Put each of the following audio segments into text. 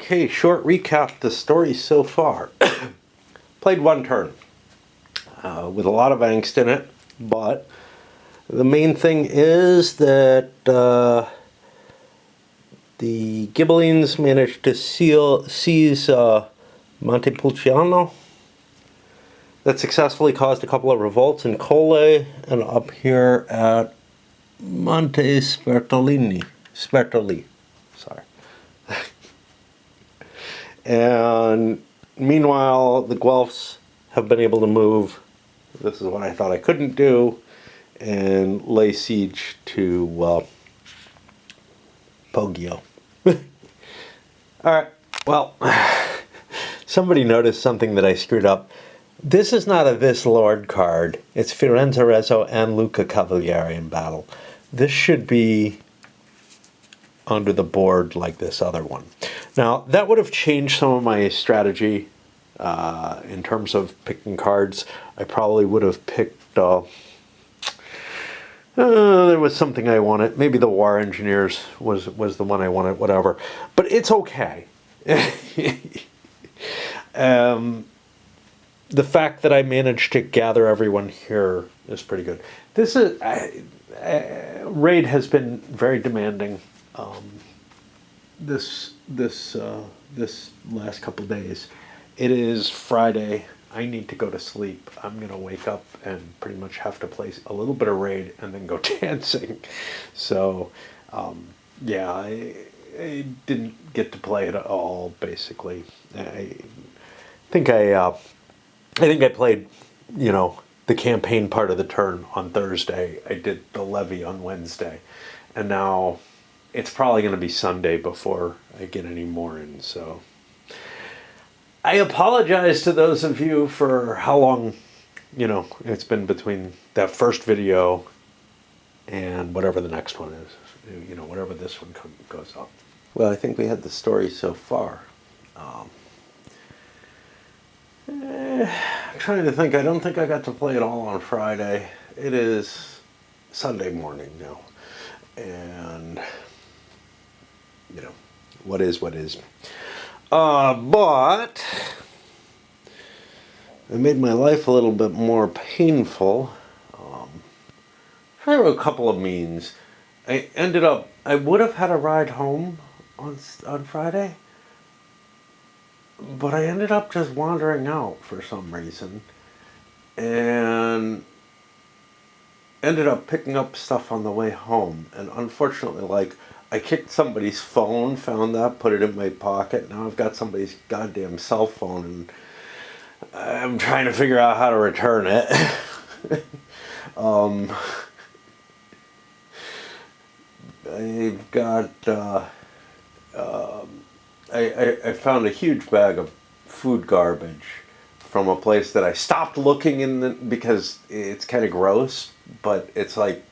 Okay, short recap the story so far. Played one turn with a lot of angst in it, but the main thing is that the Ghibellines managed to seize Montepulciano. That successfully caused a couple of revolts in Colle and up here at Monte Spertoli. Sorry. And meanwhile, the Guelphs have been able to move. This is what I thought I couldn't do, and lay siege to Poggio. Alright, well, somebody noticed something that I screwed up. This is not a This Lord card. It's Firenze Arezzo and Luca Cavalieri in battle. This should be under the board like this other one. Now, that would have changed some of my strategy in terms of picking cards. I probably would have picked... there was something I wanted. Maybe the War Engineers was the one I wanted, whatever. But it's okay. The fact that I managed to gather everyone here is pretty good. This is... Raid has been very demanding. This last couple days. It is Friday. I need to go to sleep. I'm gonna wake up and pretty much have to play a little bit of Raid and then go dancing. So yeah, I didn't get to play it at all. Basically, I think I played, you know, the campaign part of the turn on Thursday. I did the levy on Wednesday, and now it's probably going to be Sunday before I get any more in. So I apologize to those of you for how long, you know, it's been between that first video and whatever the next one is, you know, whatever this one goes up. Well, I think we had the story so far. I'm trying to think. I don't think I got to play it all on Friday. It is Sunday morning now, and you know, what is. But it made my life a little bit more painful. There were a couple of means. I would have had a ride home on Friday, but I ended up just wandering out for some reason, and ended up picking up stuff on the way home. And unfortunately, like, I kicked somebody's phone, found that, put it in my pocket. Now I've got somebody's goddamn cell phone, and I'm trying to figure out how to return it. I've got, I found a huge bag of food garbage from a place that I stopped looking in because it's kind of gross, but it's like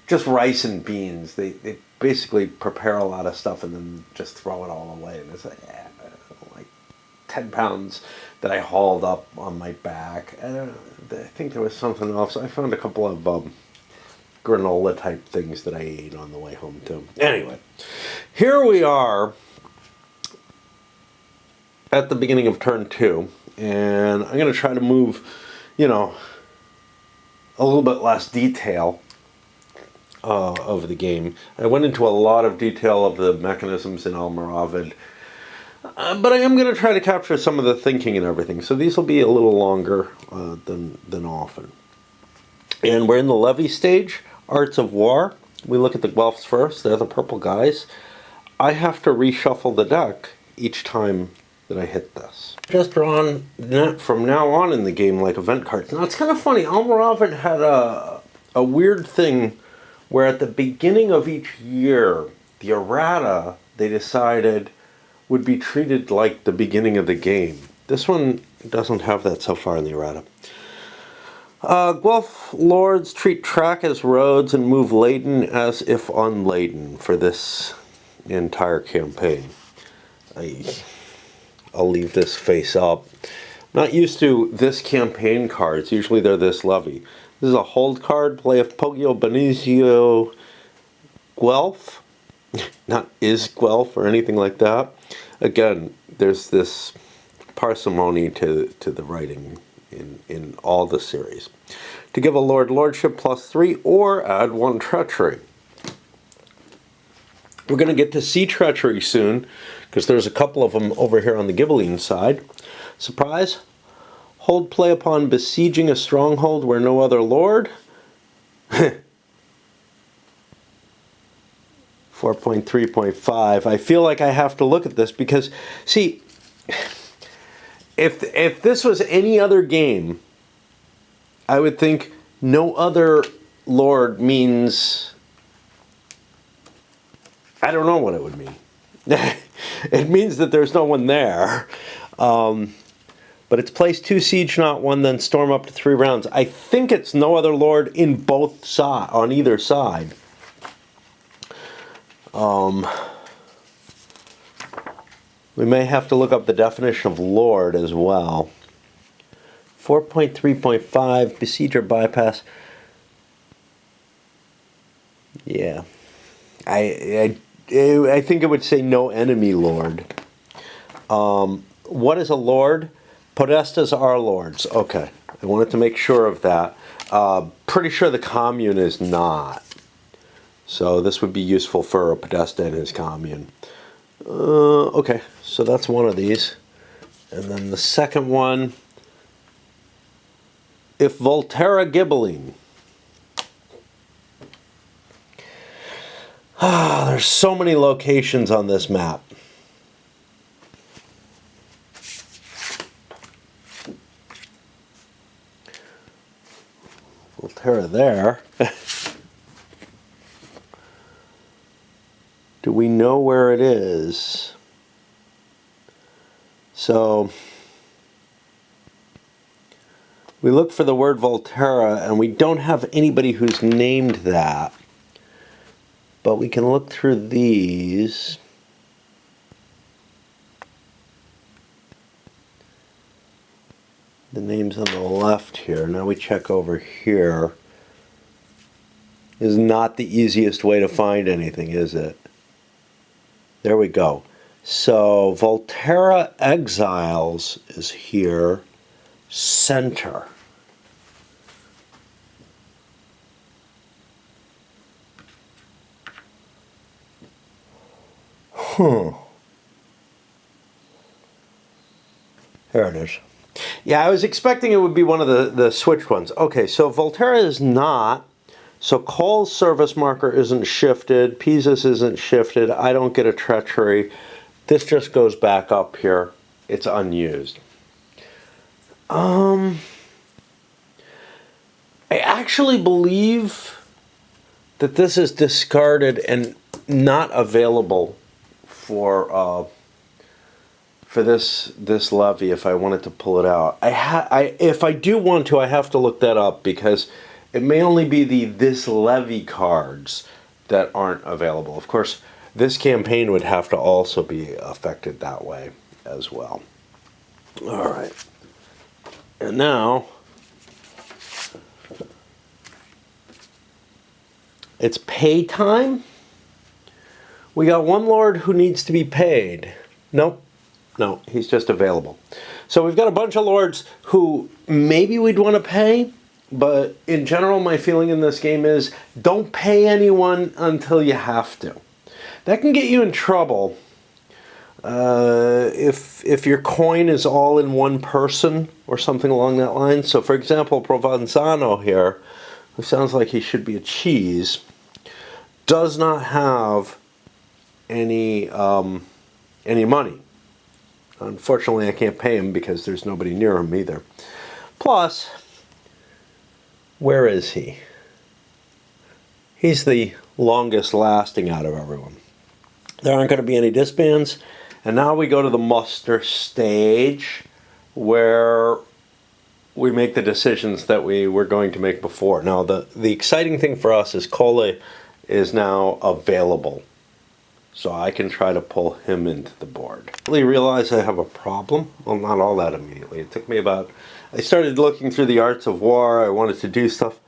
just rice and beans. They basically prepare a lot of stuff and then just throw it all away. And it's like 10 pounds that I hauled up on my back. I think there was something else. I found a couple of granola type things that I ate on the way home too. Anyway, here we are at the beginning of turn 2, and I'm going to try to move, you know, a little bit less detail of the game. I went into a lot of detail of the mechanisms in Almoravid, but I am going to try to capture some of the thinking and everything. So these will be a little longer than often. And we're in the levy stage, Arts of War. We look at the Guelphs first. They're the purple guys. I have to reshuffle the deck each time that I hit this. Just drawn from now on in the game like event cards. Now it's kind of funny. Almoravid had a weird thing where at the beginning of each year, the errata, they decided, would be treated like the beginning of the game. This one doesn't have that so far in the errata. Guelph lords treat track as roads and move laden as if unladen for this entire campaign. I'll leave this face up. I'm not used to this campaign cards. Usually they're this levy. This is a hold card, play of Poggio Benizio Guelph. Not is Guelph or anything like that. again, there's this parsimony to the writing in all the series. To give a lord lordship +3 or add 1 treachery. We're going to get to see treachery soon, because there's a couple of them over here on the Ghibelline side. Surprise! Hold play upon besieging a stronghold where no other lord. 4.3.5. I feel like I have to look at this because, see, if this was any other game, I would think no other lord means, I don't know what it would mean. It means that there's no one there. But it's place 2 siege, not 1, then storm up to 3 rounds. I think it's no other lord in both sides, on either side. We may have to look up the definition of lord as well. 4.3.5, besieger bypass. Yeah. I think it would say no enemy lord. What is a lord? Podestas are lords. Okay. I wanted to make sure of that. Pretty sure the commune is not. So this would be useful for a Podesta and his commune. Okay, so that's one of these. And then the second one, if Volterra Ghibelline. There's so many locations on this map. Volterra there. Do we know where it is? So we look for the word Volterra and we don't have anybody who's named that. But we can look through these. The names on the left here. Now we check over here. Is not the easiest way to find anything, is it? There we go. So Volterra Exiles is here. Center. There it is. Yeah, I was expecting it would be one of the switched ones. Okay, so Volterra is not. So Cole's service marker isn't shifted. Pisa's isn't shifted. I don't get a treachery. This just goes back up here. It's unused. I actually believe that this is discarded and not available for this levy if I wanted to pull it out. If I do want to, I have to look that up because it may only be this levy cards that aren't available. Of course, this campaign would have to also be affected that way as well. All right. And now it's pay time. We got one lord who needs to be paid. Nope. No, he's just available. So we've got a bunch of lords who maybe we'd want to pay, but in general my feeling in this game is don't pay anyone until you have to. That can get you in trouble if your coin is all in one person or something along that line. So for example, Provenzano here, who sounds like he should be a cheese, does not have any money. Unfortunately, I can't pay him because there's nobody near him either. Plus, where is he? He's the longest lasting out of everyone. There aren't going to be any disbands. And now we go to the muster stage where we make the decisions that we were going to make before. Now, the exciting thing for us is Cole is now available. So I can try to pull him into the board. I really realize I have a problem. Well, not all that immediately. It took me I started looking through the arts of war. I wanted to do stuff.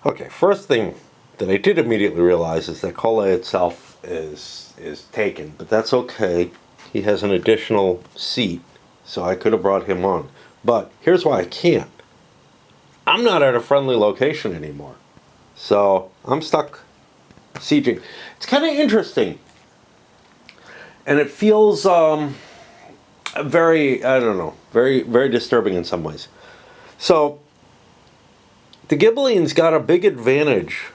Okay, first thing that I did immediately realize is that Cole itself is taken. But that's okay. he has an additional seat, so I could have brought him on. But here's why I can't. I'm not at a friendly location anymore. So I'm stuck sieging. It's kind of interesting. And it feels very, I don't know, very, very disturbing in some ways. So the Ghibellines got a big advantage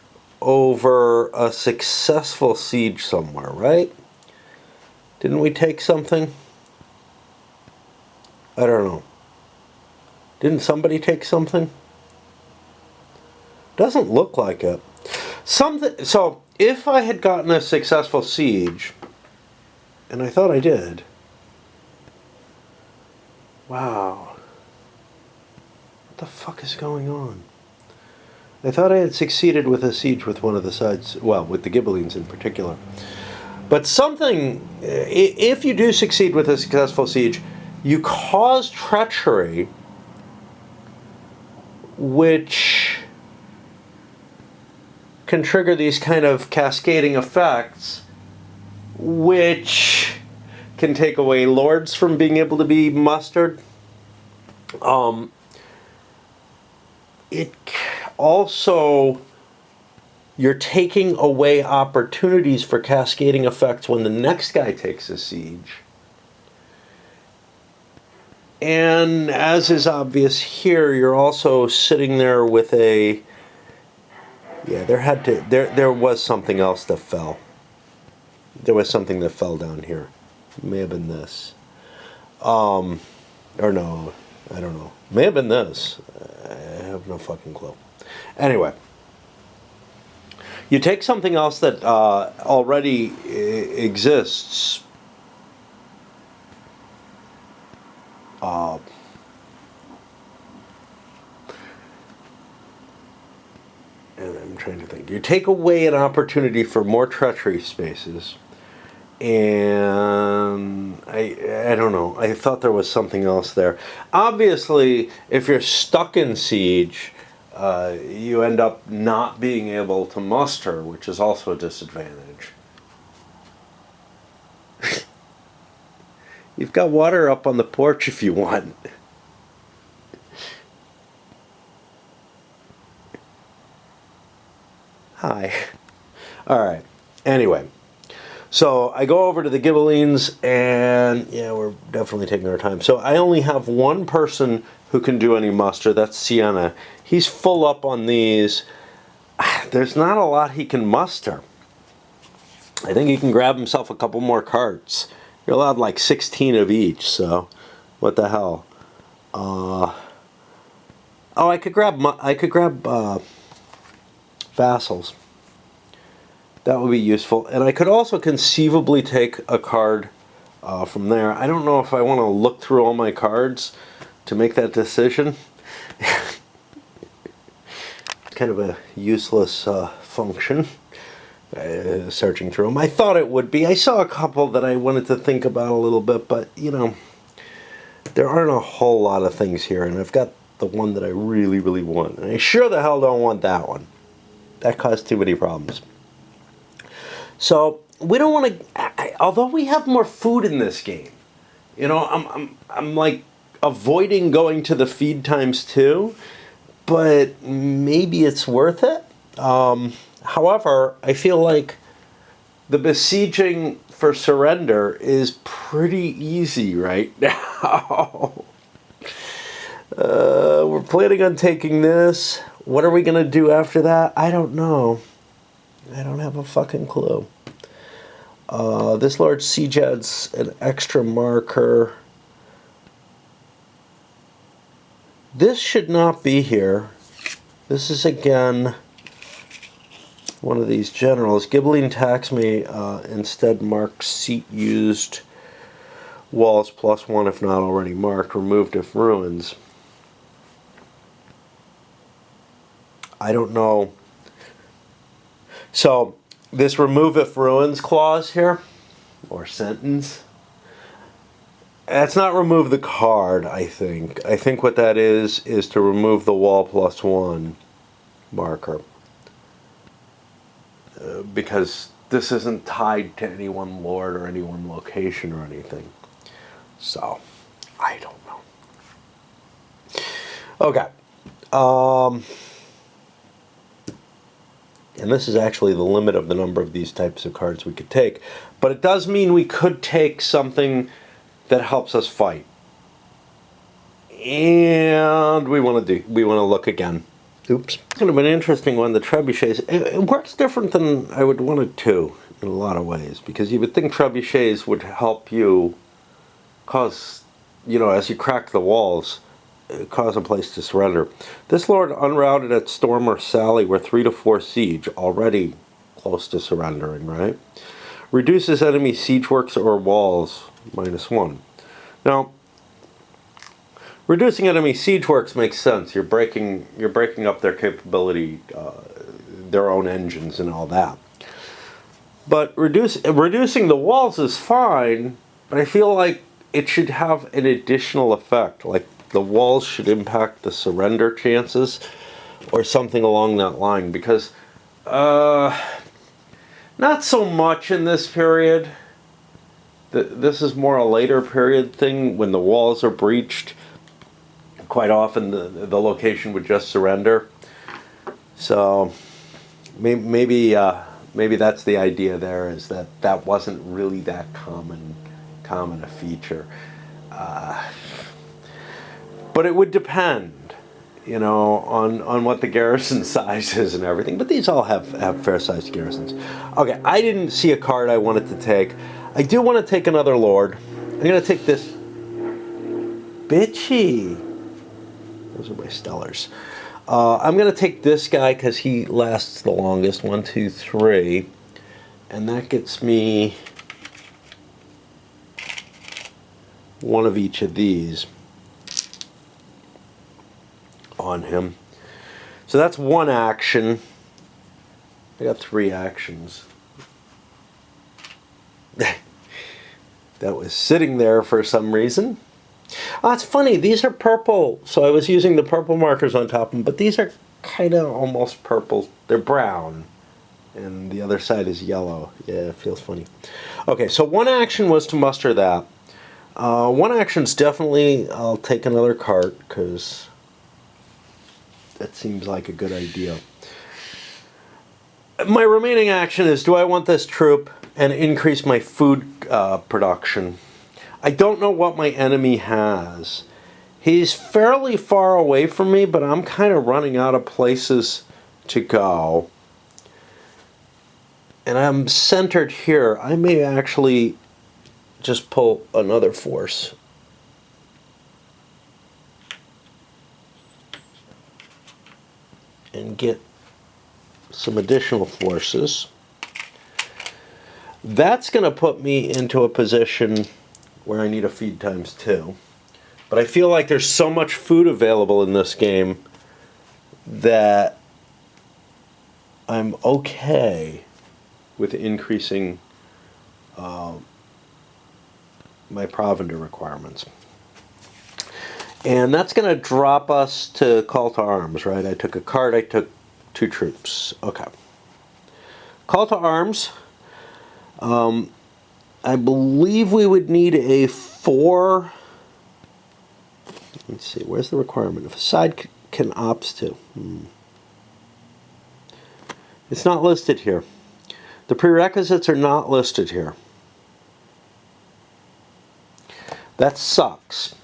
over a successful siege somewhere, right? Didn't we take something? I don't know. Didn't somebody take something? Doesn't look like it. Something. So if I had gotten a successful siege, and I thought I did. Wow. What the fuck is going on? I thought I had succeeded with a siege with one of the sides, well, with the Ghibellines in particular. But something, if you do succeed with a successful siege, you cause treachery, which can trigger these kind of cascading effects, which can take away lords from being able to be mustered. It also, you're taking away opportunities for cascading effects when the next guy takes a siege. And as is obvious here, you're also sitting there with a, yeah, there was something else that fell. There was something that fell down here. It may have been this. Or no, I don't know. May have been this. I have no fucking clue. Anyway. You take something else that already exists. And I'm trying to think. You take away an opportunity for more treachery spaces. And I don't know. I thought there was something else there. Obviously, if you're stuck in siege, you end up not being able to muster, which is also a disadvantage. You've got water up on the porch if you want. Hi. All right. Anyway. So I go over to the Ghibellines, and yeah, we're definitely taking our time. So I only have one person who can do any muster. That's Sienna. He's full up on these. There's not a lot he can muster. I think he can grab himself a couple more carts. You're allowed like 16 of each, so what the hell? Oh, I could grab vassals. That would be useful. And I could also conceivably take a card from there. I don't know if I want to look through all my cards to make that decision. Kind of a useless function, searching through them. I thought it would be. I saw a couple that I wanted to think about a little bit, but, you know, there aren't a whole lot of things here, and I've got the one that I really, really want. And I sure the hell don't want that one. That caused too many problems. So we don't want to. Although we have more food in this game, you know, I'm like avoiding going to the feed times too, but maybe it's worth it. However, I feel like the besieging for surrender is pretty easy right now. We're planning on taking this. What are we gonna do after that? I don't know. I don't have a fucking clue. This large siege adds an extra marker. This should not be here. This is again one of these generals. Ghibelline tax may instead mark seat used, walls +1 if not already marked, removed if ruins. I don't know. So this remove if ruins clause here, or sentence, that's not remove the card, I think. I think what that is to remove the wall +1 marker. Because this isn't tied to any one lord or any one location or anything. So, I don't know. Okay. And this is actually the limit of the number of these types of cards we could take. But it does mean we could take something that helps us fight. And we want to look again. Oops. It's kind of an interesting one, the trebuchets. It works different than I would want it to in a lot of ways. Because you would think trebuchets would help you cause, as you crack the walls, cause a place to surrender. This lord unrouted at Storm or Sally were 3 to 4 siege, already close to surrendering, right? Reduces enemy siege works or walls, -1. Now, reducing enemy siege works makes sense. You're breaking up their capability, their own engines and all that. But reducing the walls is fine, but I feel like it should have an additional effect, like the walls should impact the surrender chances or something along that line, because not so much in this period. This is more a later period thing when the walls are breached. Quite often the location would just surrender. So maybe that's the idea there, is that wasn't really that common a feature. But it would depend, on what the garrison size is and everything. But these all have fair-sized garrisons. Okay, I didn't see a card I wanted to take. I do want to take another lord. I'm going to take this bitchy. Those are my stellars. I'm going to take this guy because he lasts the longest. 1, 2, 3. And that gets me one of each of these on him. So that's one action. I got 3 actions. That was sitting there for some reason. Oh, it's funny, these are purple, so I was using the purple markers on top of them, but these are kind of almost purple. They're brown, and the other side is yellow. Yeah, it feels funny. Okay, so one action was to muster that. One action's definitely, I'll take another cart, because that seems like a good idea. My remaining action is, do I want this troop and increase my food production? I don't know what my enemy has. He's fairly far away from me, but I'm kind of running out of places to go. And I'm centered here. I may actually just pull another force. And get some additional forces. That's going to put me into a position where I need a feed ×2. But I feel like there's so much food available in this game that I'm okay with increasing my provender requirements. And that's going to drop us to call to arms, right? I took a card, I took 2 troops. Okay. Call to arms. I believe we would need a 4. Let's see, where's the requirement? If a side can opt to. It's not listed here. The prerequisites are not listed here. That sucks.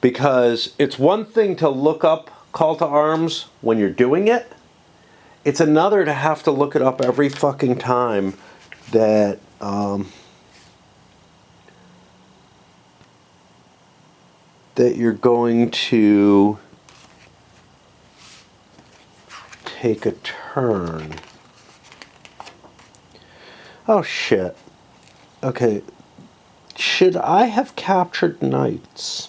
Because it's one thing to look up call to arms when you're doing it. It's another to have to look it up every fucking time that that you're going to take a turn. Oh shit. Okay. Should I have captured knights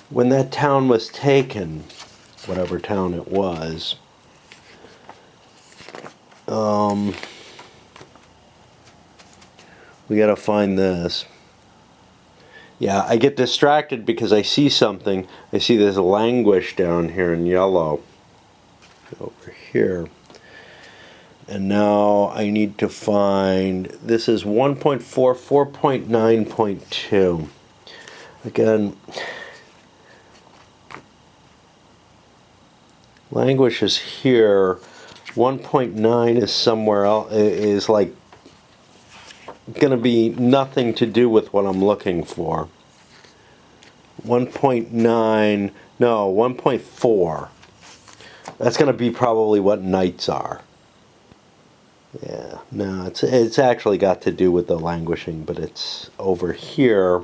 when that town was taken? Whatever town it was. We gotta find this. Yeah, I get distracted because I see something. I see this languish down here in yellow. Over here. And now I need to find, this is 1.4, 4.9.2. Again, languish is here. 1.9 is somewhere else, is like going to be nothing to do with what I'm looking for. 1.9, no, 1.4. That's going to be probably what knights are. Yeah, no, it's actually got to do with the languishing, but it's over here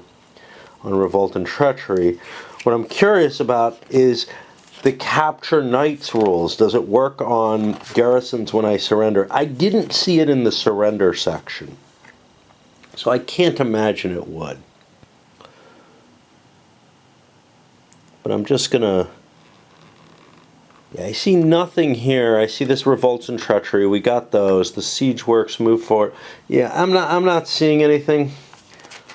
on Revolt and Treachery. What I'm curious about is the capture knights rules. Does it work on garrisons when I surrender? I didn't see it in the surrender section, so I can't imagine it would. But I'm just gonna, yeah, I see nothing here. I see this Revolts and Treachery. We got those. The siege works, move forward. Yeah, I'm not seeing anything.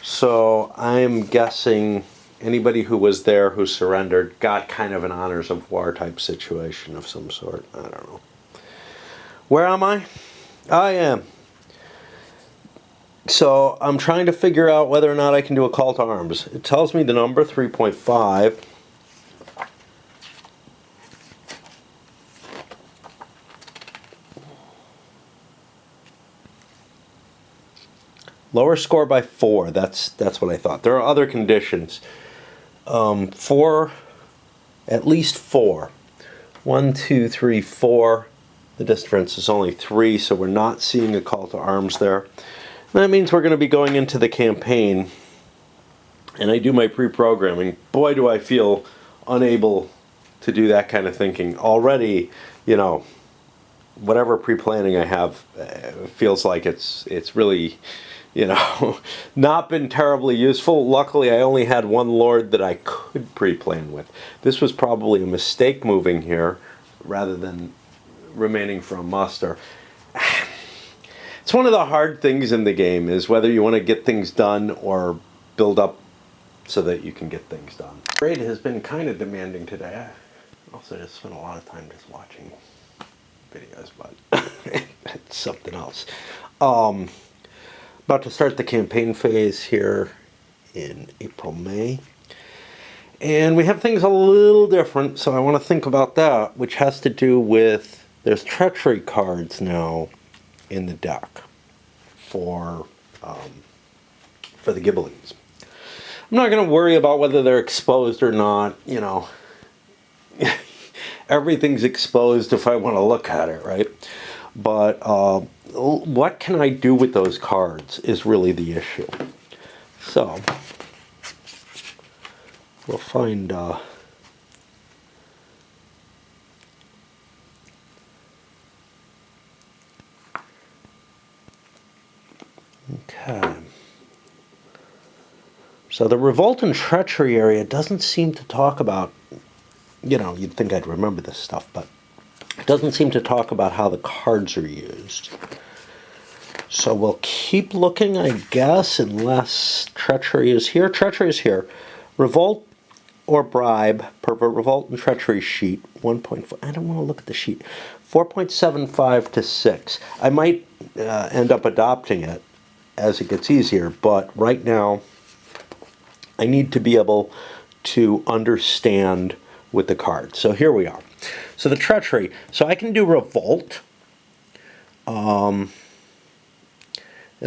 So I'm guessing anybody who was there who surrendered got kind of an honors of war type situation of some sort. I don't know. Where am I? I am. So I'm trying to figure out whether or not I can do a call to arms. It tells me the number 3.5. Lower score by 4. That's what I thought. There are other conditions. 4, at least 4. 1, 2, 3, 4. The difference is only 3, so we're not seeing a call to arms there. That means we're going to be going into the campaign, and I do my pre-programming. Boy, do I feel unable to do that kind of thinking. Already, you know, whatever pre-planning I have feels like it's really, you know, not been terribly useful. Luckily, I only had one lord that I could pre-plan with. This was probably a mistake moving here rather than remaining for a muster. It's one of the hard things in the game is whether you want to get things done or build up so that you can get things done. Raid has been kind of demanding today. I also just spent a lot of time just watching videos, but it's something else. About to start the campaign phase here in April, May. And we have things a little different, so I want to think about that, which has to do with, there's treachery cards now in the deck for the Ghibellines. I'm not going to worry about whether they're exposed or not, you know. Everything's exposed if I want to look at it, right? But what can I do with those cards is really the issue. So, we'll find... Okay. So the Revolt and Treachery area doesn't seem to talk about, you know, you'd think I'd remember this stuff, but it doesn't seem to talk about how the cards are used. So we'll keep looking, I guess, unless Treachery is here. Treachery is here. Revolt or Bribe per Revolt and Treachery sheet, 1.4. I don't want to look at the sheet. 4.75 to 6. I might end up adopting it as it gets easier, but right now I need to be able to understand with the cards. So here we are. So the Treachery. So I can do Revolt. It'll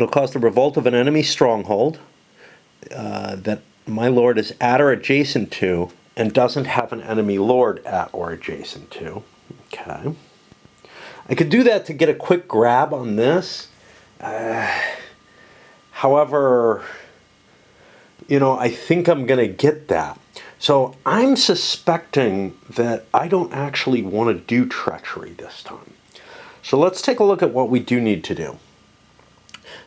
cause the revolt of an enemy stronghold that my lord is at or adjacent to and doesn't have an enemy lord at or adjacent to. Okay. I could do that to get a quick grab on this. However, you know, I think I'm going to get that. So I'm suspecting that I don't actually want to do Treachery this time. So let's take a look at what we do need to do.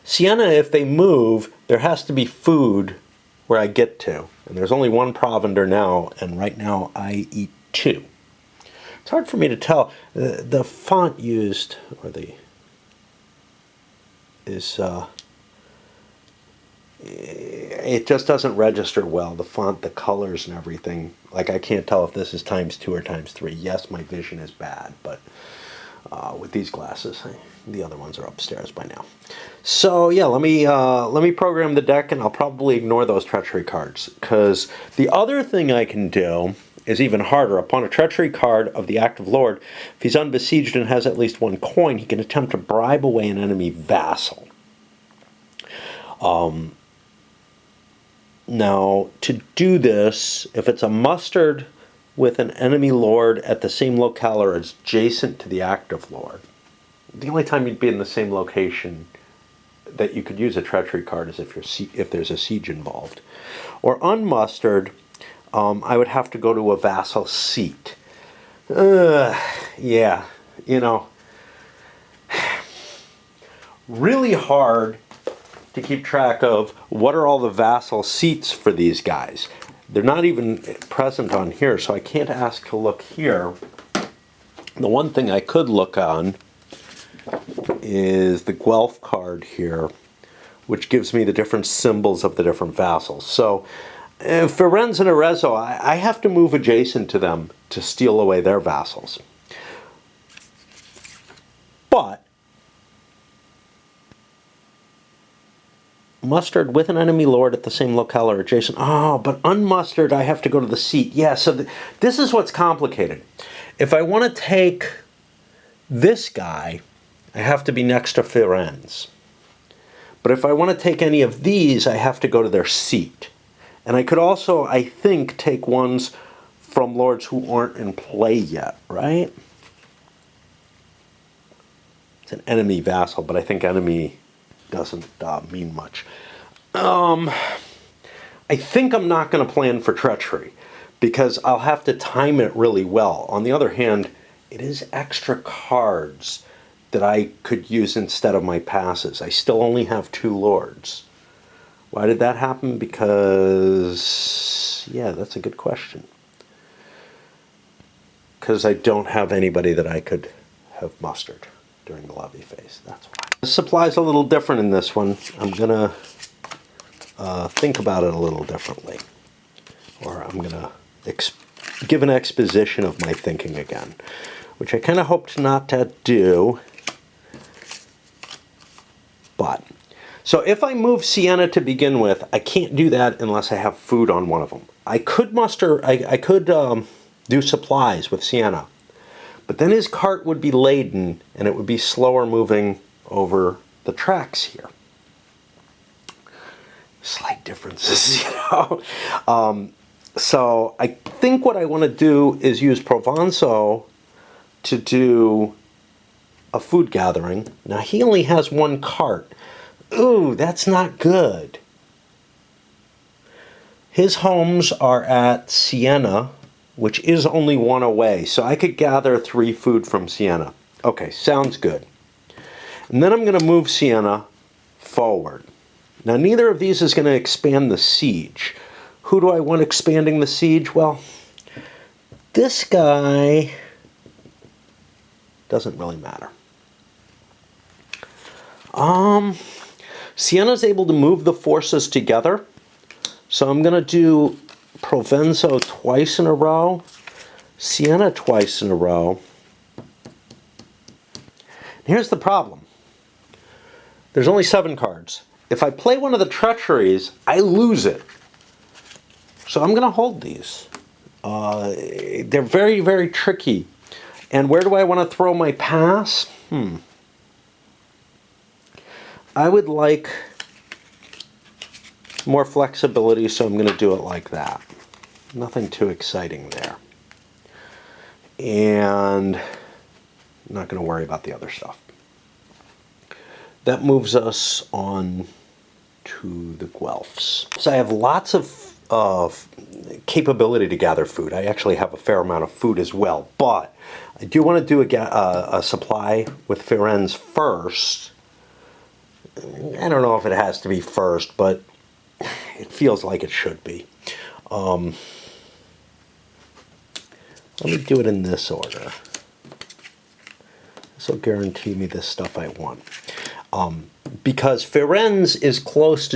Siena, if they move, there has to be food where I get to. And there's only one provender now, and right now I eat 2. It's hard for me to tell. The font used, or it just doesn't register well. The font, the colors and everything. Like I can't tell if this is ×2 or ×3. Yes, my vision is bad, but with these glasses. The other ones are upstairs by now. So yeah, let me program the deck, and I'll probably ignore those treachery cards, because the other thing I can do is even harder. Upon a treachery card of the active lord, if he's unbesieged and has at least 1 coin, he can attempt to bribe away an enemy vassal. Now, to do this, if it's a mustered with an enemy lord at the same locale or adjacent to the active lord, the only time you'd be in the same location that you could use a treachery card is if there's a siege involved. Or unmustered, I would have to go to a vassal seat. Yeah, you know, really hard to keep track of what are all the vassal seats for these guys. They're not even present on here, so I can't ask to look here. The one thing I could look on is the Guelph card here, which gives me the different symbols of the different vassals. So Firenze and Arezzo, I have to move adjacent to them to steal away their vassals. But mustered with an enemy lord at the same locale or adjacent. Oh, but unmustered, I have to go to the seat. Yeah, so this is what's complicated. If I want to take this guy, I have to be next to Firenze. But if I want to take any of these, I have to go to their seat. And I could also, I think, take ones from lords who aren't in play yet, right? It's an enemy vassal, but I think enemy doesn't mean much. I think I'm not going to plan for treachery, because I'll have to time it really well. On the other hand, it is extra cards that I could use instead of my passes. I still only have 2 lords. Why did that happen? Because, yeah, that's a good question. Because I don't have anybody that I could have mustered during the levy phase. That's why. The supply's a little different in this one. I'm going to think about it a little differently. Or I'm going to give an exposition of my thinking again, which I kind of hoped not to do. But, so if I move Siena to begin with, I can't do that unless I have food on one of them. I could muster, I could do supplies with Siena, but then his cart would be laden and it would be slower moving over the tracks here. Slight differences, you know. So I think what I want to do is use Provenzo to do a food gathering. Now he only has 1 cart. Ooh, that's not good. His homes are at Siena, which is only 1 away, so I could gather 3 food from Siena. Okay, sounds good. And then I'm going to move Siena forward. Now neither of these is going to expand the siege. Who do I want expanding the siege? Well, this guy doesn't really matter. Siena's able to move the forces together, so I'm going to do Provenzo twice in a row, Siena twice in a row. Here's the problem. There's only 7 cards. If I play one of the treacheries, I lose it. So I'm going to hold these. They're very, very tricky. And where do I want to throw my pass? I would like more flexibility, so I'm going to do it like that. Nothing too exciting there. And I'm not going to worry about the other stuff. That moves us on to the Guelphs. So I have lots of capability to gather food. I actually have a fair amount of food as well, but I do want to do a supply with Firenze first. I don't know if it has to be first, but it feels like it should be. Let me do it in this order. This will guarantee me the stuff I want. Because Firenze is close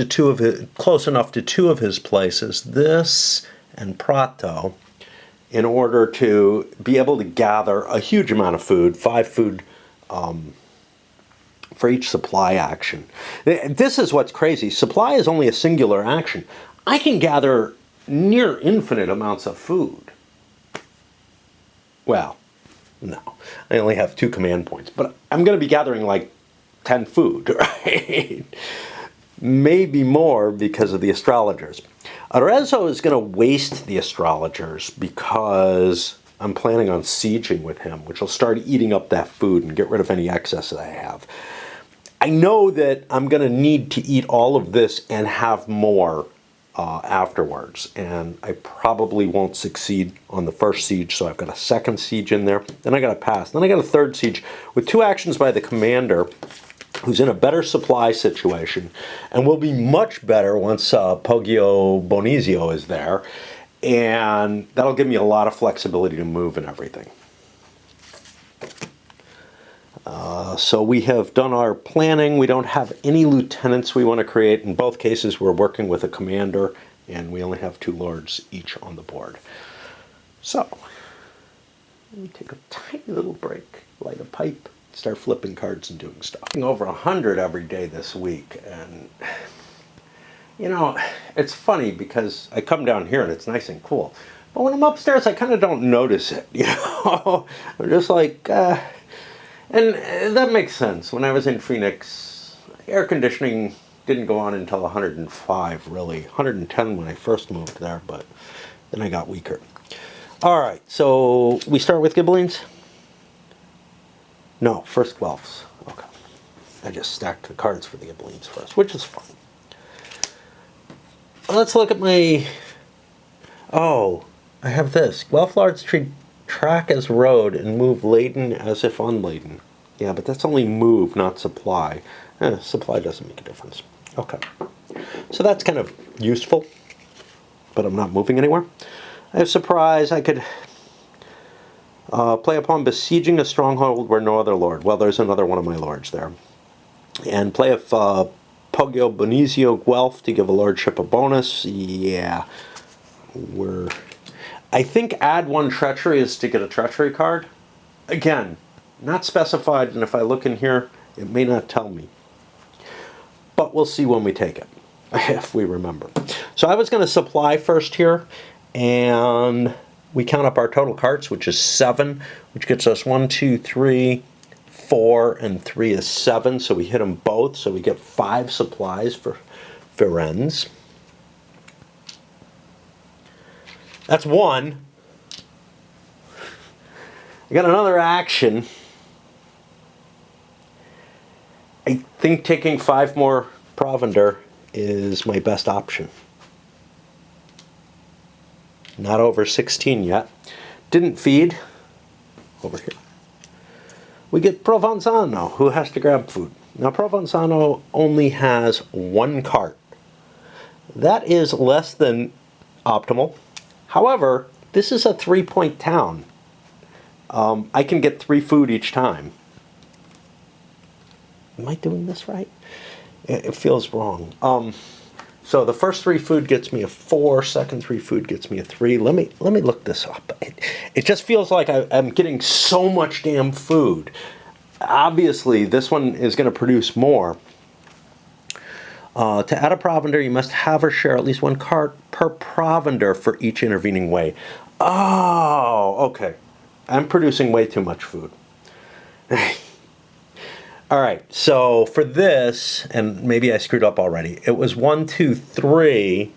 enough to 2 of his places, this and Prato, in order to be able to gather a huge amount of food, 5 food supply action. This is what's crazy. Supply is only a singular action. I can gather near infinite amounts of food. Well, no. I only have 2 command points, but I'm going to be gathering like 10 food, right? Maybe more because of the astrologers. Arezzo is going to waste the astrologers because I'm planning on sieging with him, which will start eating up that food and get rid of any excess that I have. I know that I'm going to need to eat all of this and have more afterwards, and I probably won't succeed on the first siege, so I've got a second siege in there, then I got to pass. Then I got a third siege with 2 actions by the commander, who's in a better supply situation, and will be much better once Poggio Bonizio is there, and that'll give me a lot of flexibility to move and everything. So we have done our planning. We don't have any lieutenants we want to create. In both cases, we're working with a commander, and we only have 2 lords each on the board. So, let me take a tiny little break, light a pipe, start flipping cards and doing stuff. Over 100 every day this week, and you know, it's funny because I come down here and it's nice and cool, but when I'm upstairs, I kind of don't notice it. You know, I'm just like. And that makes sense. When I was in Phoenix, air conditioning didn't go on until 105, really. 110 when I first moved there, but then I got weaker. All right, so we start with Ghibellines? No, first Guelphs. Okay. I just stacked the cards for the Ghibellines first, which is fine. Let's look at my... Oh, I have this. Guelph Lords treat track as road and move laden as if unladen. Yeah, but that's only move, not supply. Supply doesn't make a difference. Okay. So that's kind of useful, but I'm not moving anywhere. I have surprise. I could play upon besieging a stronghold where no other lord. Well, there's another one of my lords there. And play of Poggio Bonizio Guelph to give a lordship a bonus. Yeah. I think add 1 treachery is to get a treachery card. Again, not specified, and if I look in here, it may not tell me. But we'll see when we take it, if we remember. So I was going to supply first here, and we count up our total cards, which is 7, which gets us 1, 2, 3, 4, and 3 is 7. So we hit them both, so we get 5 supplies for Firenze. That's 1. I got another action. I think taking 5 more provender is my best option. Not over 16 yet. Didn't feed. Over here. We get Provenzano, who has to grab food. Now Provenzano only has 1 cart. That is less than optimal. However, this is a 3-point town. I can get 3 food each time. Am I doing this right? It feels wrong. So the first 3 food gets me a 4. Second 3 food gets me a 3. Let me look this up. It just feels like I'm getting so much damn food. Obviously, this one is going to produce more. To add a provender, you must have or share at least 1 cart per provender for each intervening way. Oh, okay. I'm producing way too much food. All right, so for this, and maybe I screwed up already, it was 1, 2, 3,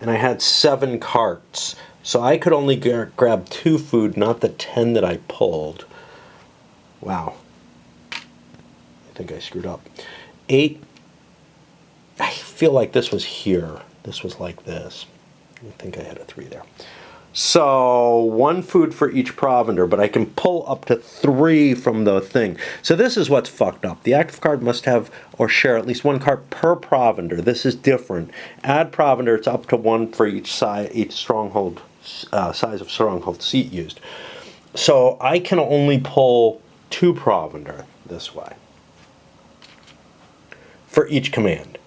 and I had 7 carts. So I could only grab 2 food, not the 10 that I pulled. Wow. I think I screwed up. 8. I feel like this was here. This was like this. I think I had a 3 there. So 1 food for each provender, but I can pull up to 3 from the thing. So this is what's fucked up. The active card must have or share at least 1 card per provender. This is different. Add provender, it's up to 1 for each stronghold, size of stronghold seat used. So I can only pull 2 provender this way for each command.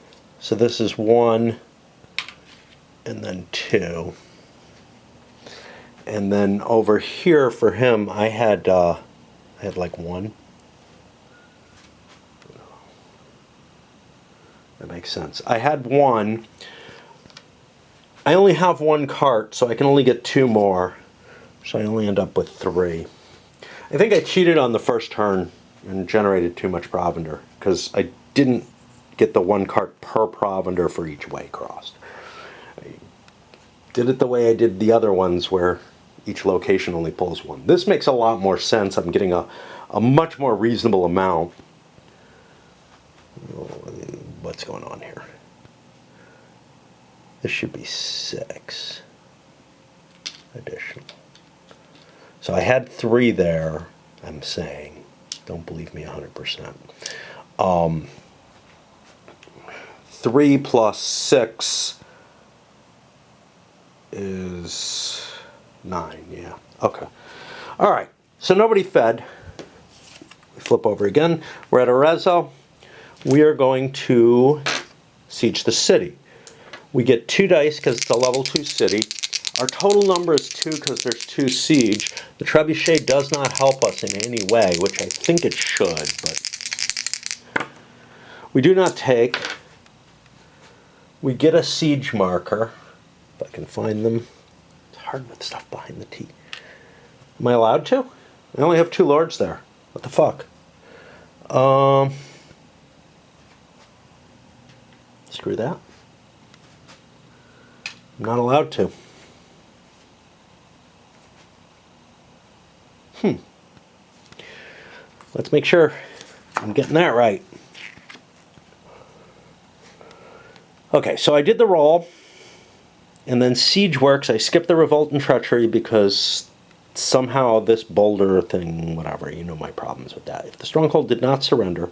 So this is 1 and then 2. And then over here for him, I had like 1. That makes sense. I had one. I only have one cart, so I can only get 2 more. So I only end up with 3. I think I cheated on the first turn and generated too much provender because I didn't get the 1 cart per provender for each way crossed. I did it the way I did the other ones where each location only pulls 1. This makes a lot more sense. I'm getting a much more reasonable amount. What's going on here? This should be 6 additional. So I had 3 there, I'm saying. Don't believe me 100%. 3 plus 6 is 9, yeah. Okay. All right, so nobody fed. We flip over again. We're at Arezzo. We are going to siege the city. We get 2 dice because it's a level 2 city. Our total number is 2 because there's 2 siege. The trebuchet does not help us in any way, which I think it should, but we do not take. We get a siege marker, if I can find them. It's hard with stuff behind the T. Am I allowed to? I only have 2 lords there. What the fuck? Screw that. I'm not allowed to. Let's make sure I'm getting that right. Okay, so I did the roll, and then siege works. I skipped the revolt and treachery because somehow this boulder thing, whatever, you know my problems with that. If the stronghold did not surrender,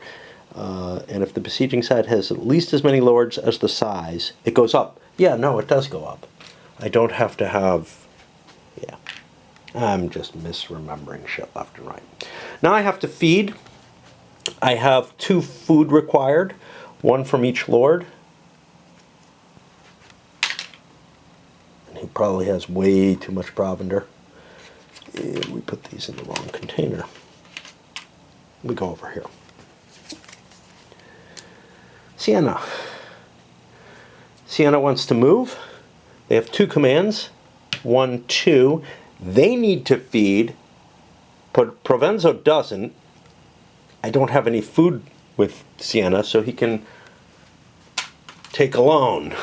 and if the besieging side has at least as many lords as the size, it goes up. Yeah, no, it does go up. I don't have to have, yeah. I'm just misremembering shit left and right. Now I have to feed. I have 2 food required, 1 from each lord. And he probably has way too much provender. And we put these in the wrong container. We go over here. Siena. Siena wants to move. They have 2 commands. 1, 2. They need to feed, but Provenzo doesn't. I don't have any food with Siena, so he can take a loan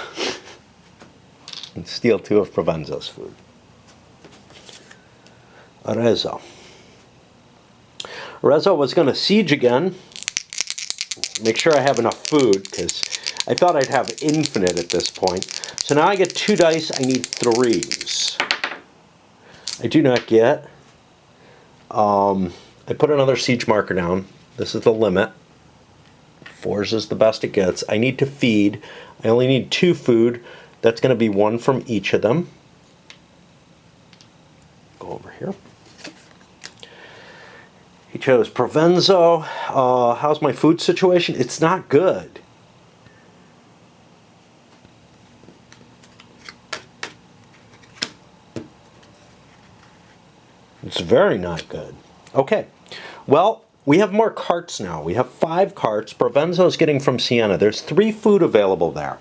and steal 2 of Provenzo's food. Arezzo. Arezzo was going to siege again. Make sure I have enough food, because I thought I'd have infinite at this point. So now I get 2 dice. I need 3s. I do not get. I put another siege marker down. This is the limit. 4s is the best it gets. I need to feed. I only need 2 food. That's going to be 1 from each of them. Go over here. He chose Provenzo. How's my food situation? It's not good. It's very not good. Okay. Well, we have more carts now. We have 5 carts. Provenzo's getting from Siena. There's 3 food available there.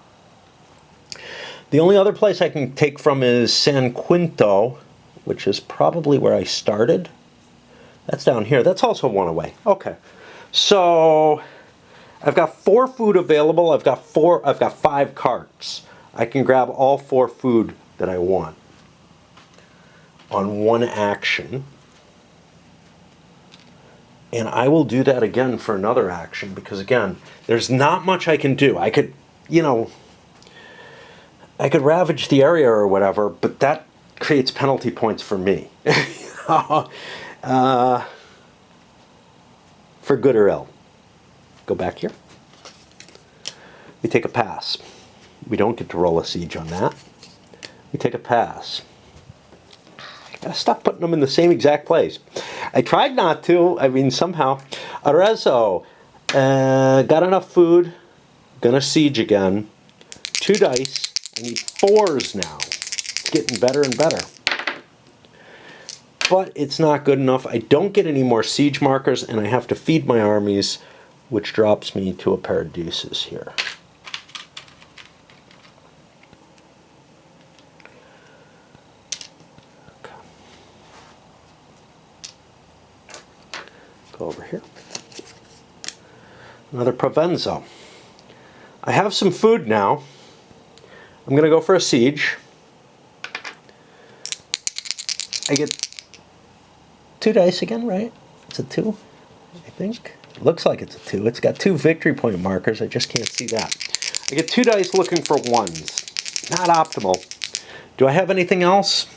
The only other place I can take from is San Quinto, which is probably where I started. That's down here. That's also 1 away. Okay. So I've got 4 food available. I've got 5 carts. I can grab all 4 food that I want on 1 action. And I will do that again for another action because, again, there's not much I can do. I could, I could ravage the area or whatever, but that creates penalty points for me. For good or ill. Go back here. We take a pass. We don't get to roll a siege on that. We take a pass. Gotta stop putting them in the same exact place. I tried not to. I mean, somehow. Arezzo. Got enough food. Gonna siege again. 2 dice. I need 4s now. It's getting better and better. But it's not good enough. I don't get any more siege markers, and I have to feed my armies, which drops me to a pair of deuces here. Go over here. Another Provenzo. I have some food now. I'm going to go for a siege. I get 2 dice again, right? It's a 2, I think. It looks like it's a 2. It's got 2 victory point markers. I just can't see that. I get 2 dice looking for 1s. Not optimal. Do I have anything else?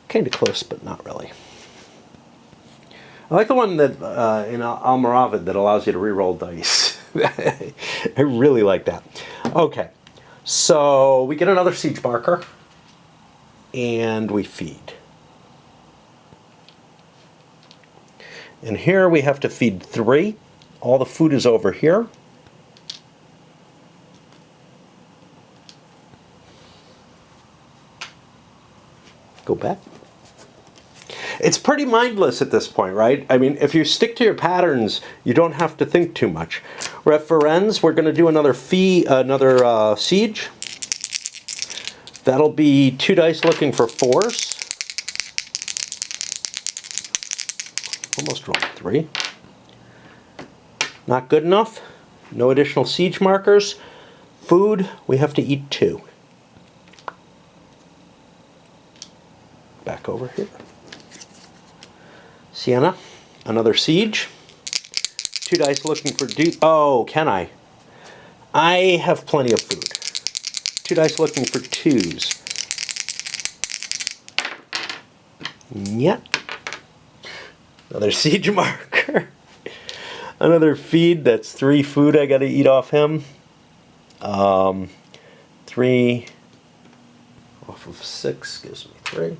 Kind of close, but not really. I like the one that in Almoravid that allows you to re-roll dice. I really like that. Okay, so we get another siege marker, and we feed. And here we have to feed 3. All the food is over here. Go back. It's pretty mindless at this point, right? I mean, if you stick to your patterns, you don't have to think too much. We're at Firenze. We're going to do another siege. That'll be 2 dice looking for 4s. Almost rolled 3. Not good enough. No additional siege markers. Food, we have to eat 2. Back over here. Siena, another siege. 2 dice looking for oh, can I? I have plenty of food. 2 dice looking for 2s. Yep. Another siege marker. Another feed, that's 3 food I gotta eat off him. 3 off of 6 gives me 3.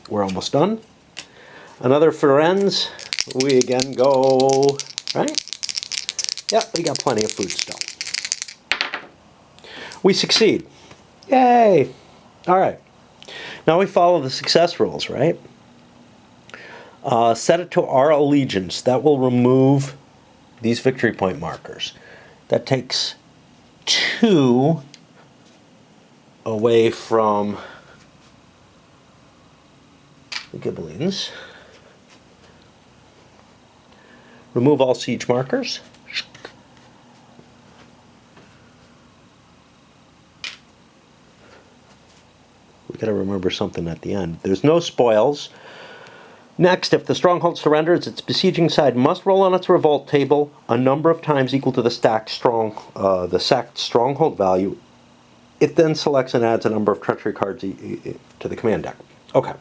We're almost done. Another Firenze. We again go, right? Yep, we got plenty of food still. We succeed. Yay! All right. Now we follow the success rules, right? Set it to our allegiance. That will remove these victory point markers. That takes 2 away from the Ghibellines. Remove all siege markers. We got to remember something at the end. There's no spoils. Next, if the stronghold surrenders, its besieging side must roll on its revolt table a number of times equal to the sacked stronghold value. It then selects and adds a number of treachery cards to the command deck. Okay.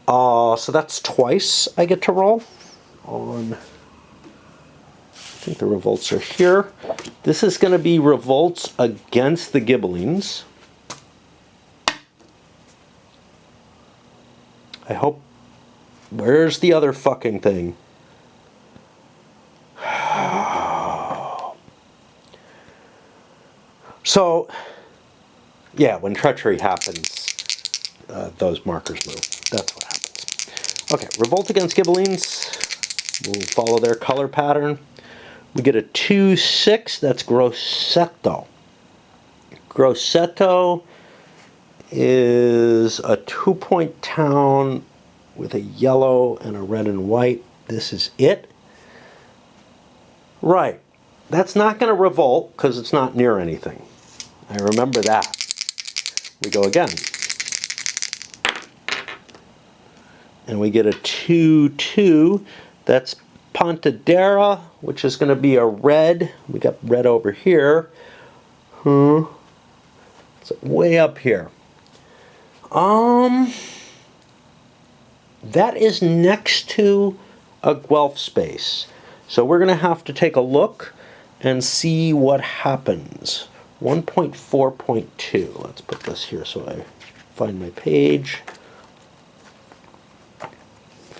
So that's twice I get to roll on. I think the revolts are here. This is going to be revolts against the Ghibellines. I hope. Where's the other fucking thing? So, yeah, when treachery happens, those markers move. That's what happens. Okay, revolt against Ghibellines. We'll follow their color pattern. We get a 2/6. That's Grosseto. Grosseto is a 2-point town with a yellow and a red and white. This is it. Right. That's not going to revolt because it's not near anything. I remember that. We go again. And we get a 2/2. That's Pontedera, which is going to be a red. We got red over here. It's way up here. That is next to a Guelph space. So we're going to have to take a look and see what happens. 1.4.2. Let's put this here so I find my page.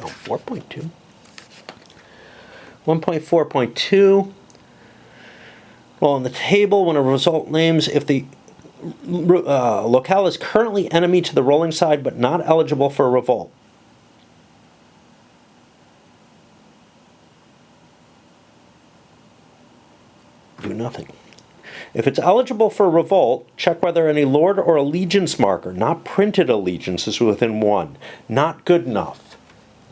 Oh, 4.2. 1.4.2. Well, on the table, when a result names, if the locale is currently enemy to the rolling side but not eligible for a revolt. Do nothing. If it's eligible for revolt, check whether any lord or allegiance marker, not printed allegiance, is within 1. Not good enough.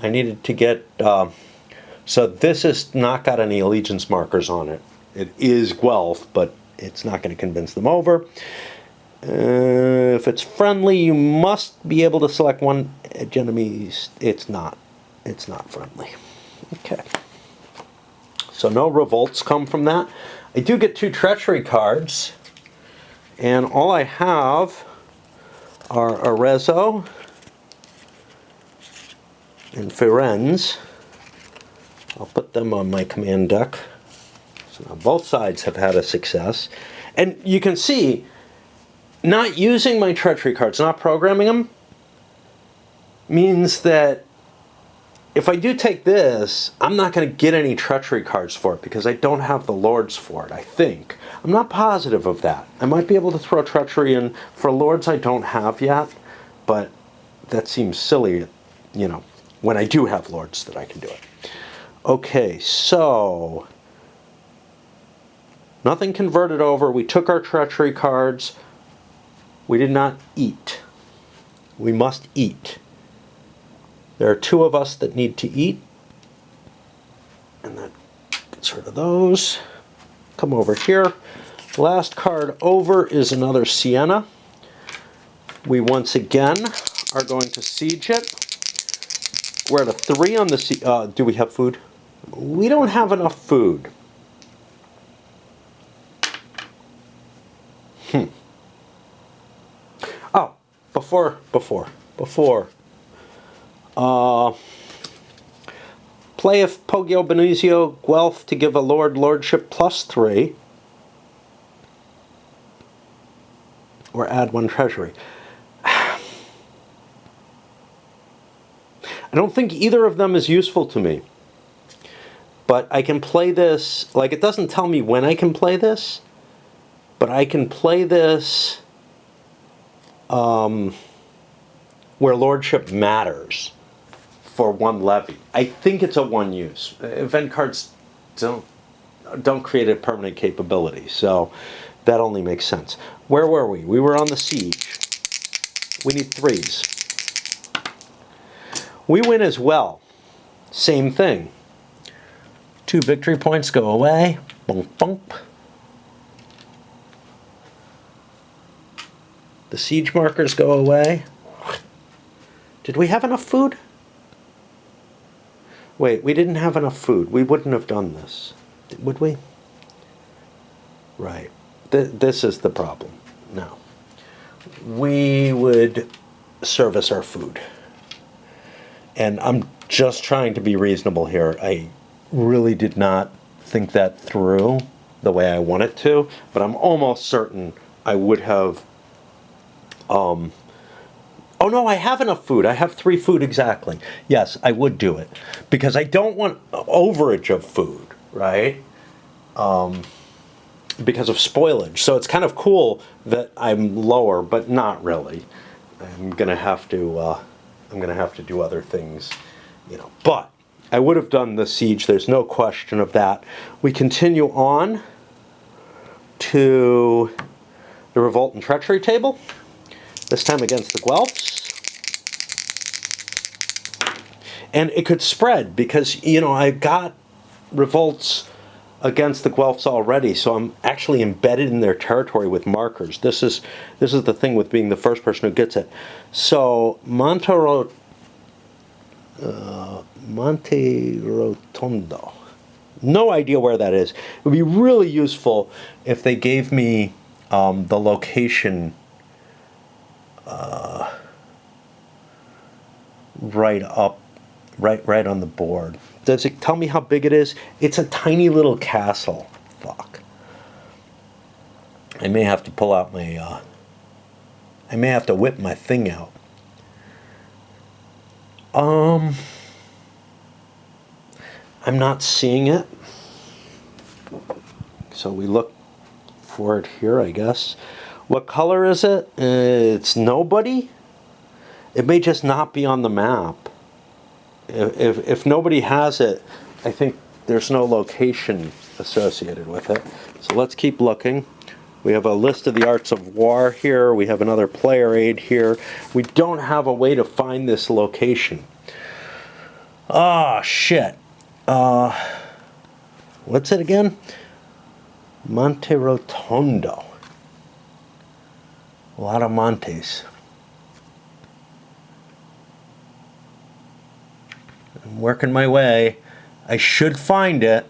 I needed to get... so this has not got any allegiance markers on it. It is Guelph, but it's not going to convince them over. If it's friendly, you must be able to select one edge enemies. It's not. It's not friendly. Okay. So no revolts come from that. I do get 2 treachery cards, and all I have are Arezzo and Firenze. I'll put them on my command deck. So now both sides have had a success. And you can see, not using my treachery cards, not programming them, means that if I do take this, I'm not going to get any treachery cards for it because I don't have the lords for it, I think. I'm not positive of that. I might be able to throw treachery in for lords I don't have yet, but that seems silly, you know, when I do have lords that I can do it. Okay, so nothing converted over. We took our treachery cards. We did not eat. We must eat. There are 2 of us that need to eat. And that gets rid of those. Come over here. Last card over is another Siena. We once again are going to siege it. We're at a 3 on the siege. Do we have food? We don't have enough food. Oh, before. Play if Poggio Benizio Guelph to give a lordship +3. Or add 1 treasury. I don't think either of them is useful to me. But I can play this, like, it doesn't tell me when I can play this, but I can play this where lordship matters for 1 levy. I think it's a 1 use. Event cards don't create a permanent capability, so that only makes sense. Where were we? We were on the siege. We need 3s. We win as well. Same thing. 2 victory points go away. Bump, bump. The siege markers go away. Did we have enough food? Wait, we didn't have enough food. We wouldn't have done this. Would we? Right. This is the problem. No. We would service our food. And I'm just trying to be reasonable here. I really did not think that through the way I wanted to, but I'm almost certain I would have... oh no, I have enough food. I have 3 food exactly. Yes, I would do it. Because I don't want overage of food, right? Because of spoilage. So it's kind of cool that I'm lower, but not really. I'm gonna have to do other things, you know. But I would have done the siege. There's no question of that. We continue on to the revolt and treachery table. This time against the Guelphs. And it could spread because, you know, I got revolts against the Guelphs already, so I'm actually embedded in their territory with markers. This is the thing with being the first person who gets it. So Monte Rotondo. No idea where that is. It would be really useful if they gave me the location right on the board. Does it tell me how big it is? It's a tiny little castle. Fuck. I may have to pull out my I may have to whip my thing out. I'm not seeing it. So we look for it here, I guess. What color is it? It's nobody. It may just not be on the map. If nobody has it, I think there's no location associated with it. So let's keep looking. We have a list of the arts of war here. We have another player aid here. We don't have a way to find this location. Oh, shit. What's it again? Monte Rotondo. A lot of Montes. I'm working my way. I should find it.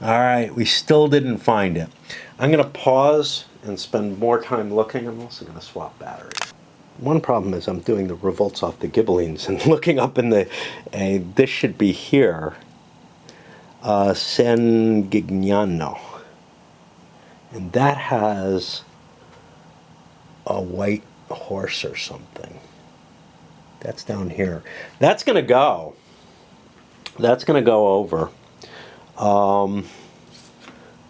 Alright, we still didn't find it. I'm going to pause and spend more time looking. I'm also going to swap batteries. One problem is I'm doing the revolts off the Ghibellines and looking up in the... this should be here. San Gignano. And that has a white horse or something. That's down here. That's going to go. That's going to go over.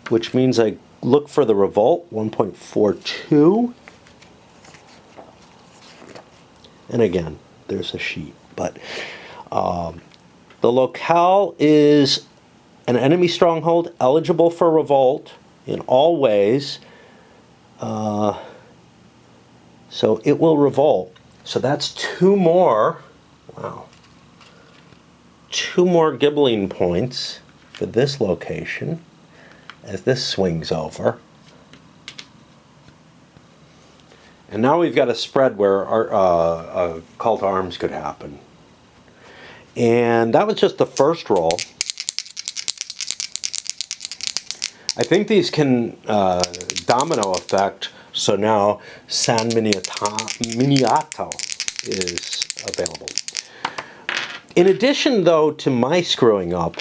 Which means I look for the revolt, 1.42. And again, there's a sheet. But the locale is an enemy stronghold eligible for revolt in all ways. So it will revolt. So that's two more. Wow. Two more Ghibelline points for this location as this swings over. And now we've got a spread where our call to arms could happen. And that was just the first roll. I think these can domino effect, so now San Miniato is available. In addition, though, to my screwing up,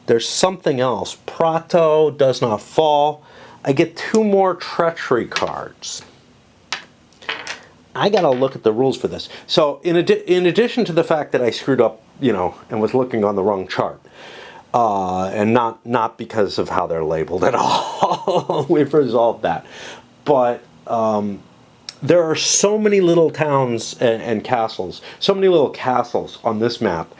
there's something else. Prato does not fall. I get two more treachery cards. I gotta look at the rules for this. So in addition to the fact that I screwed up, and was looking on the wrong chart, and not because of how they're labeled at all, we've resolved that. But there are so many little towns and castles, so many little castles on this map,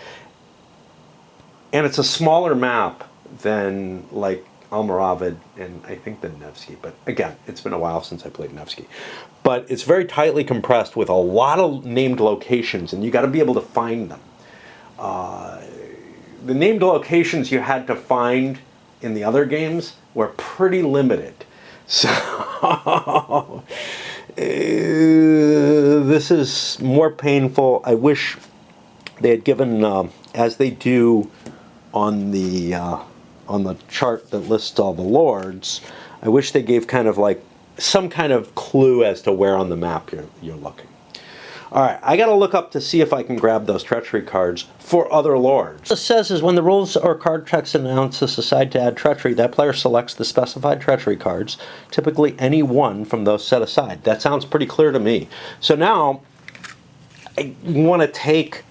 and it's a smaller map than like Almoravid and I think the Nevsky. But again, it's been a while since I played Nevsky. But it's very tightly compressed with a lot of named locations, and you got to be able to find them. The named locations you had to find in the other games were pretty limited. So this is more painful. I wish they had given, as they do on the chart that lists all the lords, I wish they gave kind of like some kind of clue as to where on the map you're looking. All right, I got to look up to see if I can grab those treachery cards for other lords. What it says is when the rules or card text announces decide to add treachery, that player selects the specified treachery cards, typically any one from those set aside. That sounds pretty clear to me. So now I want to take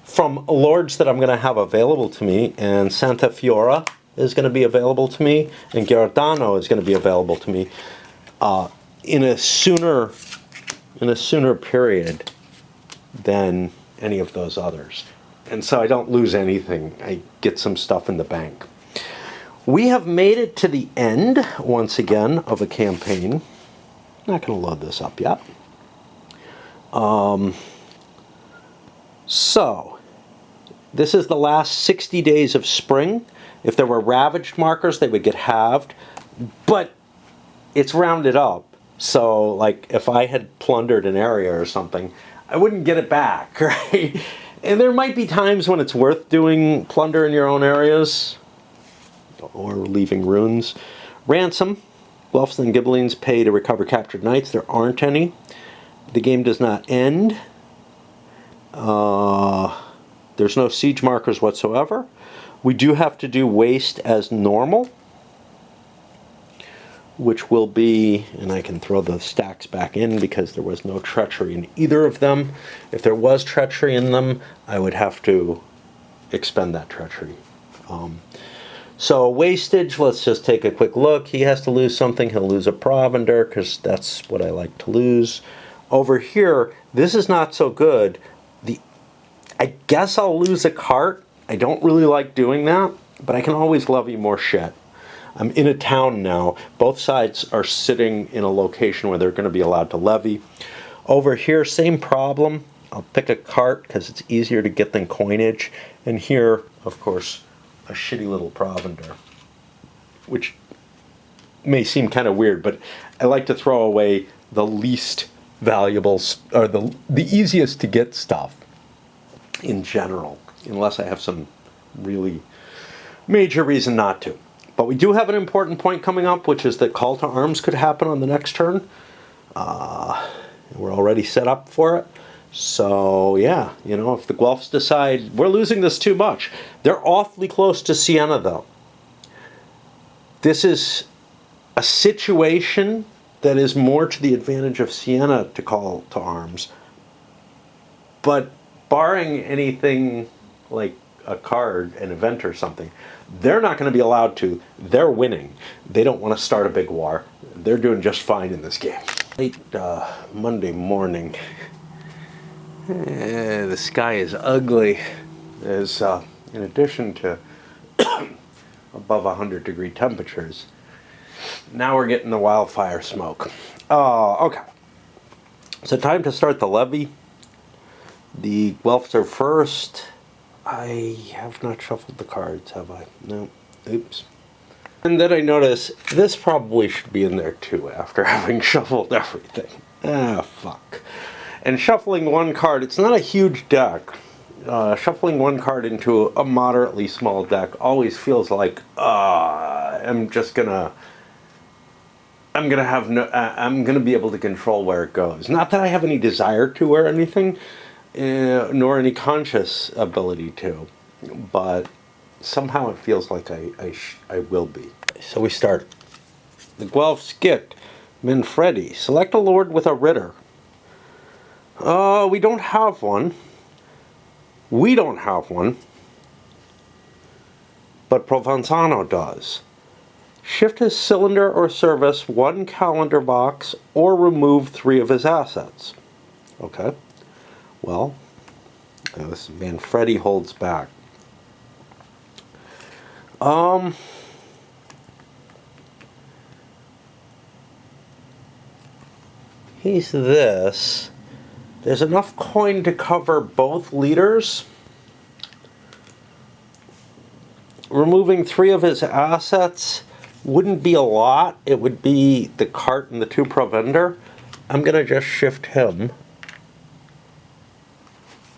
from lords that I'm going to have available to me, and Santa Fiora is going to be available to me, and Giordano is going to be available to me in a sooner period than any of those others. And so I don't lose anything. I get some stuff in the bank. We have made it to the end, once again, of a campaign. I'm not going to load this up yet. So, this is the last 60 days of spring. If there were ravaged markers, they would get halved. But it's rounded up. So, like, if I had plundered an area or something, I wouldn't get it back, right? And there might be times when it's worth doing plunder in your own areas or leaving ruins. Ransom. Guelphs and Ghibellines pay to recover captured knights. There aren't any. The game does not end. There's no siege markers whatsoever. We do have to do waste as normal, which will be, and I can throw the stacks back in because there was no treachery in either of them. If there was treachery in them, I would have to expend that treachery. So wastage, let's just take a quick look. He has to lose something. He'll lose a provender because that's what I like to lose. Over here, this is not so good. I guess I'll lose a cart. I don't really like doing that, but I can always levy more shit. I'm in a town now. Both sides are sitting in a location where they're going to be allowed to levy. Over here, same problem. I'll pick a cart because it's easier to get than coinage. And here, of course, a shitty little provender, which may seem kind of weird, but I like to throw away the least valuable, or the easiest to get stuff in general, unless I have some really major reason not to. But we do have an important point coming up, which is that call to arms could happen on the next turn. We're already set up for it. So, yeah, you know, if the Guelphs decide we're losing this too much, they're awfully close to Siena, though. This is a situation that is more to the advantage of Siena to call to arms. But barring anything like a card, an event or something, they're not going to be allowed to. They're winning. They don't want to start a big war. They're doing just fine in this game. Late Monday morning. The sky is ugly. There's, in addition to above 100-degree temperatures, now we're getting the wildfire smoke. Okay. So time to start the levy. The Guelphs are first. I have not shuffled the cards, have I? No. Oops. And then I notice this probably should be in there too after having shuffled everything. Ah, fuck. And shuffling one card, it's not a huge deck. Shuffling one card into a moderately small deck always feels like I'm gonna be able to control where it goes. Not that I have any desire to or anything, nor any conscious ability to, but somehow it feels like I will be. So we start. The Guelphs get Manfredi. Select a lord with a Ritter. We don't have one. We don't have one. But Provenzano does. Shift his cylinder or service one calendar box or remove 3 of his assets. Okay. Well, this Manfredi holds back. He's this. There's enough coin to cover both leaders. Removing 3 of his assets wouldn't be a lot. It would be the cart and the 2 provender. I'm going to just shift him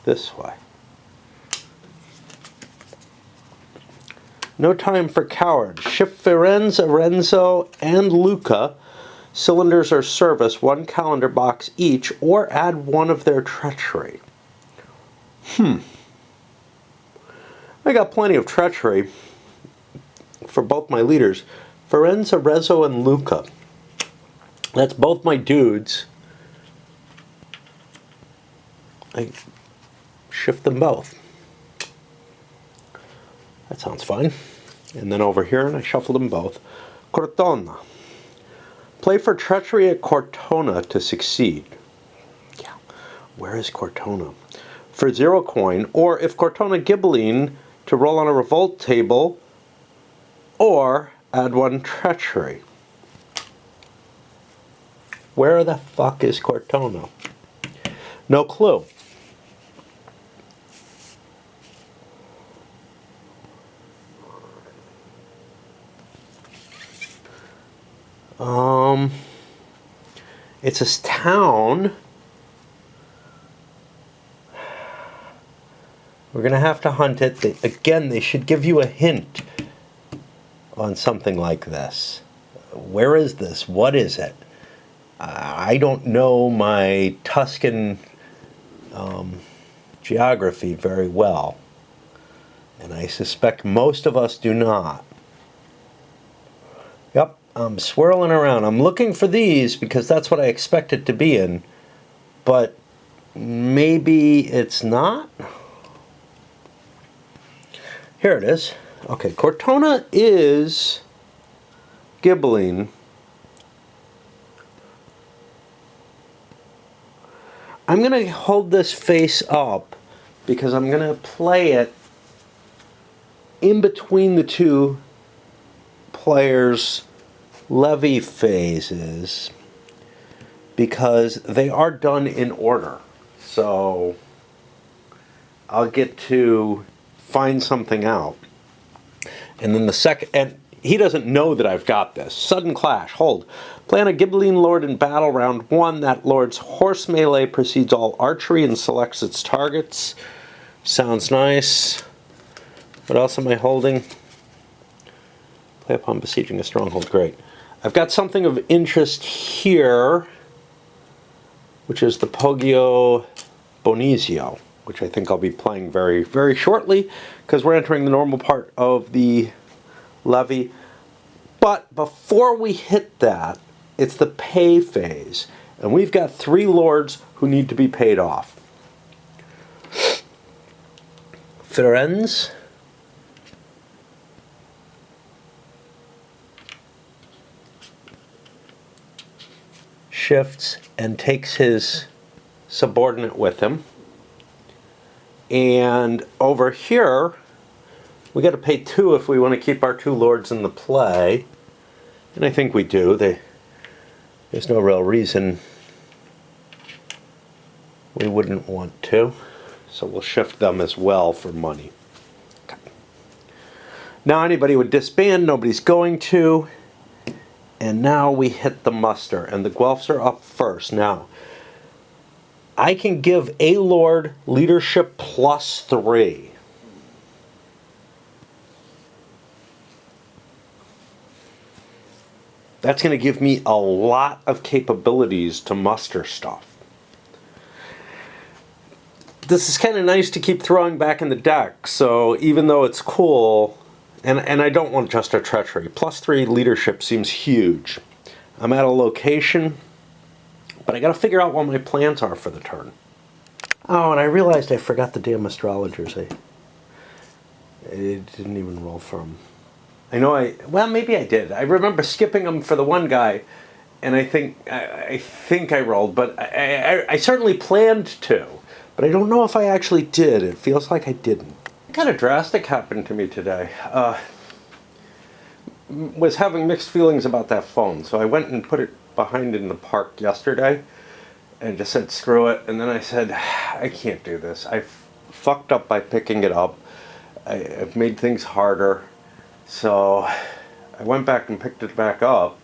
this way. No time for cowards. Shift Firenze, Renzo, and Luca. Cylinders or service 1 calendar box each, or add 1 of their treachery. I got plenty of treachery for both my leaders. Firenze, Renzo, and Luca. That's both my dudes. I shift them both. That sounds fine. And then over here, and I shuffle them both. Cortona. Play for treachery at Cortona to succeed. Yeah, where is Cortona? For 0 coin, or if Cortona Ghibelline, to roll on a revolt table, or add 1 treachery. Where the fuck is Cortona? No clue. It's a town. We're going to have to hunt it. Again, they should give you a hint on something like this. Where is this? What is it? I don't know my Tuscan geography very well. And I suspect most of us do not. Yep, I'm swirling around. I'm looking for these because that's what I expect it to be in. But maybe it's not? Here it is. Okay, Cortona is Ghibelline. I'm going to hold this face up because I'm going to play it in between the two players' levy phases, because they are done in order. So I'll get to find something out. And then the second, and he doesn't know that I've got this. Sudden clash, hold. Plan a Ghibelline Lord in battle, round 1. That Lord's horse melee precedes all archery and selects its targets. Sounds nice. What else am I holding? Play upon besieging a stronghold, great. I've got something of interest here, which is the Poggio Bonizio, which I think I'll be playing very, very shortly, because we're entering the normal part of the levy. But before we hit that, it's the pay phase, and we've got 3 lords who need to be paid off. Firenze, shifts and takes his subordinate with him. And over here, we got to pay 2 if we want to keep our 2 lords in the play. And I think we do. There's no real reason we wouldn't want to. So we'll shift them as well for money. Okay. Now anybody would disband, nobody's going to. And now we hit the muster, and the Guelphs are up first. Now, I can give a lord leadership +3. That's going to give me a lot of capabilities to muster stuff. This is kind of nice to keep throwing back in the deck, so even though it's cool, and I don't want just a treachery, +3 leadership seems huge. I'm at a location, but I got to figure out what my plans are for the turn. Oh, and I realized I forgot the damn astrologers. It didn't even roll for them. I know well, maybe I did. I remember skipping them for the one guy, and I think I rolled, but I certainly planned to, but I don't know if I actually did. It feels like I didn't. Kind of drastic happened to me today. Was having mixed feelings about that phone, so I went and put it behind in the park yesterday, and just said screw it. And then I said, I can't do this. I fucked up by picking it up. I've made things harder. So I went back and picked it back up,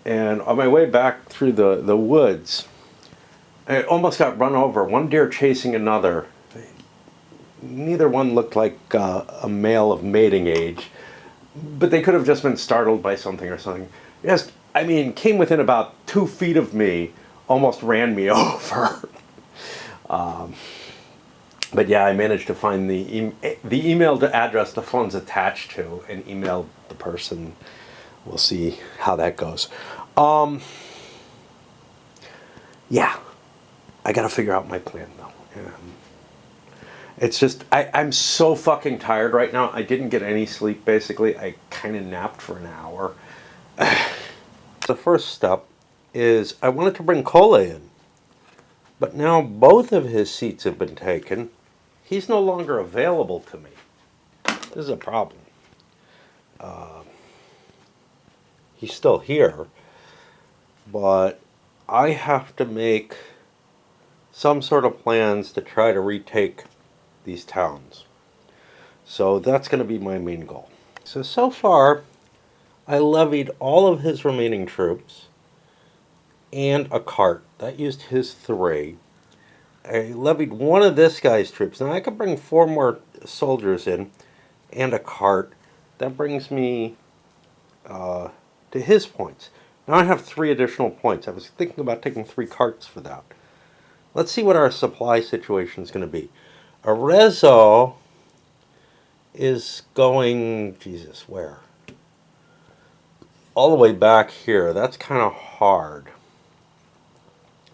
and on my way back through the woods, I almost got run over. One deer chasing another. Neither one looked like a male of mating age, but they could have just been startled by something or something. Just, I mean, came within about 2 feet of me, almost ran me over. But yeah, I managed to find the email address the phone's attached to and emailed the person. We'll see how that goes. Yeah, I got to figure out my plan though. It's just, I'm so fucking tired right now. I didn't get any sleep basically. I kind of napped for an hour. The first step is I wanted to bring Cole in, but now both of his seats have been taken. He's no longer available to me. This is a problem. He's still here, but I have to make some sort of plans to try to retake these towns. So that's going to be my main goal. So far, I levied all of his remaining troops and a cart. That used his 3. I levied one of this guy's troops. Now I could bring 4 more soldiers in and a cart. That brings me to his points. Now I have 3 additional points. I was thinking about taking 3 carts for that. Let's see what our supply situation is going to be. Arezzo is going, Jesus, where? All the way back here. That's kind of hard.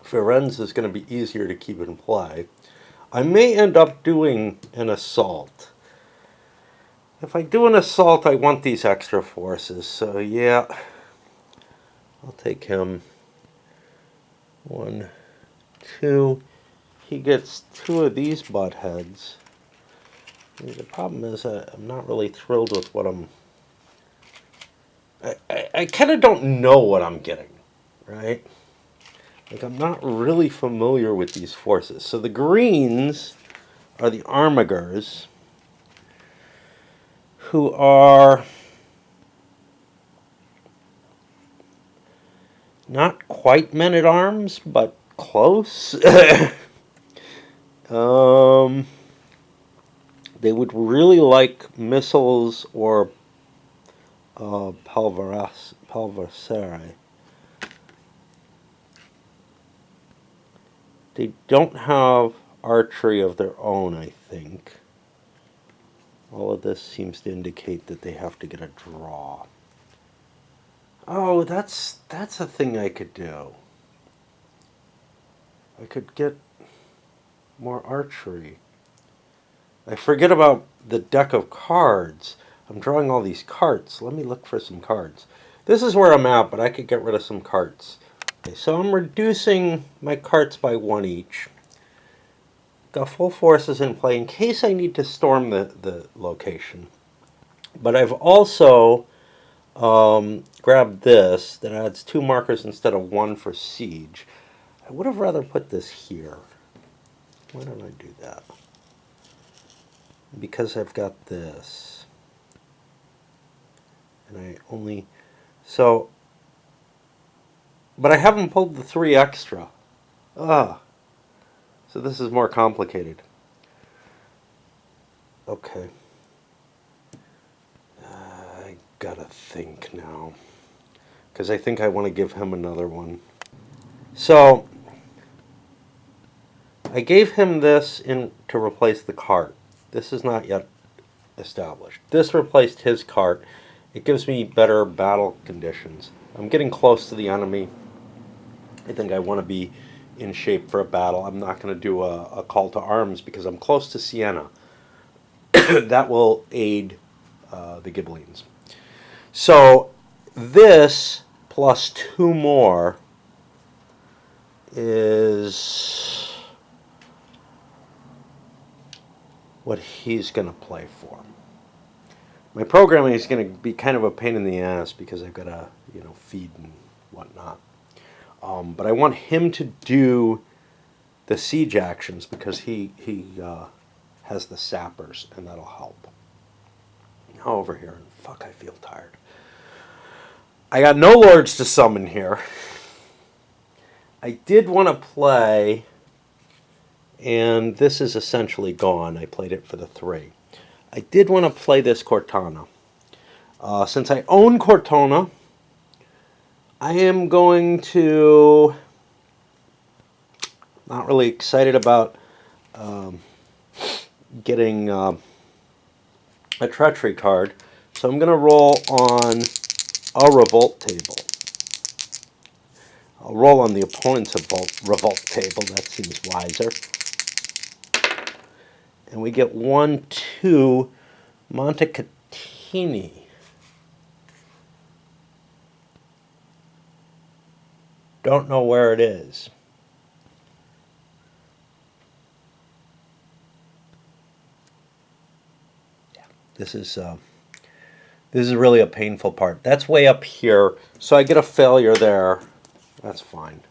Firenze is going to be easier to keep in play. I may end up doing an assault. If I do an assault, I want these extra forces. So yeah, I'll take him. 1, 2. he gets 2 of these butt heads. The problem is I'm not really thrilled with what I kind of don't know what I'm getting, right? Like, I'm not really familiar with these forces. So the greens are the armigers, who are not quite men-at-arms, but close. They would really like missiles or pulveriseri. They don't have archery of their own, I think. All of this seems to indicate that they have to get a draw. Oh, that's a thing I could do. I could get more archery. I forget about the deck of cards. I'm drawing all these cards. Let me look for some cards. This is where I'm at, but I could get rid of some cards. Okay, so I'm reducing my cards by 1 each. Got full forces in play in case I need to storm the location. But I've also grabbed this that adds 2 markers instead of 1 for siege. I would have rather put this here. Why don't I do that? Because I've got this. And I only... So... But I haven't pulled the 3 extra. Ah. So this is more complicated. Okay. I gotta think now. Because I think I want to give him another one. So... I gave him this to replace the cart. This is not yet established. This replaced his cart. It gives me better battle conditions. I'm getting close to the enemy. I think I want to be in shape for a battle. I'm not going to do a call to arms because I'm close to Siena. That will aid the Ghibellines. So this plus 2 more is what he's going to play for. My programming is going to be kind of a pain in the ass because I've got to, feed and whatnot. But I want him to do the siege actions because he has the sappers, and that'll help. Now over here, and fuck, I feel tired. I got no lords to summon here. I did want to play, and this is essentially gone. I played it for the 3. I did want to play this Cortana. Since I own Cortana, I am going to... Not really excited about getting a treachery card, so I'm going to roll on a revolt table. I'll roll on the opponent's revolt table. That seems wiser. And we get 1, 2, Montecatini. Don't know where it is. Yeah, this is really a painful part. That's way up here, so I get a failure there. That's fine.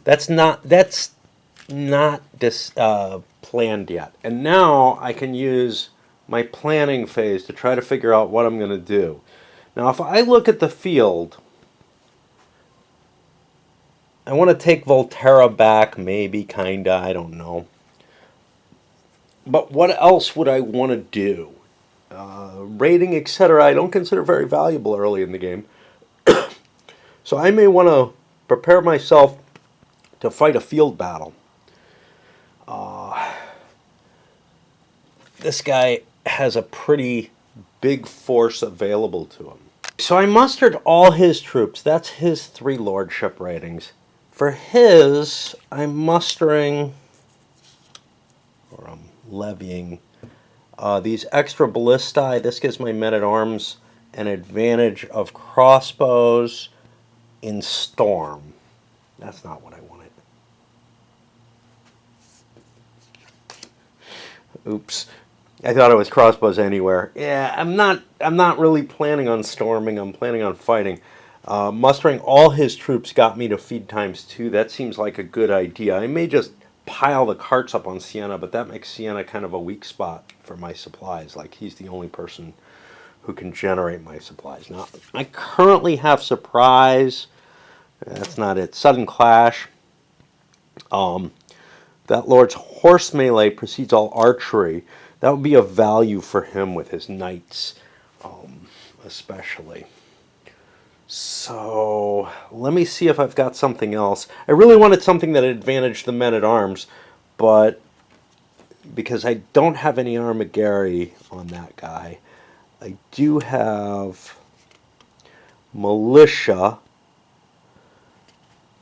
That's not planned yet. And now I can use my planning phase to try to figure out what I'm going to do. Now, if I look at the field, I want to take Volterra back, maybe, kinda, I don't know. But what else would I want to do? Raiding, etc., I don't consider very valuable early in the game. So I may want to prepare myself to fight a field battle. This guy has a pretty big force available to him. So I mustered all his troops. That's his 3 lordship ratings. For his, I'm mustering, or I'm levying, these extra ballistae. This gives my men-at-arms an advantage of crossbows in storm. That's not what I wanted. Oops. I thought it was crossbows anywhere. Yeah, I'm not really planning on storming. I'm planning on fighting. Mustering all his troops got me to feed ×2. That seems like a good idea. I may just pile the carts up on Sienna, but that makes Sienna kind of a weak spot for my supplies. Like, he's the only person who can generate my supplies. Now, I currently have Surprise. That's not it. Sudden Clash. That Lord's Horse melee precedes all archery. That would be of value for him with his knights, especially. So let me see if I've got something else. I really wanted something that advantaged the men-at-arms, but because I don't have any Armigeri on that guy, I do have Militia,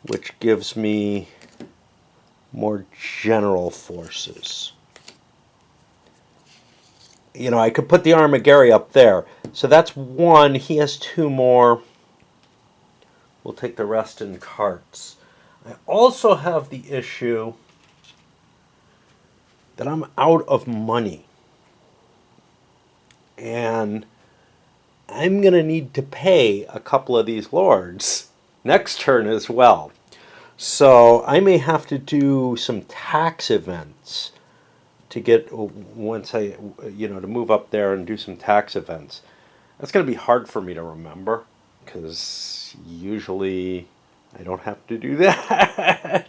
which gives me more general forces. You know, I could put the Armigeri up there. So that's one. He has two more. We'll take the rest in carts. I also have the issue that I'm out of money. And I'm going to need to pay a couple of these lords next turn as well. So I may have to do some tax events to get, once I, to move up there and do some tax events. That's going to be hard for me to remember, because usually I don't have to do that.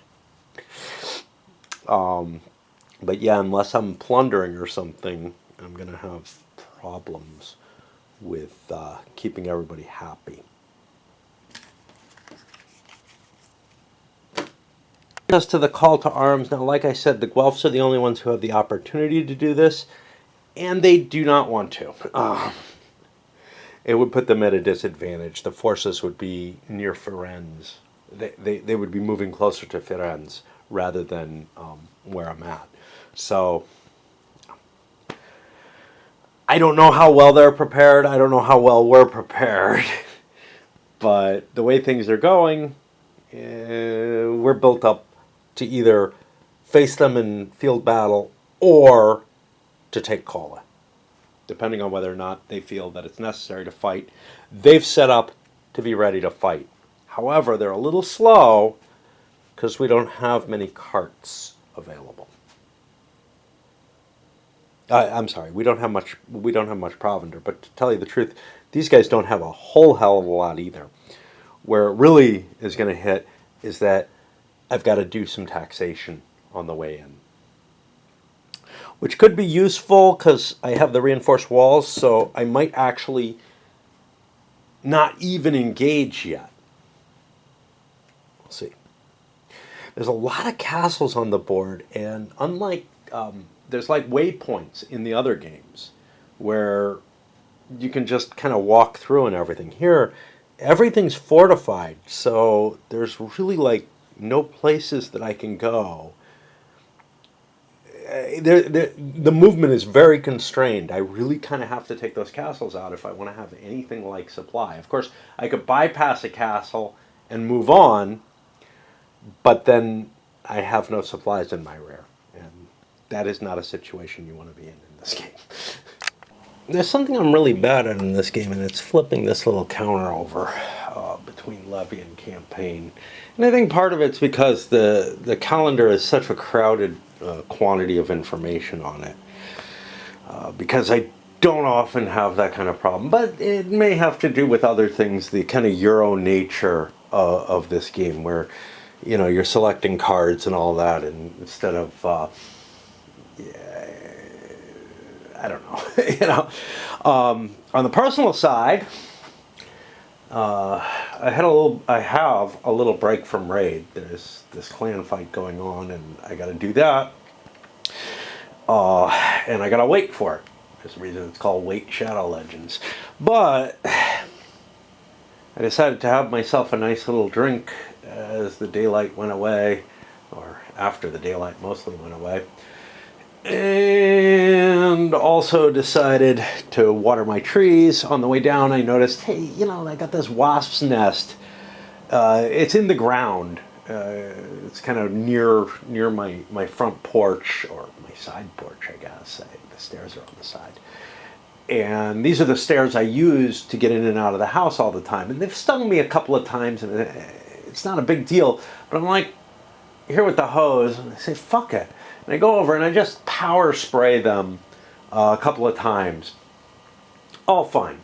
But yeah, unless I'm plundering or something, I'm going to have problems with keeping everybody happy. As to the call to arms, now like I said, the Guelphs are the only ones who have the opportunity to do this, and they do not want to. It would put them at a disadvantage. The forces would be near Firenze. They would be moving closer to Firenze rather than where I'm at. So I don't know how well they're prepared. I don't know how well we're prepared. But the way things are going, we're built up to either face them in field battle or to take Kola, depending on whether or not they feel that it's necessary to fight. They've set up to be ready to fight. However, they're a little slow because we don't have many carts available. I'm sorry, we don't have much provender. But to tell you the truth, these guys don't have a whole hell of a lot either. Where it really is going to hit is that I've got to do some taxation on the way in, which could be useful because I have the reinforced walls, so I might actually not even engage yet. We'll see. There's a lot of castles on the board, and unlike there's like waypoints in the other games where you can just kind of walk through and everything. Here, everything's fortified, so there's really like no places that I can go. The movement is very constrained. I really kind of have to take those castles out if I want to have anything like supply. Of course, I could bypass a castle and move on, but then I have no supplies in my rear. And that is not a situation you want to be in this game. There's something I'm really bad at in this game, and it's flipping this little counter over between levy and campaign. And I think part of it's because the calendar is such a crowded quantity of information on it. Because I don't often have that kind of problem. But it may have to do with other things, the kind of Euro nature of this game, where you're selecting cards and all that, and instead of I don't know. On the personal side, I have a little break from raid. There's this clan fight going on, and I got to do that, and I got to wait for it. There's a reason it's called Wait Shadow Legends. But I decided to have myself a nice little drink as the daylight went away, or after the daylight mostly went away. And also decided to water my trees. On the way down, I noticed, hey, I got this wasp's nest. It's in the ground, It's kind of near my front porch, or my side porch, I guess. The stairs are on the side. And these are the stairs I use to get in and out of the house all the time. And they've stung me a couple of times, and it's not a big deal. But I'm like, here with the hose, and I say, fuck it. And I go over and I just power spray them a couple of times. All fine.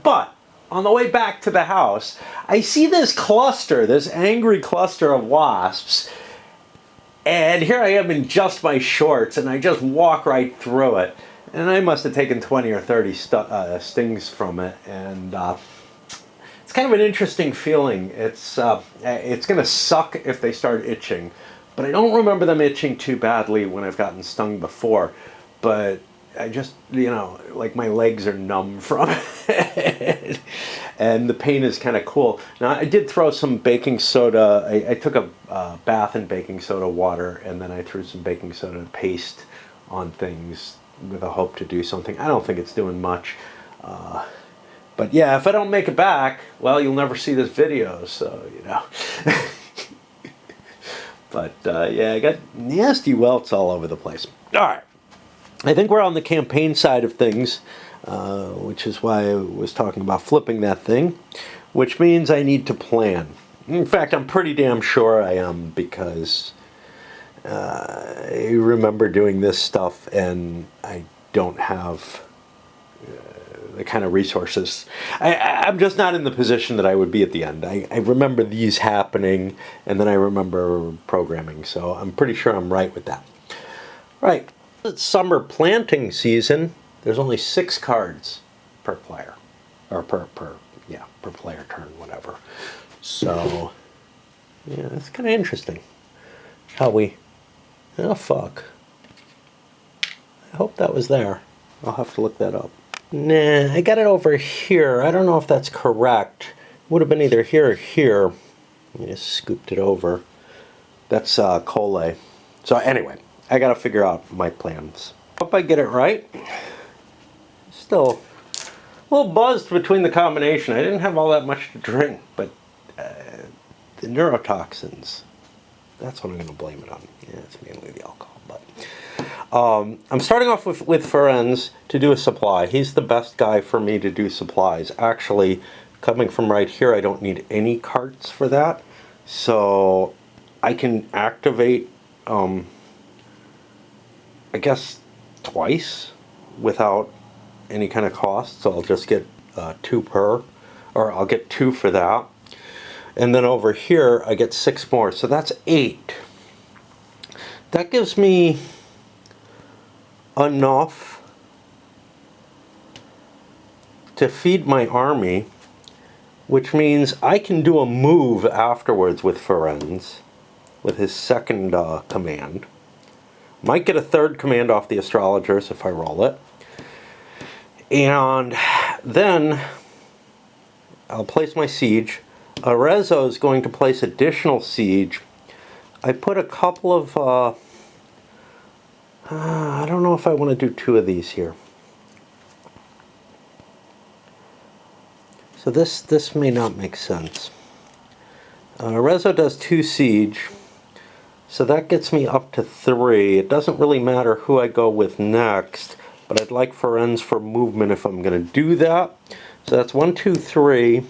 But on the way back to the house, I see this cluster, this angry cluster of wasps. And here I am in just my shorts, and I just walk right through it. And I must have taken 20 or 30 stings from it. And it's kind of an interesting feeling. It's going to suck if they start itching. But I don't remember them itching too badly when I've gotten stung before. But I just, like my legs are numb from it. And the pain is kind of cool. Now, I did throw some baking soda. I took a bath in baking soda water, and then I threw some baking soda paste on things with a hope to do something. I don't think it's doing much. But yeah, if I don't make it back, well, you'll never see this video, so, But yeah, I got nasty welts all over the place. All right. I think we're on the campaign side of things, which is why I was talking about flipping that thing, which means I need to plan. In fact, I'm pretty damn sure I am, because I remember doing this stuff and I don't have the kind of resources. I'm just not in the position that I would be at the end. I remember these happening, and then I remember programming, so I'm pretty sure I'm right with that. Right. It's summer planting season. There's only 6 cards per player, or per player turn, whatever. So yeah, it's kind of interesting how we. Oh fuck! I hope that was there. I'll have to look that up. Nah, I got it over here. I don't know if that's correct. It would have been either here or here. I just scooped it over. That's Cole. So anyway, I got to figure out my plans. Hope I get it right. Still a little buzzed between the combination. I didn't have all that much to drink, but the neurotoxins, that's what I'm going to blame it on. Yeah, it's mainly the alcohol. But I'm starting off with Ferenz to do a supply. He's the best guy for me to do supplies. Actually, coming from right here, I don't need any carts for that. So I can activate, I guess, twice without any kind of cost. So I'll just get 2 per, or I'll get 2 for that. And then over here, I get 6 more. So that's 8. That gives me enough to feed my army, which means I can do a move afterwards with Ferenz, with his second command. Might get a 3rd command off the astrologers if I roll it. And then I'll place my siege. Arezzo is going to place additional siege. I put a couple of, I don't know if I want to do 2 of these here. So this may not make sense. Arezzo does 2 siege, so that gets me up to 3. It doesn't really matter who I go with next, but I'd like Ferenz for movement if I'm going to do that. So that's 1, 2, 3.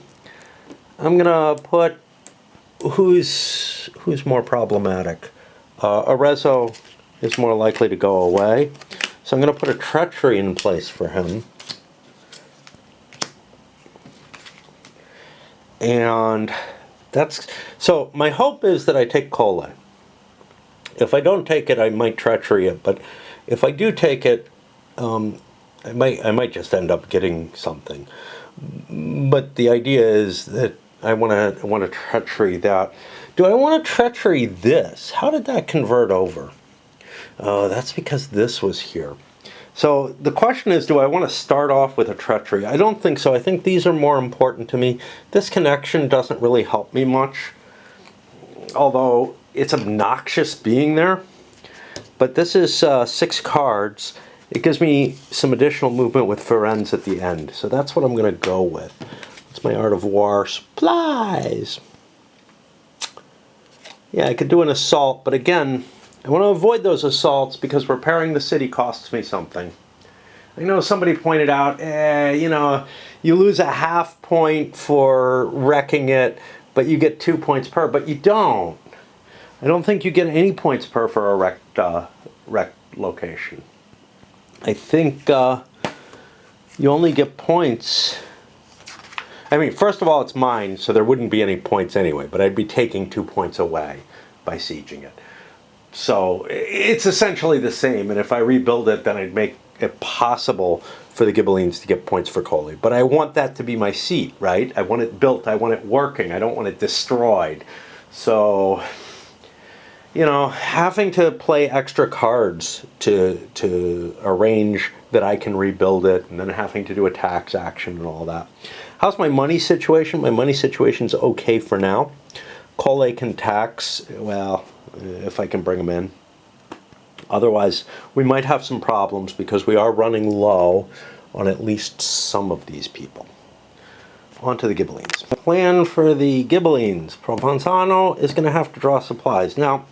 I'm gonna put who's more problematic. Arezzo is more likely to go away, so I'm gonna put a treachery in place for him. And that's so. My hope is that I take Cole. If I don't take it, I might treachery it. But if I do take it, I might just end up getting something. But the idea is that I want to treachery that. Do I want to treachery this? How did that convert over? Oh, that's because this was here. So the question is, do I want to start off with a treachery? I don't think so. I think these are more important to me. This connection doesn't really help me much, although it's obnoxious being there. But this is 6 cards. It gives me some additional movement with Ferenz at the end. So that's what I'm going to go with. It's my Art of War supplies. Yeah, I could do an assault, but again, I want to avoid those assaults because repairing the city costs me something. I know somebody pointed out, you know, you lose a half point for wrecking it, but you get 2 points per, but you don't. I don't think you get any points per for a wrecked location. I think you only get points. I mean, first of all, it's mine, so there wouldn't be any points anyway, but I'd be taking 2 points away by sieging it. So it's essentially the same, and if I rebuild it, then I'd make it possible for the Ghibellines to get points for Coley. But I want that to be my seat, right? I want it built, I want it working, I don't want it destroyed. So, you know, having to play extra cards to arrange that I can rebuild it, and then having to do a tax action and all that. How's my money situation? My money situation's okay for now. Coley can tax, well, if I can bring them in. Otherwise, we might have some problems because we are running low on at least some of these people. On to the Ghibellines. Plan for the Ghibellines. Provenzano is going to have to draw supplies. Now,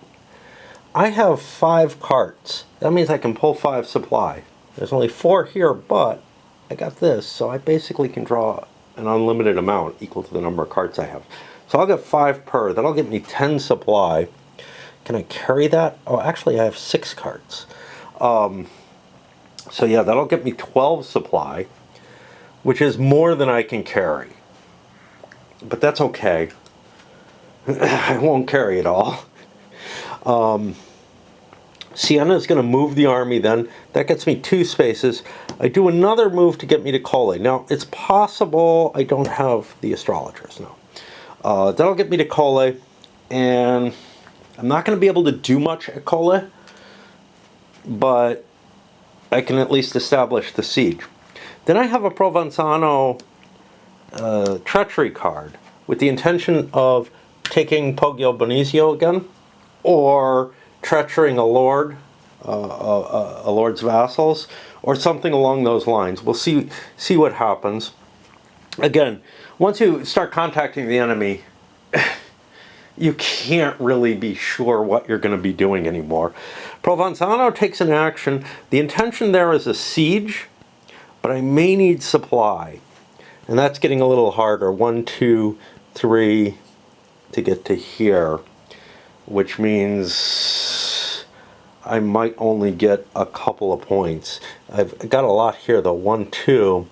I have 5 carts. That means I can pull 5 supply. There's only 4 here, but I got this, so I basically can draw an unlimited amount equal to the number of carts I have. So I'll get 5 per. That'll get me 10 supply. Can I carry that? Oh, actually I have 6 carts. So yeah, that'll get me 12 supply, which is more than I can carry. But that's okay. I won't carry it all. Siena is going to move the army then. That gets me 2 spaces. I do another move to get me to Coley. Now, it's possible I don't have the astrologers now. That'll get me to Coley, and I'm not going to be able to do much at Coley, but I can at least establish the siege. Then I have a Provenzano treachery card with the intention of taking Poggio Bonizio again, or treacherying a lord, a lord's vassals, or something along those lines. We'll see what happens. Again, once you start contacting the enemy, you can't really be sure what you're going to be doing anymore. Provenzano takes an action. The intention there is a siege, but I may need supply. And that's getting a little harder. 1, 2, 3 to get to here, which means I might only get a couple of points. I've got a lot here though. 1, 2,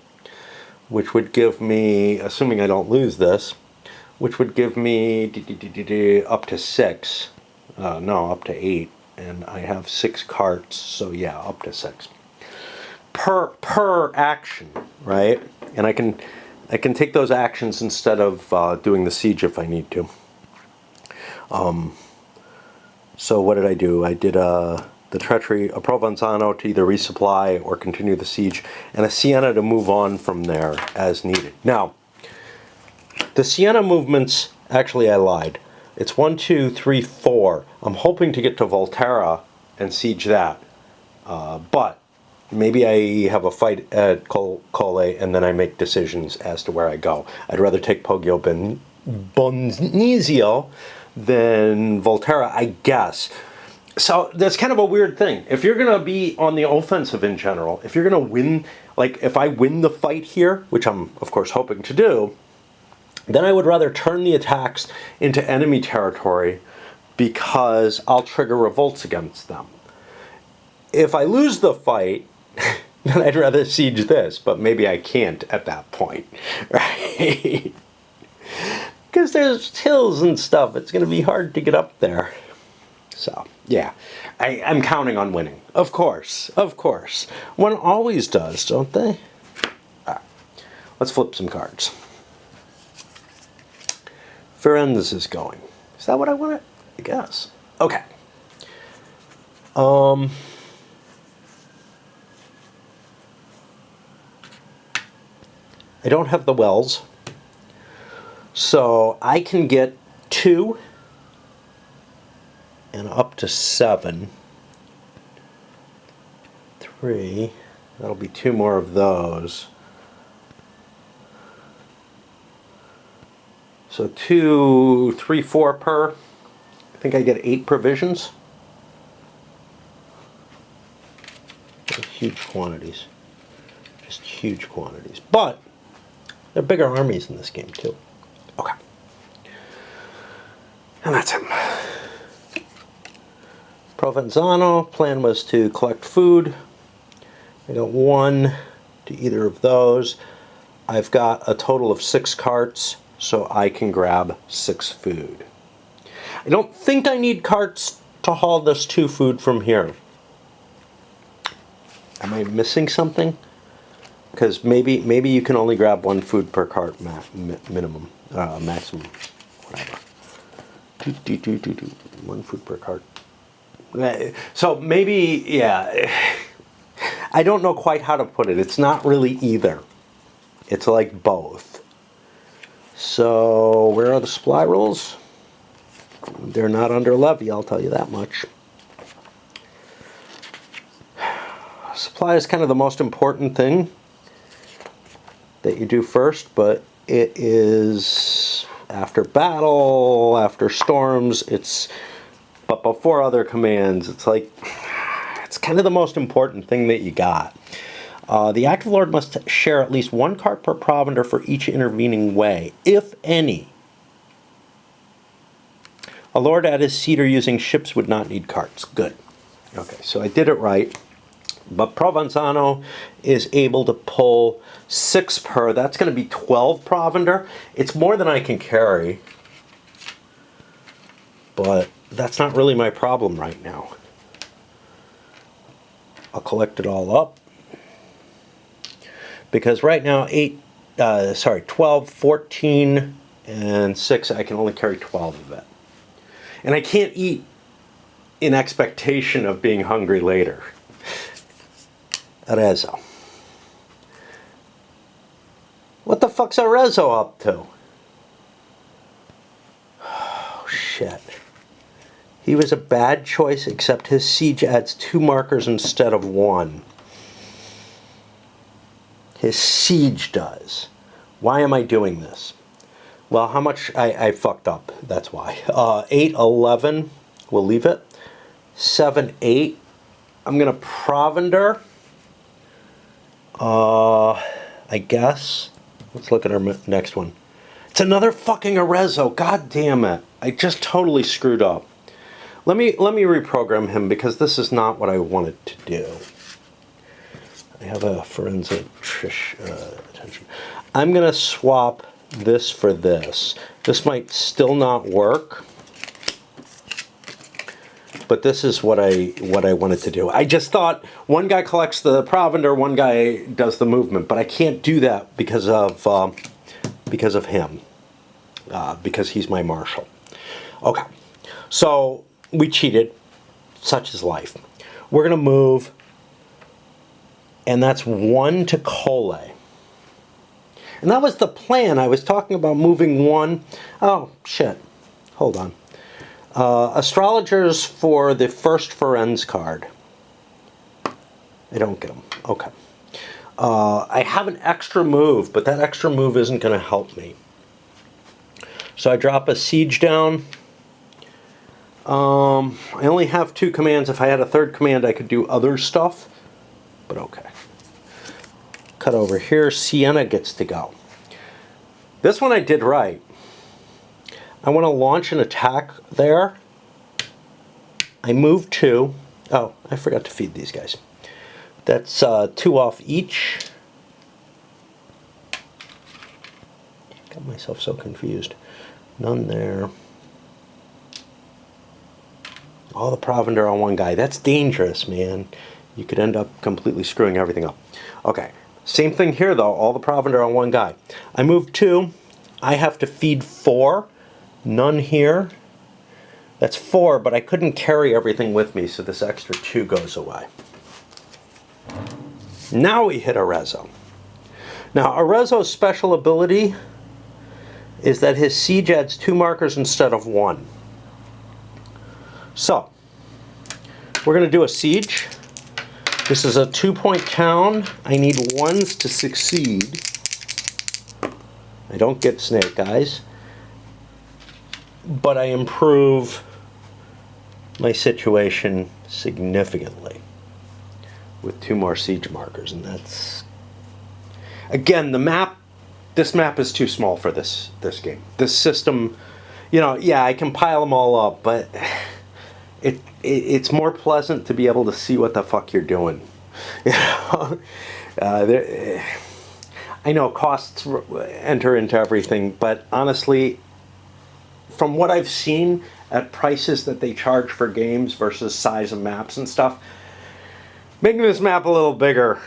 which would give me, assuming I don't lose this, which would give me up to 6. No, up to 8. And I have 6 carts, so yeah, up to 6. Per action, right? And I can take those actions instead of doing the siege if I need to. So what did I do? I did the treachery, a Provenzano to either resupply or continue the siege, and a Siena to move on from there as needed. Now, the Siena movements, actually I lied. It's 1, 2, 3, 4. I'm hoping to get to Volterra and siege that. But maybe I have a fight at Coley and then I make decisions as to where I go. I'd rather take Poggio Bonizio than Volterra, I guess. So that's kind of a weird thing. If you're going to be on the offensive in general, if you're going to win, like if I win the fight here, which I'm of course hoping to do, then I would rather turn the attacks into enemy territory because I'll trigger revolts against them. If I lose the fight, then I'd rather siege this, but maybe I can't at that point, right? Because there's hills and stuff. It's going to be hard to get up there. So, yeah, I'm counting on winning. Of course, of course. One always does, don't they? All right, let's flip some cards. Firenze is going. Is that what I wanted? I guess. Okay. I don't have the wells, so I can get 2 and up to 7. 3. That'll be 2 more of those. So 2, 3, 4 per, I think I get 8 provisions. Huge quantities. Just huge quantities. But there are bigger armies in this game too. Okay. And that's him. Provenzano, plan was to collect food. I got 1 to either of those. I've got a total of 6 carts, so I can grab 6 food. I don't think I need carts to haul this 2 food from here. Am I missing something? Because maybe you can only grab 1 food per cart minimum, maximum, whatever. 1 food per cart. So maybe, yeah. I don't know quite how to put it. It's not really either. It's like both. So where are the supply rules? They're not under levy, I'll tell you that much. Supply is kind of the most important thing that you do first, but it is after battle, after storms, but before other commands, it's like, it's kind of the most important thing that you got. The active lord must share at least 1 cart per provender for each intervening way, if any. A lord at his seat or using ships would not need carts. Good. Okay, so I did it right. But Provenzano is able to pull 6 per. That's going to be 12 provender. It's more than I can carry. But that's not really my problem right now. I'll collect it all up. Because right now 12, 14, and 6, I can only carry 12 of it. And I can't eat in expectation of being hungry later. Arezzo. What the fuck's Arezzo up to? Oh, shit. He was a bad choice, except his siege adds 2 markers instead of 1. His siege does. Why am I doing this? Well, how much I fucked up. That's why. 8, 11. We'll leave it. 7, 8. I'm going to provender. I guess. Let's look at our next one. It's another fucking Arezzo. God damn it. I just totally screwed up. Let me reprogram him because this is not what I wanted to do. I have a forensic attention. I'm going to swap this for this. This might still not work. But this is what I wanted to do. I just thought 1 guy collects the provender, 1 guy does the movement, but I can't do that because of him, because he's my marshal. Okay, so we cheated. Such is life. We're gonna move, and that's 1 to Cole. And that was the plan. I was talking about moving 1. Oh shit! Hold on. Astrologers for the first Foren's card. I don't get them. Okay. I have an extra move, but that extra move isn't going to help me. So I drop a siege down. I only have 2 commands. If I had a 3rd command, I could do other stuff. But okay. Cut over here. Siena gets to go. This one I did right. I want to launch an attack there. I move 2. Oh, I forgot to feed these guys. That's 2 off each. Got myself so confused. None there. All the provender on 1 guy. That's dangerous, man. You could end up completely screwing everything up. Okay. Same thing here, though. All the provender on 1 guy. I move 2. I have to feed 4. None here. That's 4, but I couldn't carry everything with me, so this extra 2 goes away. Now we hit Arezzo. Now, Arezzo's special ability is that his siege adds 2 markers instead of 1. So, we're going to do a siege. This is a 2-point town. I need 1s to succeed. I don't get snake eyes. But I improve my situation significantly with 2 more siege markers, and that's, again, this map is too small for this game. This system, yeah, I can pile them all up, but it's more pleasant to be able to see what the fuck you're doing. I know costs enter into everything, but honestly, from what I've seen at prices that they charge for games versus size of maps and stuff, making this map a little bigger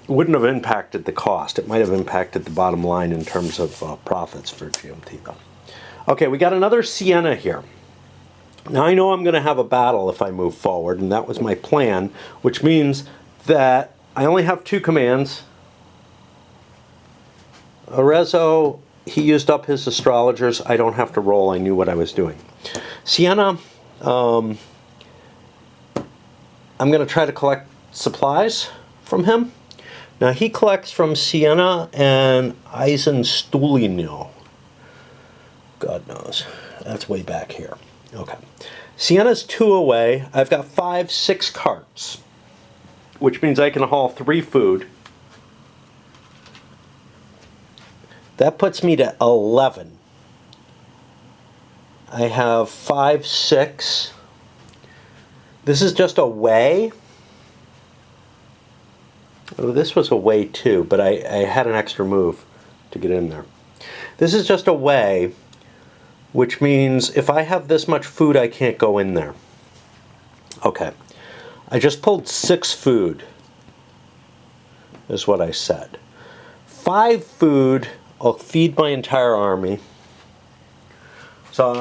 wouldn't have impacted the cost. It might have impacted the bottom line in terms of profits for GMT, though. Okay, we got another Sienna here. Now I know I'm going to have a battle if I move forward, and that was my plan, which means that I only have 2 commands. Arezzo, he used up his astrologers. I don't have to roll. I knew what I was doing. Sienna, I'm going to try to collect supplies from him. Now he collects from Sienna and Eisenstulino. God knows. That's way back here. Okay. Sienna's 2 away. I've got 5, 6 carts, which means I can haul 3 food. That puts me to 11. I have 5, 6. This is just a way. Oh, this was a way too, but I had an extra move to get in there. This is just a way, which means if I have this much food, I can't go in there. Okay. I just pulled 6 food, is what I said. 5 food, I'll feed my entire army. So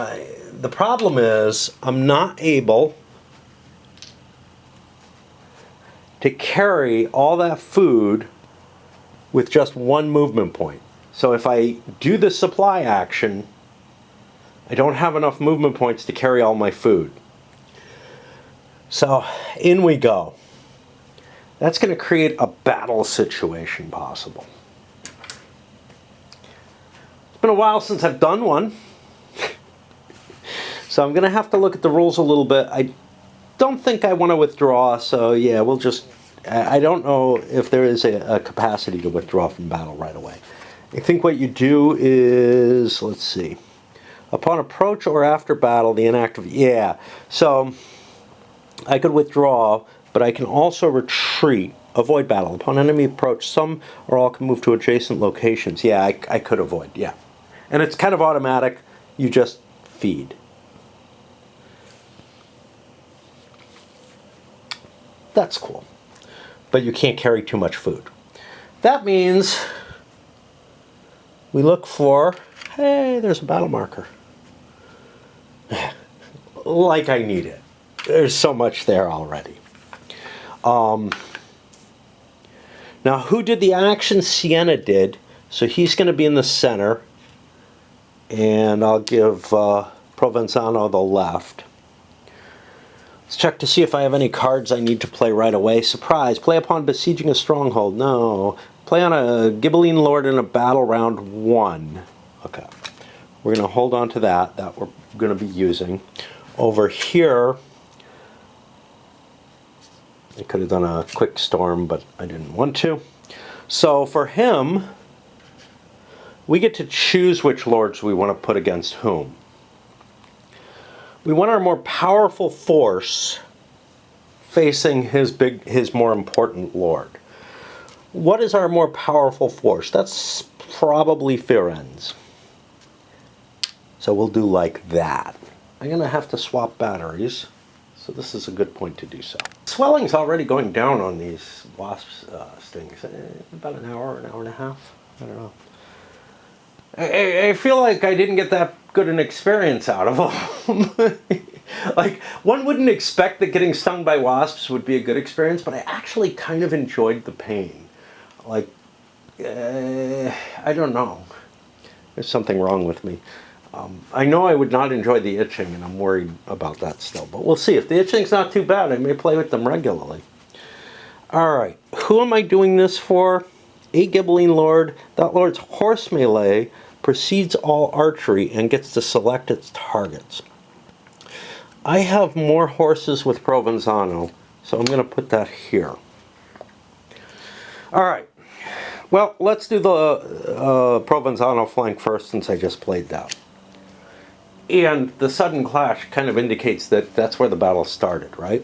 the problem is I'm not able to carry all that food with just 1 movement point. So if I do the supply action, I don't have enough movement points to carry all my food. So in we go. That's going to create a battle situation possible. It's been a while since I've done one. So I'm going to have to look at the rules a little bit. I don't think I want to withdraw, so yeah, we'll just... I don't know if there is a capacity to withdraw from battle right away. I think what you do is, let's see, upon approach or after battle, the inactive... Yeah, so I could withdraw, but I can also retreat, avoid battle. Upon enemy approach, some or all can move to adjacent locations. Yeah, I could avoid, yeah. And it's kind of automatic. You just feed. That's cool. But you can't carry too much food. That means we look for, hey, there's a battle marker. Like I need it. There's so much there already. Now, who did the action? Sienna did. So he's going to be in the center. And I'll give Provenzano the left. Let's check to see if I have any cards I need to play right away. Surprise. Play upon besieging a stronghold. No. Play on a Ghibelline Lord in a battle round 1. Okay. We're going to hold on to that. That we're going to be using. Over here, I could have done a quick storm, but I didn't want to. So for him, we get to choose which lords we want to put against whom. We want our more powerful force facing his more important lord. What is our more powerful force? That's probably Firenze. So we'll do like that. I'm going to have to swap batteries, so this is a good point to do so. Swelling's already going down on these wasp stings. About an hour and a half. I don't know. I feel like I didn't get that good an experience out of them. Like, one wouldn't expect that getting stung by wasps would be a good experience, but I actually kind of enjoyed the pain. Like, I don't know. There's something wrong with me. I know I would not enjoy the itching, and I'm worried about that still. But we'll see. If the itching's not too bad, I may play with them regularly. Alright, who am I doing this for? A Ghibelline Lord. That Lord's horse melee precedes all archery and gets to select its targets. I have more horses with Provenzano, so I'm going to put that here. All right. Well, let's do the Provenzano flank first, since I just played that. And the sudden clash kind of indicates that that's where the battle started, right?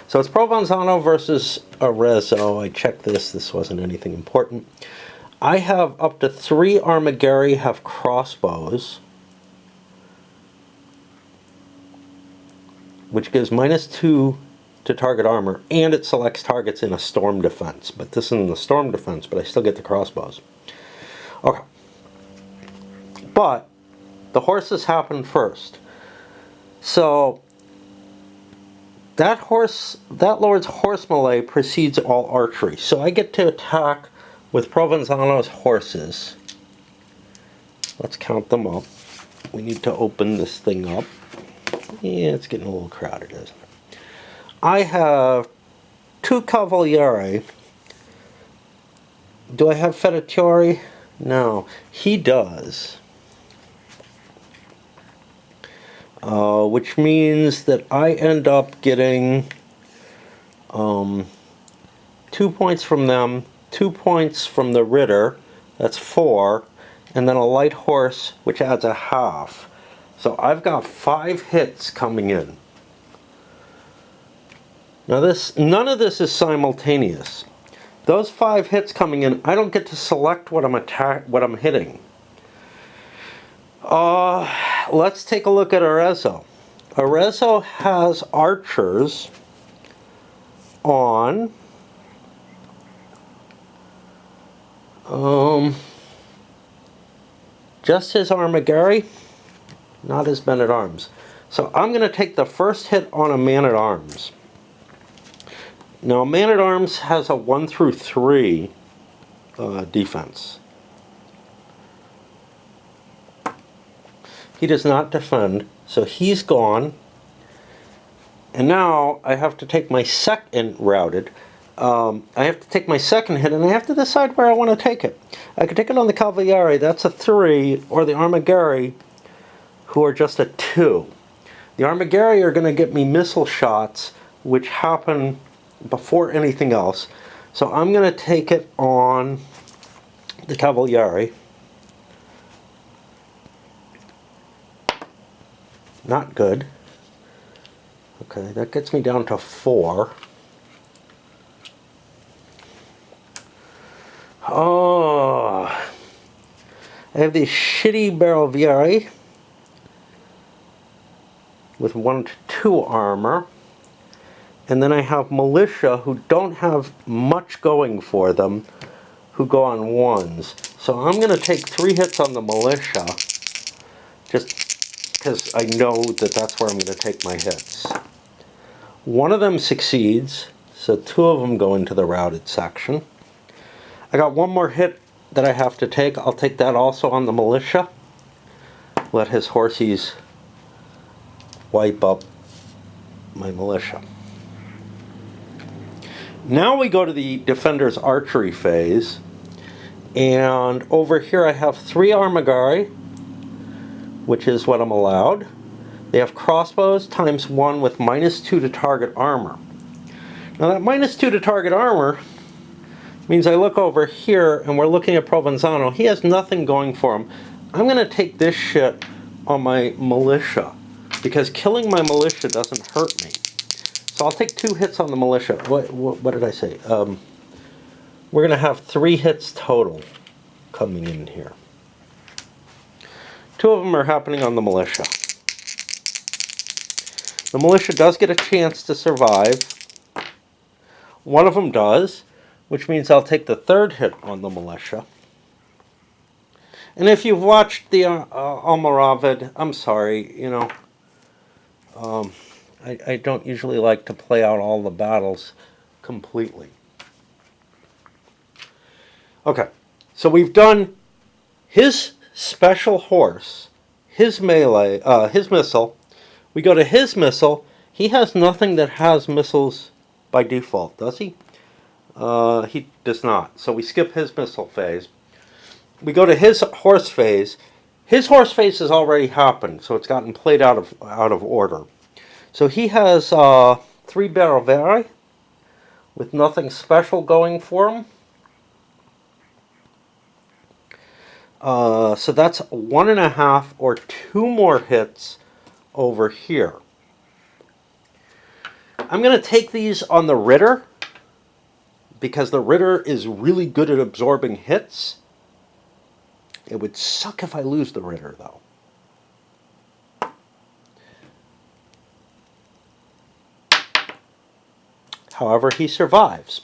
So it's Provenzano versus Arezzo. I checked this. This wasn't anything important. I have up to 3 Armagheri have crossbows, which gives -2 to target armor, and it selects targets in a storm defense. But this isn't the storm defense, but I still get the crossbows. Okay. But the horses happen first. So that lord's horse melee precedes all archery. So I get to attack with Provenzano's horses. Let's count them up. We need to open this thing up. Yeah, it's getting a little crowded, isn't it? I have 2 Cavalieri. Do I have Fettitori? No, he does. Which means that I end up getting 2 points from them, 2 points from the Ritter, that's 4, and then a light horse, which adds a half. So I've got 5 hits coming in. Now none of this is simultaneous. Those 5 hits coming in, I don't get to select what I'm hitting. Let's take a look at Arezzo. Arezzo has archers on just his Armagheri, not his men-at-arms. So I'm going to take the first hit on a man-at-arms. Now, man-at-arms has a 1 through 3 defense. He does not defend, so he's gone. And now I have to take my second routed. I have to take my second hit, and I have to decide where I want to take it. I could take it on the Cavalieri, that's a 3, or the Armagheri, who are just a 2. The Armagheri are going to get me missile shots, which happen before anything else. So I'm going to take it on the Cavalieri. Not good. Okay, that gets me down to 4. Oh, I have these shitty Barelvieri with 1 to 2 armor. And then I have militia who don't have much going for them, who go on 1s. So I'm going to take 3 hits on the militia, just because I know that that's where I'm going to take my hits. 1 of them succeeds, so 2 of them go into the routed section. I got 1 more hit that I have to take. I'll take that also on the militia. Let his horsies wipe up my militia. Now we go to the defender's archery phase, and over here I have 3 Armagheri, which is what I'm allowed. They have crossbows times 1 with -2 to target armor. Now that -2 to target armor means I look over here and we're looking at Provenzano. He has nothing going for him. I'm going to take this shit on my militia, because killing my militia doesn't hurt me. So I'll take 2 hits on the militia. What did I say? We're going to have 3 hits total coming in here. 2 of them are happening on the militia. The militia does get a chance to survive. 1 of them does, which means I'll take the 3rd hit on the militia. And if you've watched the Almoravid, I'm sorry, you know, I don't usually like to play out all the battles completely. Okay, so we've done his special horse, his melee, his missile. We go to his missile. He has nothing that has missiles by default, does he? He does not. So we skip his missile phase. We go to his horse phase. His horse phase has already happened, so it's gotten played out of order. So he has 3 Baroveri with nothing special going for him. So that's 1.5 or 2 more hits over here. I'm going to take these on the Ritter because the Ritter is really good at absorbing hits. It would suck if I lose the Ritter, though. However, he survives.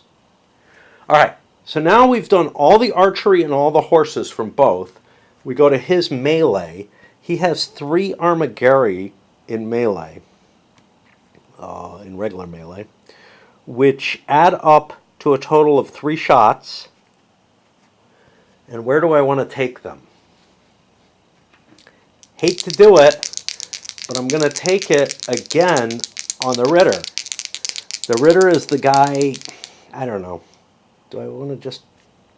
All right, so now we've done all the archery and all the horses from both. We go to his melee. He has 3 Armigeri in melee, in regular melee, which add up to a total of 3 shots. And where do I want to take them? Hate to do it, but I'm going to take it again on the Ritter. The Ritter is the guy, I don't know. Do I want to just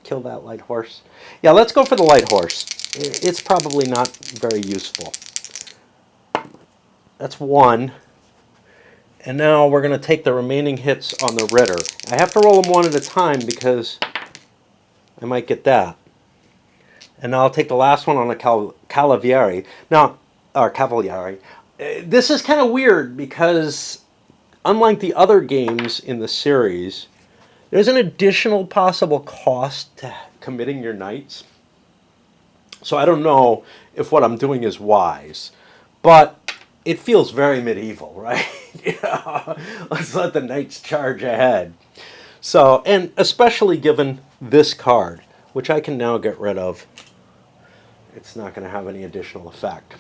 kill that light horse? Yeah, let's go for the light horse. It's probably not very useful. That's 1. And now we're going to take the remaining hits on the Ritter. I have to roll them 1 at a time because I might get that. And now I'll take the last one on a Cavalieri. Now, or Cavalieri. This is kind of weird because unlike the other games in the series, there's an additional possible cost to committing your knights. So I don't know if what I'm doing is wise, but it feels very medieval, right? Let's let the knights charge ahead. So, and especially given this card, which I can now get rid of, it's not going to have any additional effect.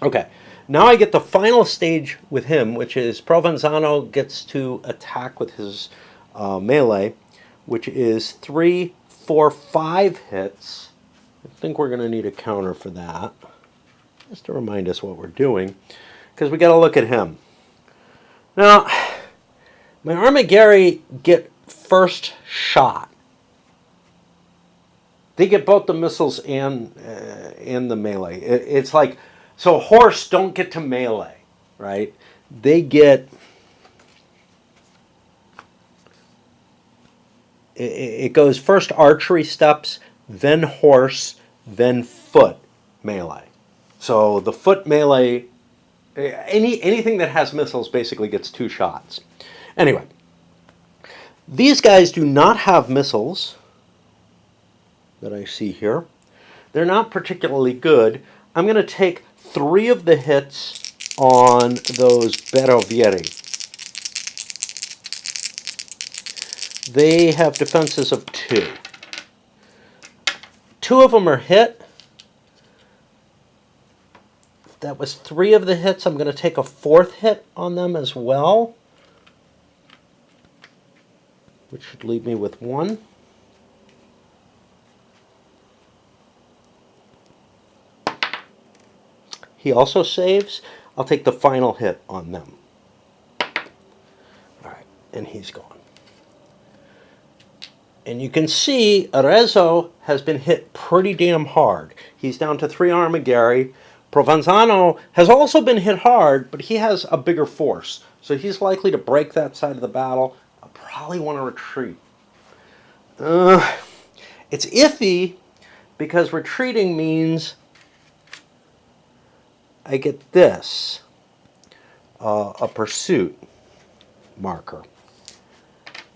Okay, now I get the final stage with him, which is Provenzano gets to attack with his melee, which is 3, 4, 5 hits. I think we're going to need a counter for that, just to remind us what we're doing, because we got to look at him. Now, my Armigeri get first shot. They get both the missiles and the melee. It's like, so horse don't get to melee, right? They get, it goes first archery steps, then horse, then foot melee. So the foot melee, anything that has missiles basically gets 2 shots. Anyway, these guys do not have missiles that I see here. They're not particularly good. I'm going to take 3 of the hits on those Barovieri. They have defenses of 2. 2 of them are hit. That was 3 of the hits. I'm going to take a 4th hit on them as well, which should leave me with 1. He also saves. I'll take the final hit on them. All right, and he's gone. And you can see Arezzo has been hit pretty damn hard. He's down to 3 Armigeri. Provenzano has also been hit hard, but he has a bigger force. So he's likely to break that side of the battle. I'll probably want to retreat. It's iffy because retreating means I get this, a pursuit marker,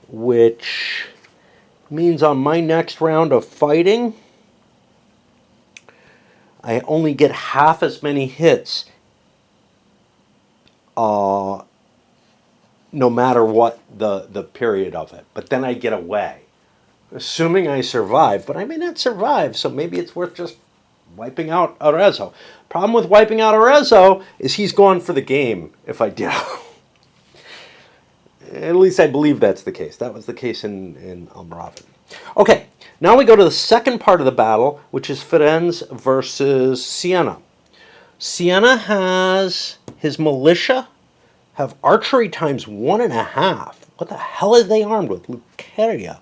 which means on my next round of fighting, I only get half as many hits no matter what the period of it. But then I get away, assuming I survive. But I may not survive, so maybe it's worth just wiping out Arezzo. Problem with wiping out Arezzo is he's gone for the game if I do. At least I believe that's the case. That was the case in Almoravid. Okay, now we go to the second part of the battle, which is Firenze versus Siena. Siena has his militia have archery times 1.5. What the hell are they armed with? Lucaria.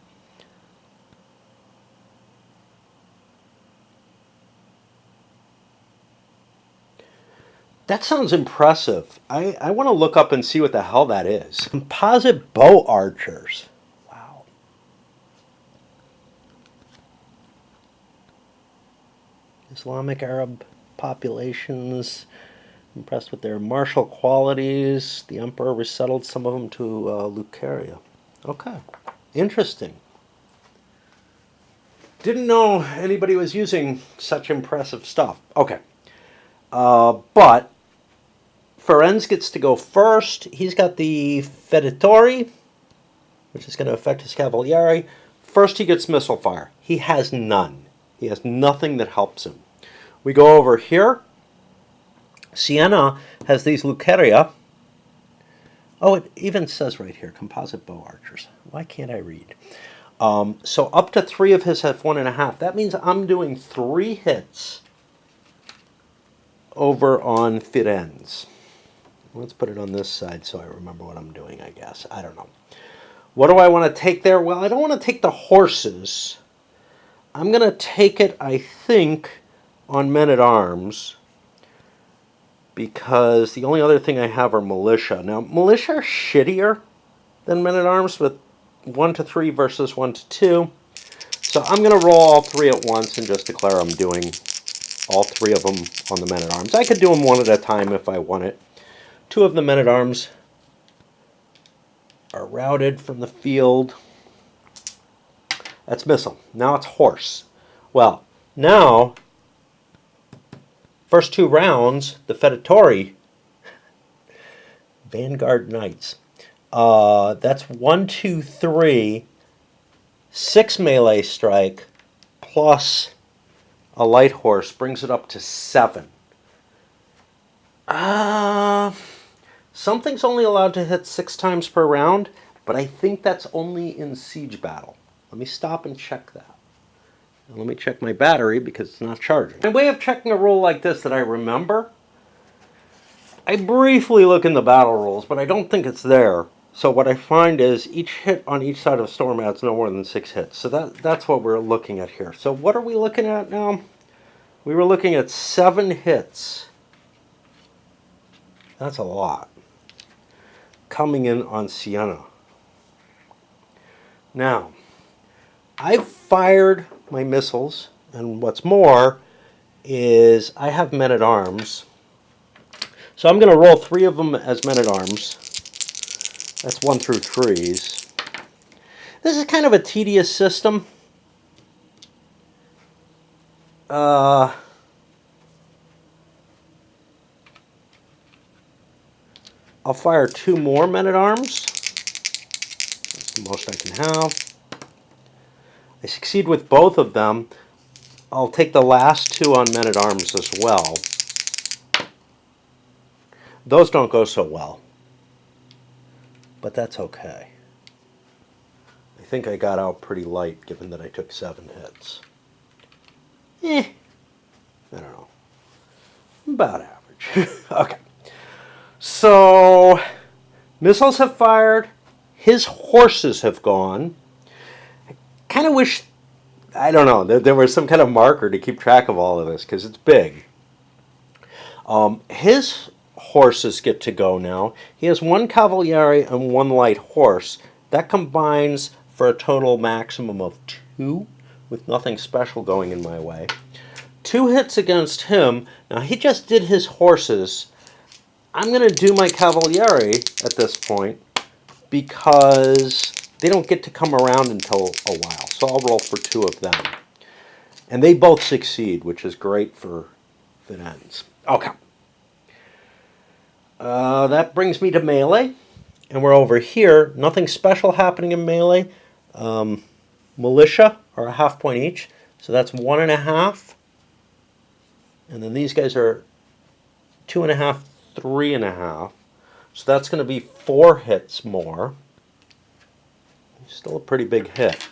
That sounds impressive. I want to look up and see what the hell that is. Composite bow archers. Wow. Islamic Arab populations impressed with their martial qualities. The emperor resettled some of them to Lucaria. Okay, interesting. Didn't know anybody was using such impressive stuff. Okay, but Ferenz gets to go first. He's got the Feditori, which is going to affect his Cavalieri. First, he gets missile fire. He has none. He has nothing that helps him. We go over here. Sienna has these Lucaria. Oh, it even says right here, composite bow archers. Why can't I read? So up to 3 of his have 1.5. That means I'm doing 3 hits over on Firenze. Let's put it on this side so I remember what I'm doing, I guess. I don't know. What do I want to take there? Well, I don't want to take the horses. I'm going to take it, I think, on men-at-arms, because the only other thing I have are militia. Now, militia are shittier than men-at-arms with 1 to 3 versus 1 to 2. So I'm going to roll all 3 at once and just declare I'm doing all 3 of them on the men-at-arms. I could do them one at a time if I want it. 2 of the men-at-arms are routed from the field. That's missile. Now it's horse. Well, now, first 2 rounds, the Feditori, Vanguard Knights. That's 1, 2, 3, 6 melee strike, plus a light horse, brings it up to 7. Something's only allowed to hit 6 times per round, but I think that's only in siege battle. Let me stop and check that. And let me check my battery because it's not charging. My way of checking a rule like this that I remember, I briefly look in the battle rules, but I don't think it's there. So what I find is each hit on each side of a storm adds no more than 6 hits. So that's what we're looking at here. So what are we looking at now? We were looking at 7 hits. That's a lot. Coming in on Sienna. Now, I've fired my missiles, and what's more is I have men-at-arms. So I'm going to roll 3 of them as men-at-arms. That's 1 through 3s. This is kind of a tedious system. I'll fire 2 more men-at-arms. That's the most I can have. I succeed with both of them. I'll take the last 2 on men-at-arms as well. Those don't go so well, but that's okay. I think I got out pretty light given that I took 7 hits. I don't know. About average. Okay. So, missiles have fired. His horses have gone. I kind of wish, I don't know, there was some kind of marker to keep track of all of this because it's big. His horses get to go now. He has 1 Cavalieri and 1 light horse. That combines for a total maximum of 2 with nothing special going in my way. 2 hits against him. Now, he just did his horses. I'm going to do my Cavalieri at this point because they don't get to come around until a while. So I'll roll for 2 of them. And they both succeed, which is great for Firenze. Okay. That brings me to melee. And we're over here. Nothing special happening in melee. Militia are a half point each. So that's 1.5. And then these guys are 2.5, 3.5. So that's going to be 4 hits more. Still a pretty big hit.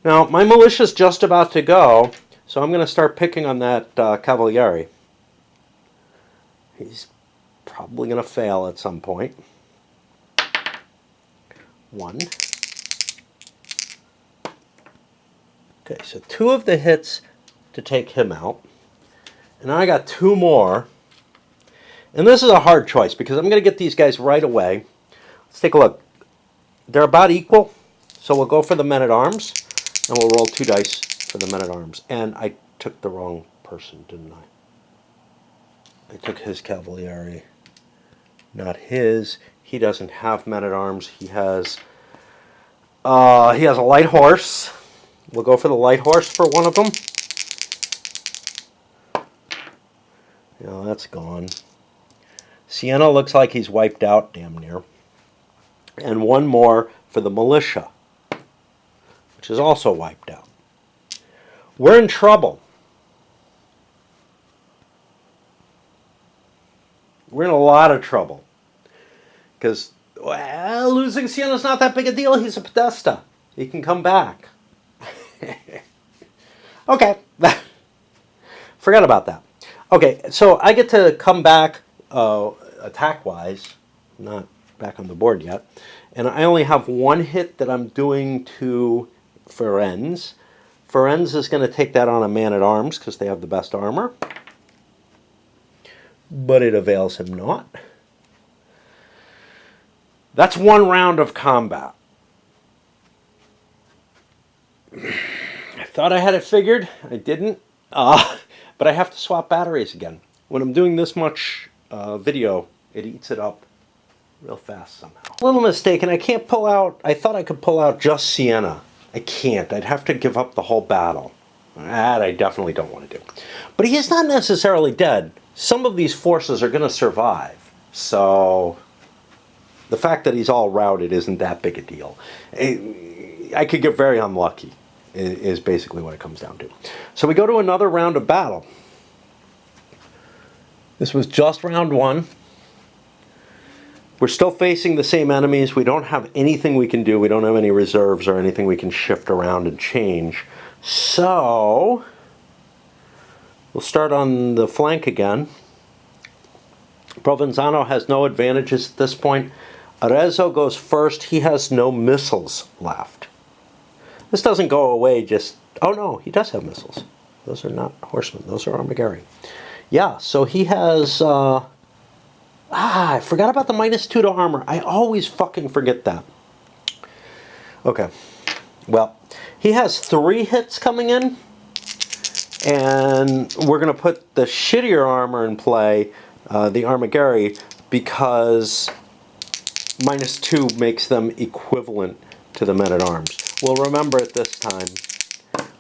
Now, my militia's just about to go, so I'm going to start picking on that Cavalieri. He's probably going to fail at some point. 1. Okay, so 2 of the hits to take him out. And I got 2 more. And this is a hard choice because I'm going to get these guys right away. Let's take a look. They're about equal, so we'll go for the men-at-arms, and we'll roll 2 dice for the men-at-arms. And I took the wrong person, didn't I? I took his cavalieri, not his. He doesn't have men-at-arms. He has a light horse. We'll go for the light horse for one of them. Yeah, that's gone. Siena looks like he's wiped out, damn near. And one more for the militia, which is also wiped out. We're in trouble. We're in a lot of trouble. Because, well, losing Siena's not that big a deal. He's a Podesta. He can come back. Okay. Forget about that. Okay, so I get to come back attack-wise. Not back on the board yet. And I only have one hit that I'm doing to Ferenz. Ferenz is going to take that on a man-at-arms because they have the best armor. But it avails him not. That's one round of combat. I thought I had it figured. I didn't. But I have to swap batteries again. When I'm doing this much video, it eats it up real fast somehow. A little mistaken. I can't pull out. I thought I could pull out just Siena. I can't. I'd have to give up the whole battle. That I definitely don't want to do. But he is not necessarily dead. Some of these forces are going to survive. So the fact that he's all routed isn't that big a deal. I could get very unlucky, is basically what it comes down to. So we go to another round of battle. This was just round 1. We're still facing the same enemies. We don't have anything we can do. We don't have any reserves or anything we can shift around and change. So we'll start on the flank again. Provenzano has no advantages at this point. Arezzo goes first. He has no missiles left. This doesn't go away just... Oh no, he does have missiles. Those are not horsemen. Those are armigeri. Yeah, so he has... I forgot about the -2 to armor. I always fucking forget that. Okay. Well, he has 3 hits coming in. And we're going to put the shittier armor in play, the armigeri, because -2 makes them equivalent to the men-at-arms. Well, remember at this time,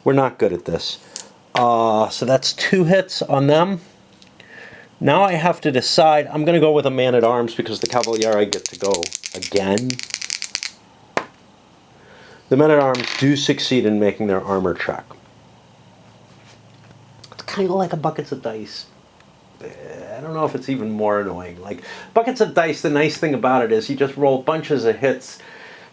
we're not good at this. So that's 2 hits on them. Now I have to decide. I'm going to go with a man-at-arms because the cavalieri get to go again. The men-at-arms do succeed in making their armor check. It's kind of like a buckets of dice. I don't know if it's even more annoying. Like buckets of dice, the nice thing about it is you just roll bunches of hits.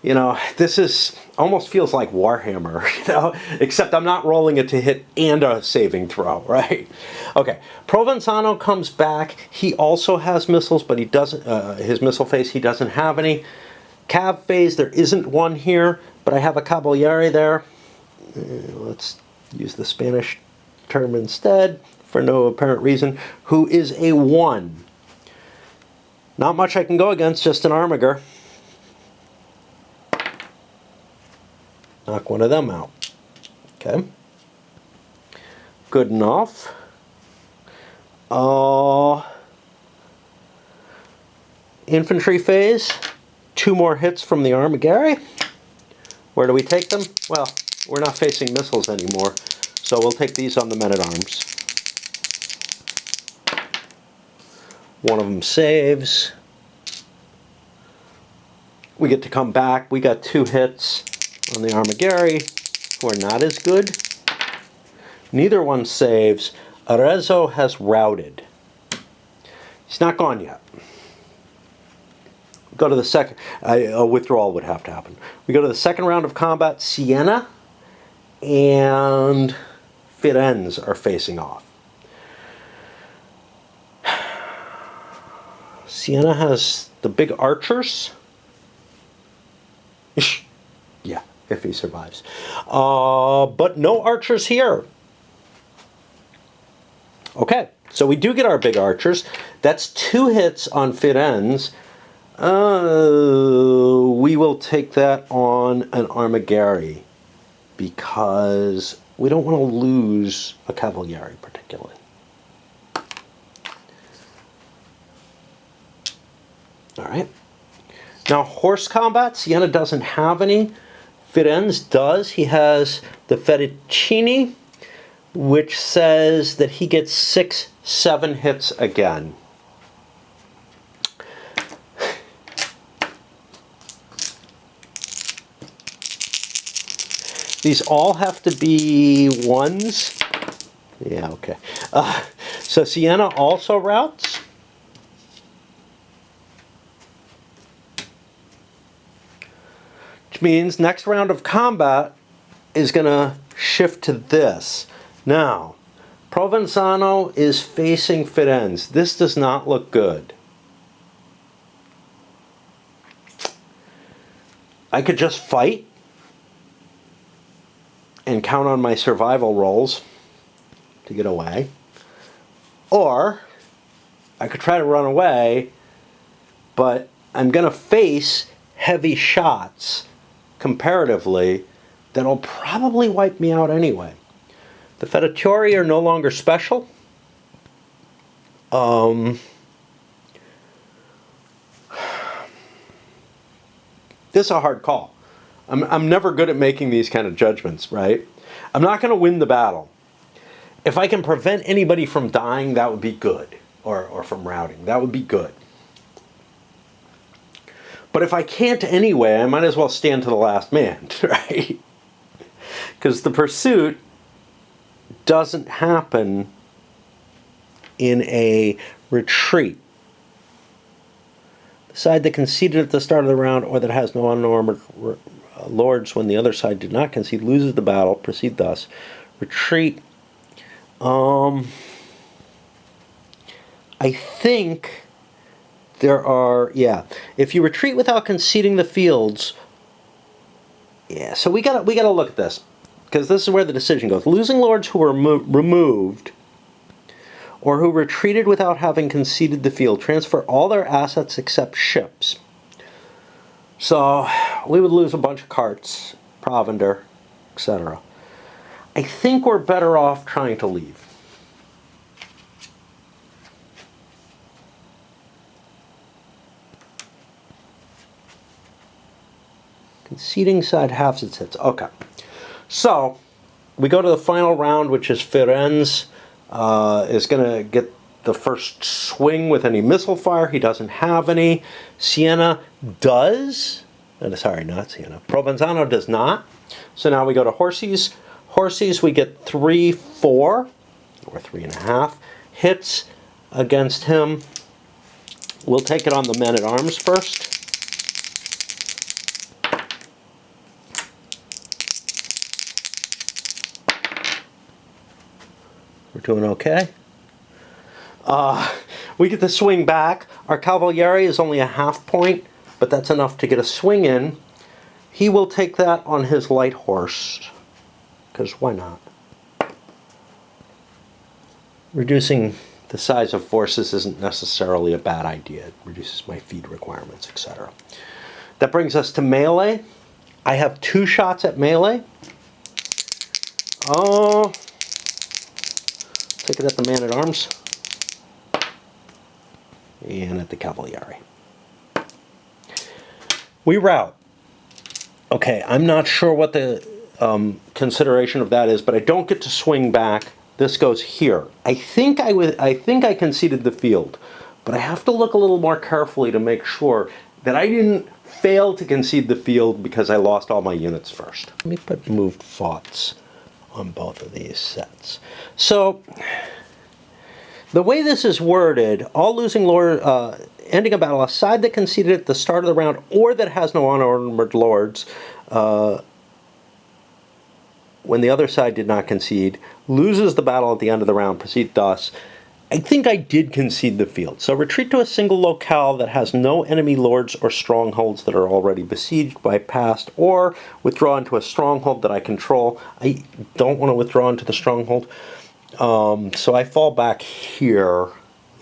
You know, this is almost feels like Warhammer, you know, except I'm not rolling it to hit and a saving throw, right? Okay, Provenzano comes back. He also has missiles, but he doesn't, his missile phase, he doesn't have any. Cav phase, there isn't one here, but I have a Cavalieri there. Let's use the Spanish term instead, for no apparent reason, who is a 1. Not much I can go against, just an armiger. Knock one of them out. Okay. Good enough. Infantry phase. 2 more hits from the armigeri. Where do we take them? Well, we're not facing missiles anymore, so we'll take these on the men-at-arms. One of them saves. We get to come back. We got 2 hits on the armigeri, who are not as good. Neither one saves. Arezzo has routed. He's not gone yet. Go to the second. A withdrawal would have to happen. We go to the second round of combat. Siena and Firenze are facing off. Siena has the big archers. Yeah, if he survives. But no archers here. Okay, so we do get our big archers. That's 2 hits on Firenze. We will take that on an Armigeri because we don't want to lose a Cavalieri particularly. All right. Now, horse combat, Siena doesn't have any. Firenze does. He has the Fettuccini, which says that he gets 6-7 hits again. These all have to be 1s. Yeah, okay. So Siena also routes. Which means next round of combat is going to shift to this. Now, Provenzano is facing Firenze. This does not look good. I could just fight and count on my survival rolls to get away. Or I could try to run away, but I'm going to face heavy shots comparatively that'll probably wipe me out anyway. The Fettuccini are no longer special. This is a hard call. I'm never good at making these kind of judgments, right? I'm not going to win the battle. If I can prevent anybody from dying, that would be good. Or from routing, that would be good. But if I can't anyway, I might as well stand to the last man, right? Because the pursuit doesn't happen in a retreat. The side that conceded at the start of the round or that has no unarmored lords when the other side did not concede loses the battle. Proceed thus. Retreat. I think there are, yeah. If you retreat without conceding the fields, yeah. So we gotta look at this because this is where the decision goes. Losing lords who were removed or who retreated without having conceded the field transfer all their assets except ships. So we would lose a bunch of carts, provender, etc. I think we're better off trying to leave. Conceding side halves its hits. Okay. So we go to the final round, which is Firenze is going to get the first swing with any missile fire. He doesn't have any. Siena does. Sorry, not Siena. Provenzano does not. So now we go to Horses. Horses, we get 3, 4, or 3.5 hits against him. We'll take it on the men-at-arms first. We're doing okay. We get the swing back. Our Cavalieri is only a half point, but that's enough to get a swing in. He will take that on his light horse, because why not? Reducing the size of forces isn't necessarily a bad idea. It reduces my feed requirements, etc. That brings us to melee. I have 2 shots at melee. Take it at the man-at-arms. And at the Cavalieri. We rout. Okay, I'm not sure what the consideration of that is, but I don't get to swing back. This goes here. I think I conceded the field, but I have to look a little more carefully to make sure that I didn't fail to concede the field because I lost all my units first. Let me put moved thoughts on both of these sets. So the way this is worded, all losing lord ending a battle, a side that conceded at the start of the round or that has no unarmored lords when the other side did not concede, loses the battle at the end of the round. Proceed thus. I think I did concede the field. So retreat to a single locale that has no enemy lords or strongholds that are already besieged by past, or withdraw into a stronghold that I control. I don't want to withdraw into the stronghold. So I fall back here,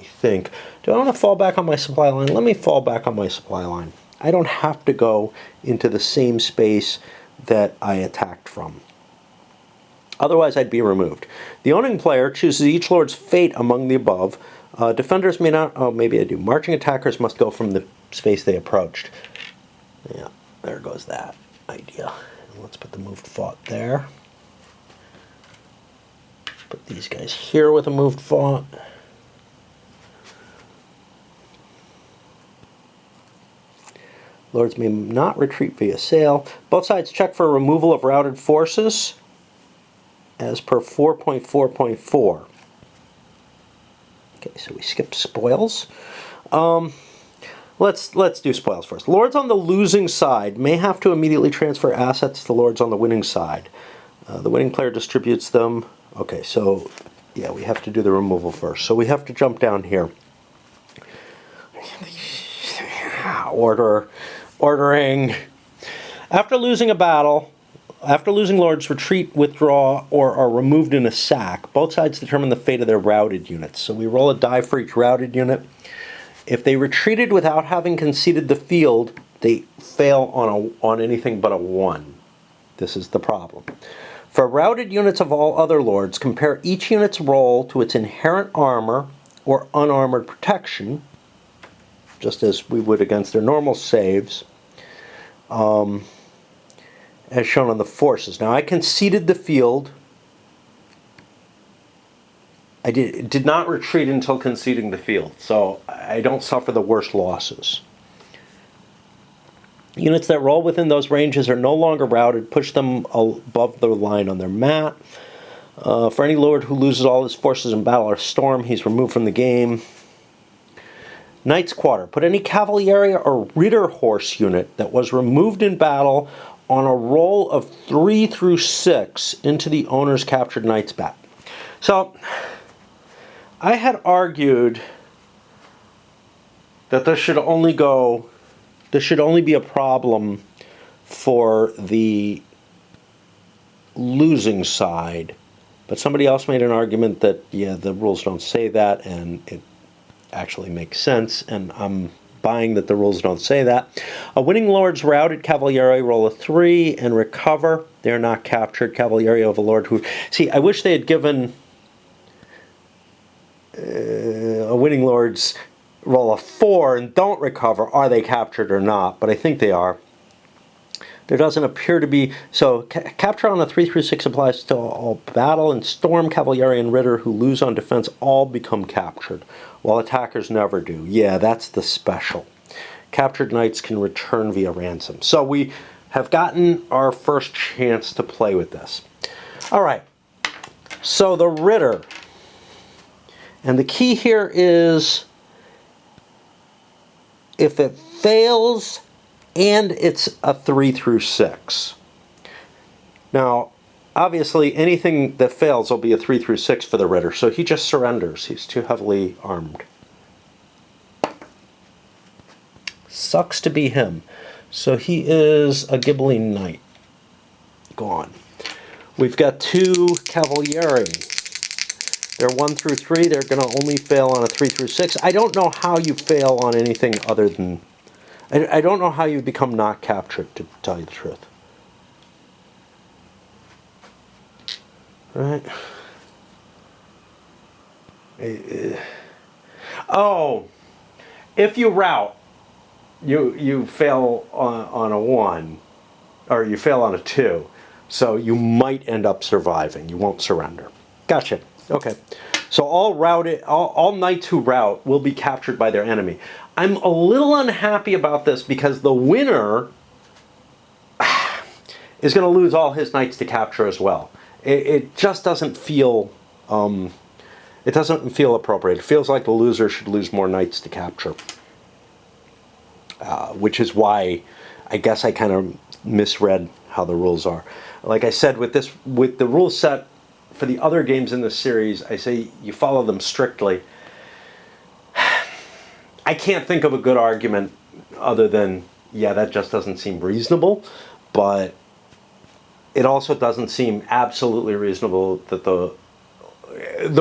I think, Do I want to fall back on my supply line? Let me fall back on my supply line. I don't have to go into the same space that I attacked from. Otherwise, I'd be removed. The owning player chooses each lord's fate among the above. Defenders may not... Oh, maybe I do. Marching attackers must go from the space they approached. Yeah, there goes that idea. Let's put the moved fought there. Put these guys here with a moved fought. Lords may not retreat via sail. Both sides check for removal of routed forces as per 4.4.4. Okay, so we skipped spoils. Let's do spoils first. Lords on the losing side may have to immediately transfer assets to lords on the winning side. The winning player distributes them. Okay, so yeah, we have to do the removal first. So we have to jump down here. Ordering. After losing a battle, after losing lords retreat, withdraw, or are removed in a sack, both sides determine the fate of their routed units. So we roll a die for each routed unit. If they retreated without having conceded the field, they fail on anything but a 1. This is the problem. For routed units of all other lords, compare each unit's roll to its inherent armor or unarmored protection, just as we would against their normal saves, as shown on the forces. Now, I conceded the field. I did not retreat until conceding the field, so I don't suffer the worst losses. Units that roll within those ranges are no longer routed. Push them above the line on their mat. For any lord who loses all his forces in battle or storm, he's removed from the game. Knight's Quarter. Put any Cavalieri or Ritter horse unit that was removed in battle on a roll of 3 through 6 into the owner's captured knight's bat. So, I had argued that this should only be a problem for the losing side. But somebody else made an argument that, yeah, the rules don't say that, and it actually makes sense, and I'm buying that the rules don't say that. A winning lord's routed Cavalieri roll a 3 and recover. They're not captured. Cavalieri of a lord who... See, I wish they had given a winning lord's roll a 4 and don't recover. Are they captured or not? But I think they are. There doesn't appear to be... So, capture on a 3 through 6 applies to all battle, and Storm, Cavalieri, and Ritter who lose on defense all become captured, while attackers never do. Yeah, that's the special. Captured knights can return via ransom. So we have gotten our first chance to play with this. All right. So the Ritter. And the key here is if it fails and it's a 3 through 6. Now, obviously, anything that fails will be a 3 through 6 for the Ritter, so he just surrenders. He's too heavily armed. Sucks to be him. So he is a Ghibelline Knight. Gone. We've got 2 Cavalieri. They're 1 through 3. They're going to only fail on a 3 through 6. I don't know how you fail on anything other than... I don't know how you become not captured, to tell you the truth. Right? Oh, if you rout, you fail on a 1, or you fail on a 2, so you might end up surviving. You won't surrender. Gotcha. Okay. So all knights who rout will be captured by their enemy. I'm a little unhappy about this because the winner is going to lose all his knights to capture as well. It just doesn't feel appropriate. It feels like the loser should lose more knights to capture, which is why I guess I kind of misread how the rules are. Like I said, with the rule set for the other games in this series, I say you follow them strictly. I can't think of a good argument other than, yeah, that just doesn't seem reasonable, but it also doesn't seem absolutely reasonable that the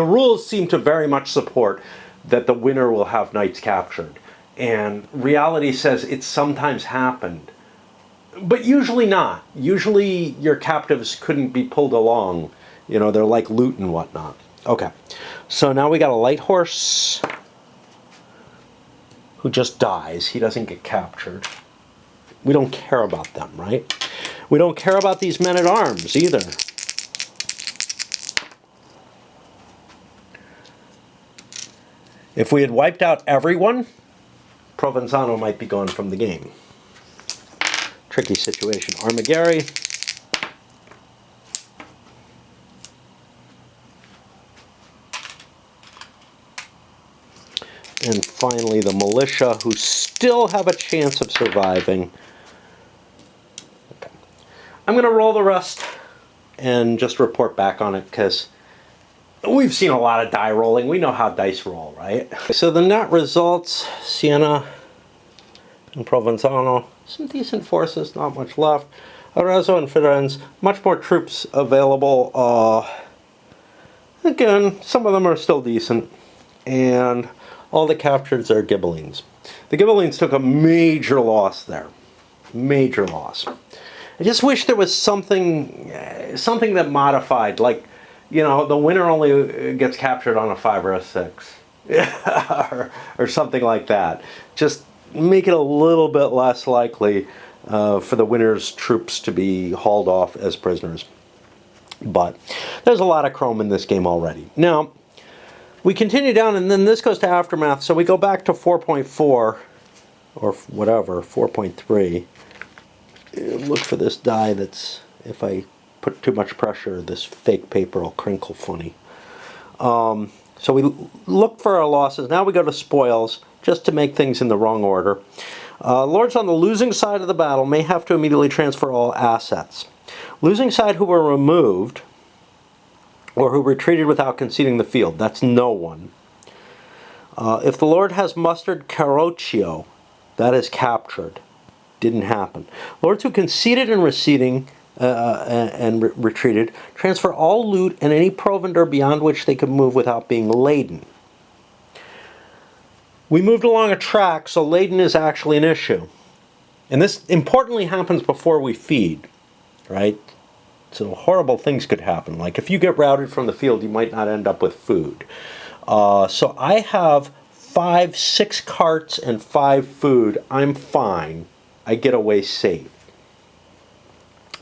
rules seem to very much support that the winner will have knights captured. And reality says it's sometimes happened, but usually not. Usually your captives couldn't be pulled along. You know, they're like loot and whatnot. Okay, so now we got a light horse who just dies. He doesn't get captured. We don't care about them, right? We don't care about these men-at-arms either. If we had wiped out everyone, Provenzano might be gone from the game. Tricky situation. Armigeri. And finally the militia, who still have a chance of surviving. Okay. I'm going to roll the rest and just report back on it, because we've seen a lot of die rolling. We know how dice roll, right? So the net results, Siena and Provenzano, some decent forces, not much left. Arezzo and Firenze, much more troops available. Again, some of them are still decent. And all the captures are Ghibellines. The Ghibellines took a major loss there. Major loss. I just wish there was something that modified, like, you know, the winner only gets captured on a 5 or a 6. or something like that. Just make it a little bit less likely for the winner's troops to be hauled off as prisoners. But there's a lot of chrome in this game already. Now, we continue down, and then this goes to Aftermath, so we go back to 4.4, or whatever, 4.3. Look for this die that's, if I put too much pressure, this fake paper will crinkle funny. So we look for our losses. Now we go to spoils, just to make things in the wrong order. Lords on the losing side of the battle may have to immediately transfer all assets. Losing side who were removed, or who retreated without conceding the field. That's no one. If the Lord has mustered Carroccio, that is captured. Didn't happen. Lords who conceded and retreated transfer all loot and any provender beyond which they could move without being laden. We moved along a track, so laden is actually an issue. And this importantly happens before we feed, right? So horrible things could happen. Like if you get routed from the field, you might not end up with food. So I have 6 carts and 5 food. I'm fine. I get away safe.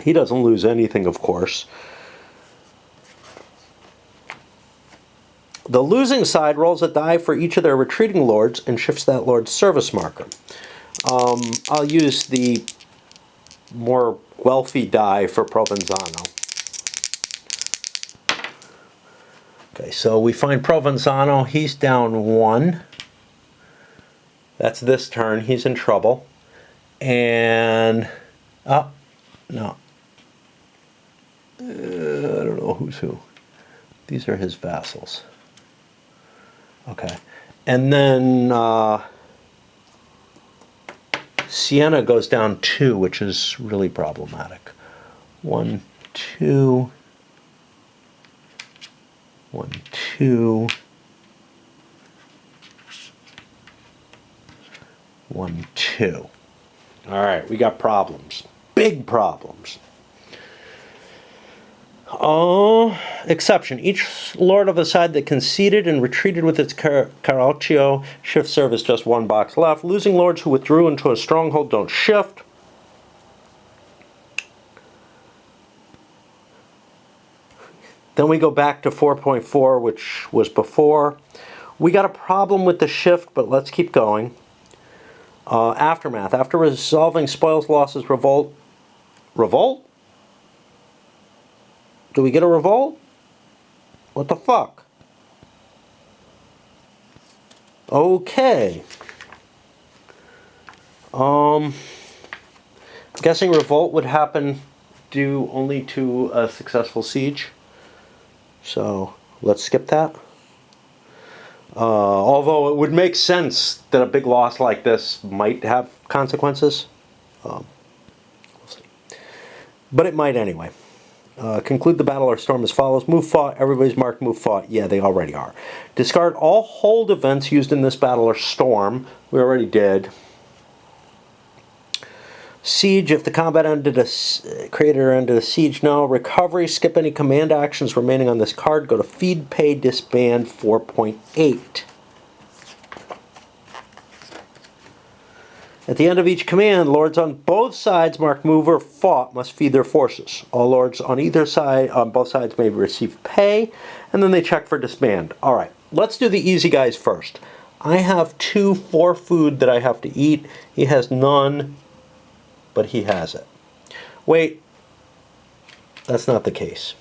He doesn't lose anything, of course. The losing side rolls a die for each of their retreating lords and shifts that lord's service marker. I'll use the more wealthy die for Provenzano. Okay, so we find Provenzano. He's down 1. That's this turn. He's in trouble. And, no. I don't know who's who. These are his vassals. Okay. And then Siena goes down 2, which is really problematic. 1, 2. 1, 2. 1, 2. All right, we got problems. Big problems. Exception. Each lord of a side that conceded and retreated with its Carroccio shift service just 1 box left. Losing lords who withdrew into a stronghold don't shift. Then we go back to 4.4, which was before. We got a problem with the shift, but let's keep going. Aftermath. After resolving spoils, losses, revolt. Revolt? Do we get a revolt? What the fuck? Okay. I'm guessing revolt would happen due only to a successful siege. So let's skip that. Although it would make sense that a big loss like this might have consequences. We'll see. But it might anyway. Conclude the battle or storm as follows. Move fought. Everybody's marked move fought. Yeah, they already are. Discard all hold events used in this battle or storm. We already did. Siege, if the combat ended creator ended a siege, no. Recovery, skip any command actions remaining on this card. Go to feed, pay, disband 4.8. At the end of each command, lords on both sides marked move or fought must feed their forces. All lords on either side, on both sides, may receive pay, and then they check for disband. All right, let's do the easy guys first. I have 2 for food that I have to eat. He has none, but he has it. Wait, that's not the case.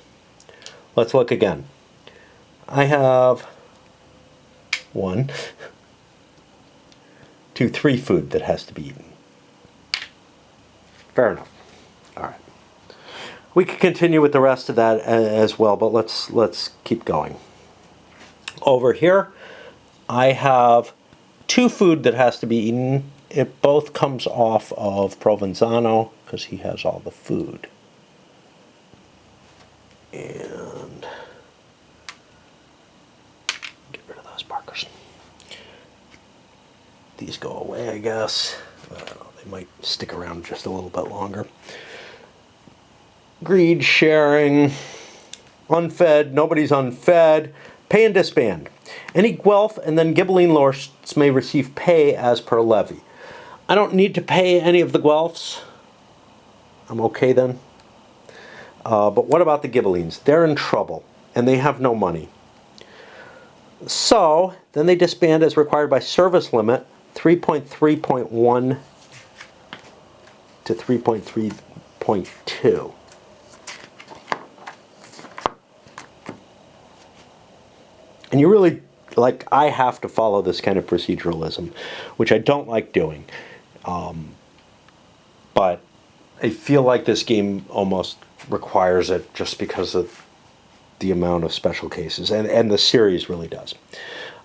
Let's look again. I have 1, 2, 3 food that has to be eaten. Fair enough. All right. We could continue with the rest of that as well, but let's keep going. Over here, I have 2 food that has to be eaten. It both comes off of Provenzano because he has all the food. And get rid of those markers. These go away, I guess. They might stick around just a little bit longer. Greed, sharing, unfed, nobody's unfed, pay and disband. Any Guelph and then Ghibelline lords may receive pay as per levy. I don't need to pay any of the Guelphs. I'm okay then. But what about the Ghibellines? They're in trouble and they have no money. So then they disband as required by service limit 3.3.1 to 3.3.2. And you really, like, I have to follow this kind of proceduralism, which I don't like doing. But I feel like this game almost requires it just because of the amount of special cases, and the series really does.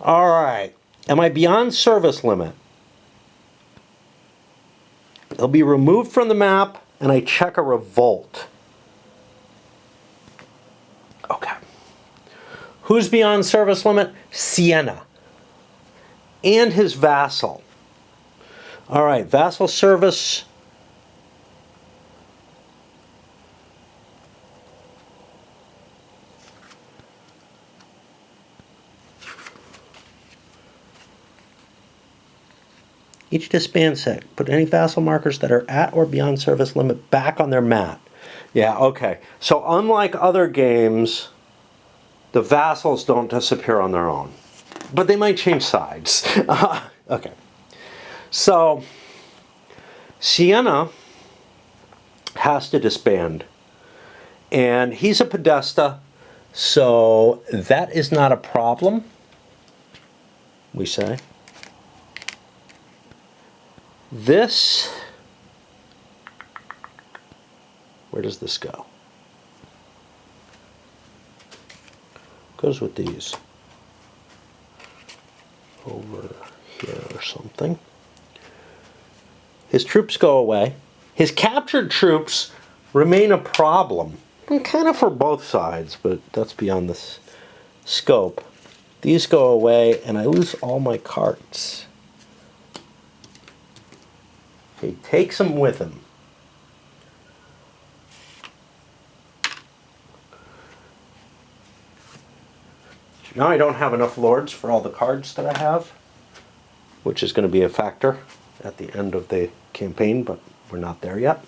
All right. Am I beyond service limit? It'll be removed from the map, and I check a revolt. Okay. Who's beyond service limit? Siena. And his vassal. All right, vassal service. Each disband set. Put any vassal markers that are at or beyond service limit back on their mat. Yeah, okay. So unlike other games, the vassals don't disappear on their own. But they might change sides. Okay. So, Siena has to disband. And he's a Podesta, so that is not a problem, we say. This, where does this go? Goes with these. Over here or something. His troops go away. His captured troops remain a problem. And kind of for both sides, but that's beyond this scope. These go away, and I lose all my carts. He takes them with him. Now I don't have enough lords for all the cards that I have, which is going to be a factor at the end of the campaign, but we're not there yet.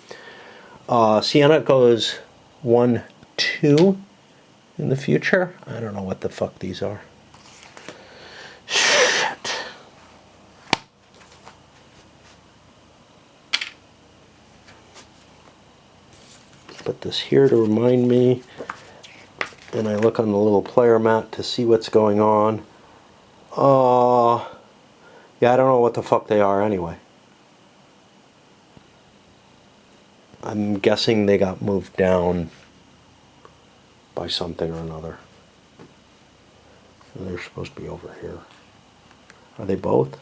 Siena goes 1, 2 in the future. I don't know what the fuck these are. Shit. Put this here to remind me. And I look on the little player mat to see what's going on. Yeah, I don't know what the fuck they are anyway. I'm guessing they got moved down by something or another. And they're supposed to be over here. Are they both?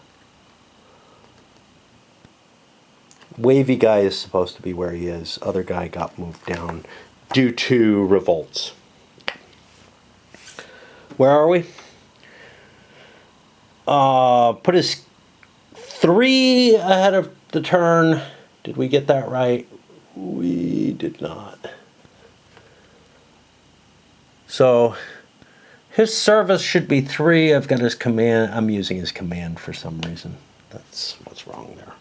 Wavy guy is supposed to be where he is. Other guy got moved down due to revolts. Where are we? Put his 3 ahead of the turn. Did we get that right? We did not. So his service should be 3. I've got his command. I'm using his command for some reason. That's what's wrong there.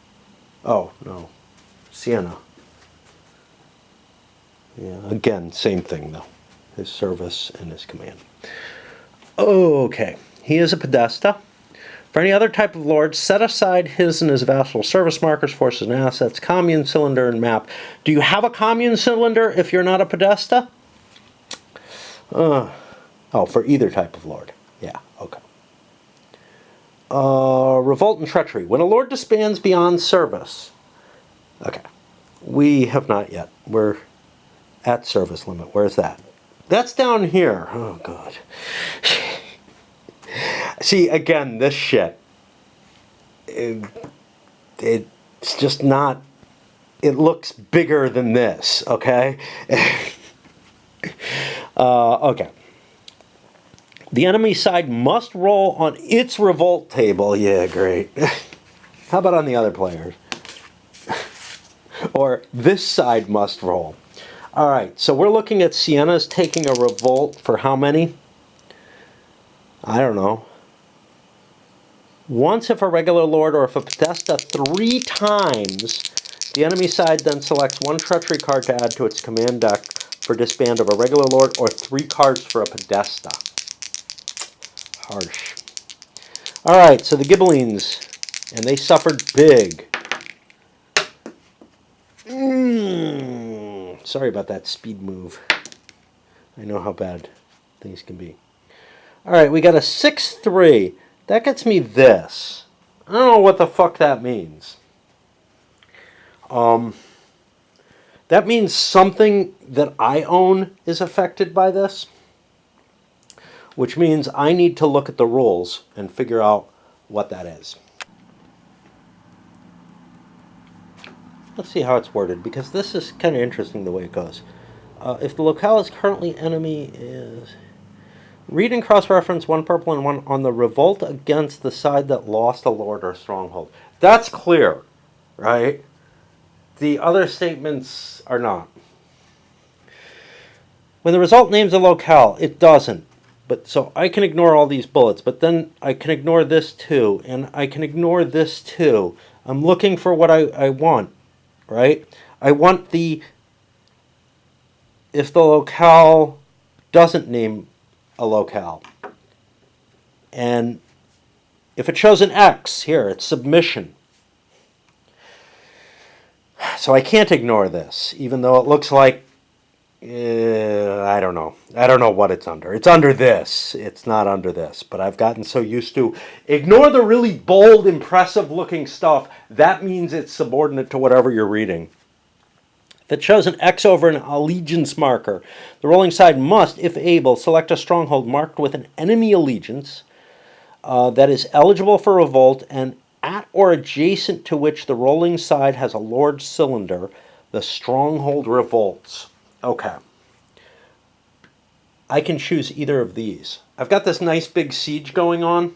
Oh, no. Siena. Yeah, again, same thing though. His service and his command. Okay. He is a Podesta. For any other type of lord, set aside his and his vassal service markers, forces, and assets, commune, cylinder, and map. Do you have a commune cylinder if you're not a Podesta? Oh, for either type of lord. Yeah, okay. Revolt and treachery. When a lord disbands beyond service. Okay. We have not yet. We're at service limit. Where's that? That's down here. Oh, God. See, again, this shit. It's just not... It looks bigger than this, okay? Okay. The enemy side must roll on its revolt table. Yeah, great. How about on the other players? Or this side must roll. All right, so we're looking at Siena's taking a revolt for how many? I don't know. Once if a regular lord, or if a Podesta 3 times, the enemy side then selects 1 treachery card to add to its command deck for disband of a regular lord, or 3 cards for a Podesta. Harsh. All right, so the Ghibellines, and they suffered big. Sorry about that speed move. I know how bad things can be. All right, we got a 6-3. That gets me this. I don't know what the fuck that means. That means something that I own is affected by this, which means I need to look at the rules and figure out what that is. Let's see how it's worded, because this is kind of interesting the way it goes. If the locale is currently enemy is... Read and cross-reference 1 purple and 1 on the revolt against the side that lost a lord or stronghold. That's clear, right? The other statements are not. When the result names a locale, it doesn't. But so I can ignore all these bullets, but then I can ignore this too, and I can ignore this too. I'm looking for what I want, right? I want the... If the locale doesn't name a locale. And if it shows an X, here, it's submission. So I can't ignore this, even though it looks like, I don't know. I don't know what it's under. It's under this. It's not under this. But I've gotten so used to ignore the really bold, impressive looking stuff. That means it's subordinate to whatever you're reading. If it shows an X over an allegiance marker, the rolling side must, if able, select a stronghold marked with an enemy allegiance that is eligible for revolt and at or adjacent to which the rolling side has a lord cylinder. The stronghold revolts. Okay. I can choose either of these. I've got this nice big siege going on,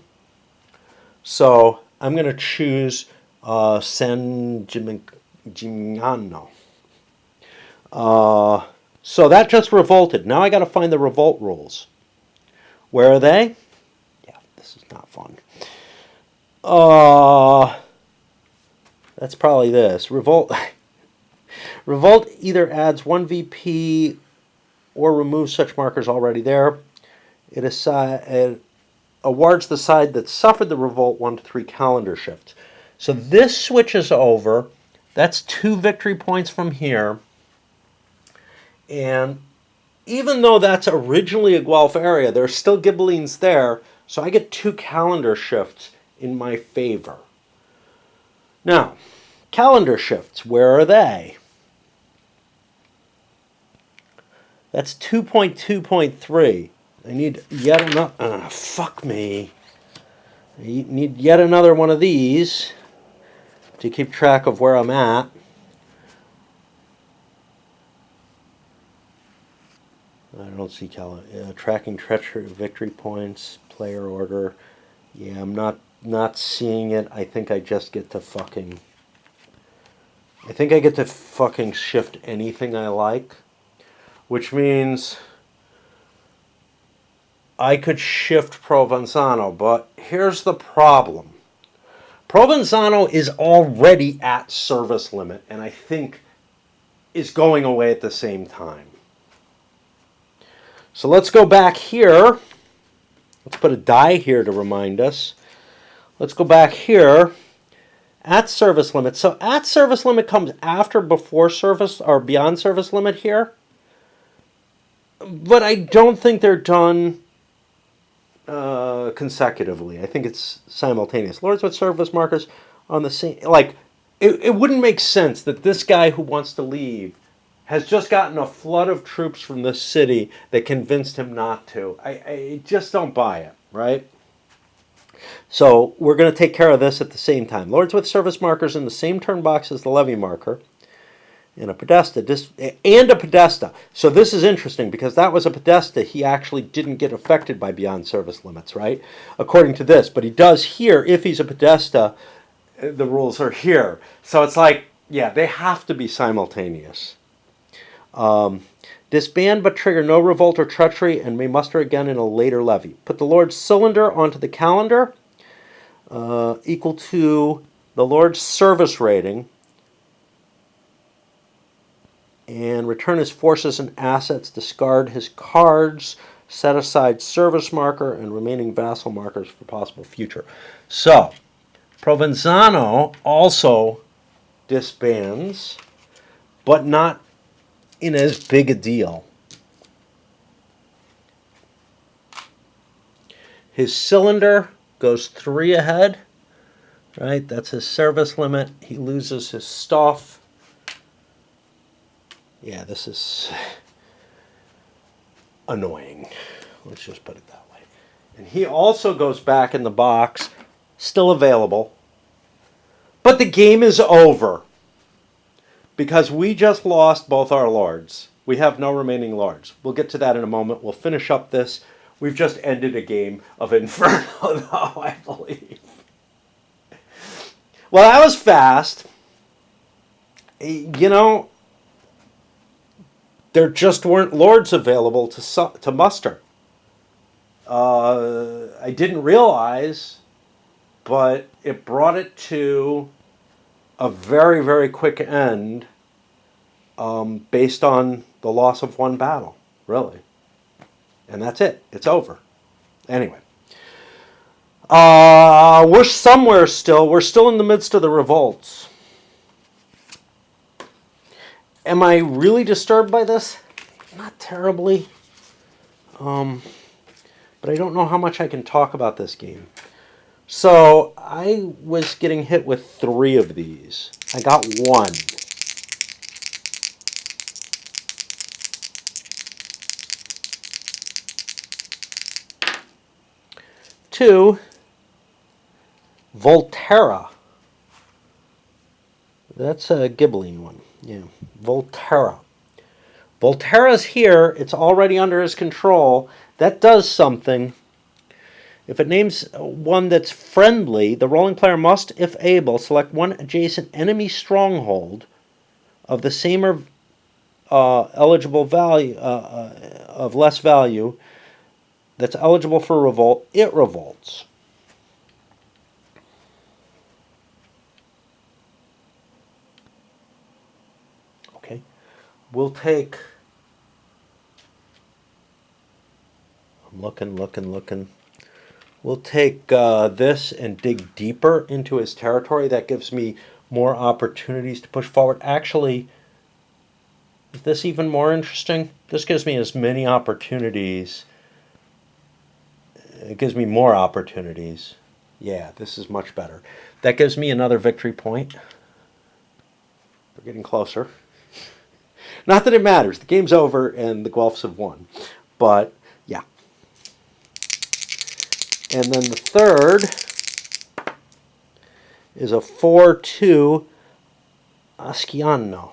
so I'm going to choose San Gimignano. So that just revolted. Now I got to find the revolt rules. Where are they? Yeah, this is not fun. That's probably this. Revolt. Revolt either adds 1 VP or removes such markers already there. It awards the side that suffered the revolt 1 to 3 calendar shifts. So this switches over. That's 2 victory points from here. And even though that's originally a Guelph area, there's still Ghibellines there, so I get 2 calendar shifts in my favor. Now, calendar shifts, where are they? That's 2.2.3. I need yet another... fuck me. I need yet another one of these to keep track of where I'm at. Let's see, tracking treachery, victory points, player order. Yeah, I'm not seeing it. I think I just get to fucking... I think I get to fucking shift anything I like, which means I could shift Provenzano, but here's the problem. Provenzano is already at service limit, and I think is going away at the same time. So let's go back here. Let's put a die here to remind us. Let's go back here. At service limit. So at service limit comes after before service or beyond service limit here. But I don't think they're done consecutively. I think it's simultaneous. Lords with service markers on the same... Like, it wouldn't make sense that this guy who wants to leave has just gotten a flood of troops from this city that convinced him not to. I just don't buy it, right? So we're going to take care of this at the same time. Lords with service markers in the same turn box as the levy marker. And a Podesta. And a Podesta. So this is interesting because that was a Podesta. He actually didn't get affected by beyond service limits, right? According to this. But he does here. If he's a Podesta, the rules are here. So it's like, yeah, they have to be simultaneous. Disband but trigger no revolt or treachery and may muster again in a later levy. Put the Lord's cylinder onto the calendar, equal to the Lord's service rating, and return his forces and assets, discard his cards, set aside service marker and remaining vassal markers for possible future. So, Provenzano also disbands, but not in as big a deal. His cylinder goes 3 ahead, right? That's his service limit. He loses his stuff. Yeah, this is annoying. Let's just put it that way. And he also goes back in the box, still available. But the game is over. Because we just lost both our lords. We have no remaining lords. We'll get to that in a moment. We'll finish up this. We've just ended a game of Inferno, though, I believe. Well, that was fast. You know, there just weren't lords available to muster. I didn't realize, but it brought it to a very, very quick end based on the loss of one battle, really. And that's it. It's over. Anyway. We're somewhere still. We're still in the midst of the revolts. Am I really disturbed by this? Not terribly. But I don't know how much I can talk about this game. So I was getting hit with 3 of these. I got 1. Two, Volterra. That's a Ghibelline one. Yeah, Volterra. Volterra's here. It's already under his control. That does something. If it names one that's friendly, the rolling player must, if able, select one adjacent enemy stronghold of the same or eligible value of less value that's eligible for revolt. It revolts. Okay, we'll take. I'm looking. We'll take this and dig deeper into his territory. That gives me more opportunities to push forward. Actually, is this even more interesting? This gives me as many opportunities. It gives me more opportunities. Yeah, this is much better. That gives me another victory point. We're getting closer. Not that it matters. The game's over and the Guelphs have won. But, yeah. And then the third is a 4-2 Asciano.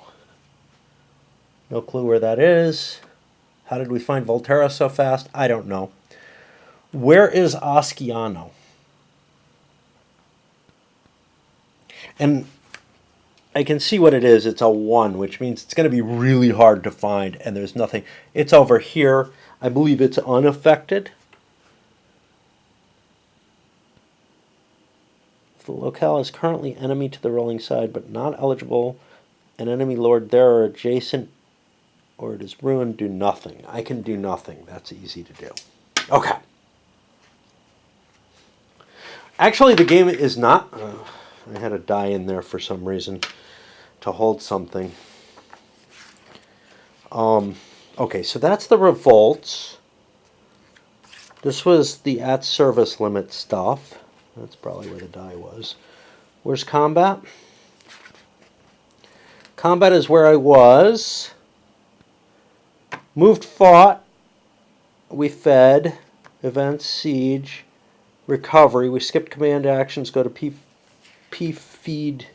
No clue where that is. How did we find Volterra so fast? I don't know. Where is Asciano? And I can see what it is. It's a 1, which means it's going to be really hard to find, and there's nothing. It's over here. I believe it's unaffected. The locale is currently enemy to the rolling side, but not eligible. An enemy lord there or adjacent, or it is ruined, do nothing. I can do nothing. That's easy to do. Okay. Actually, the game is not... I had a die in there for some reason to hold something. Okay, so that's the revolts. This was the at-service limit stuff. That's probably where the die was. Where's combat? Combat is where I was. Moved, fought. We fed. Events, siege. Recovery. We skipped command actions. Go to P feed.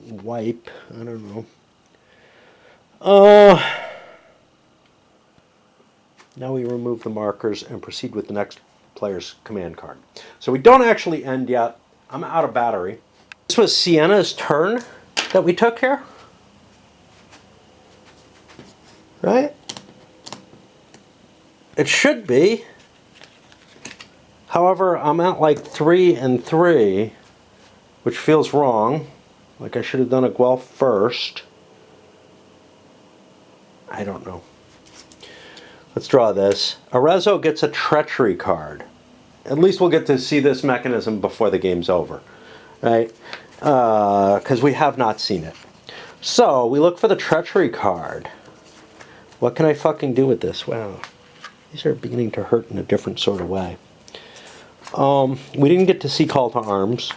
Wipe. I don't know. Now we remove the markers and proceed with the next player's command card. So we don't actually end yet. I'm out of battery. This was Sienna's turn that we took here. Right? It should be. However, I'm at like 3 and 3, which feels wrong. Like I should have done a Guelph first. I don't know. Let's draw this. Arezzo gets a treachery card. At least we'll get to see this mechanism before the game's over. Right? Because we have not seen it. So, we look for the treachery card. What can I fucking do with this? Wow. These are beginning to hurt in a different sort of way. We didn't get to see Call to Arms.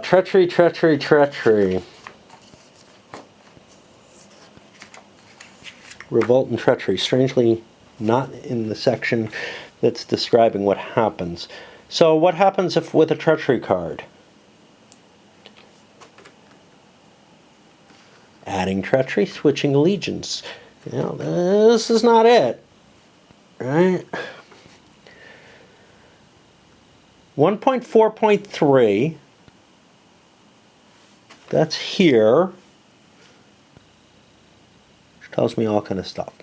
Treachery, treachery, treachery. Revolt and treachery. Strangely, not in the section that's describing what happens. So what happens if with a treachery card? Adding treachery, switching allegiance. You know, this is not it. Right? 1.4.3. That's here. Which tells me all kind of stuff.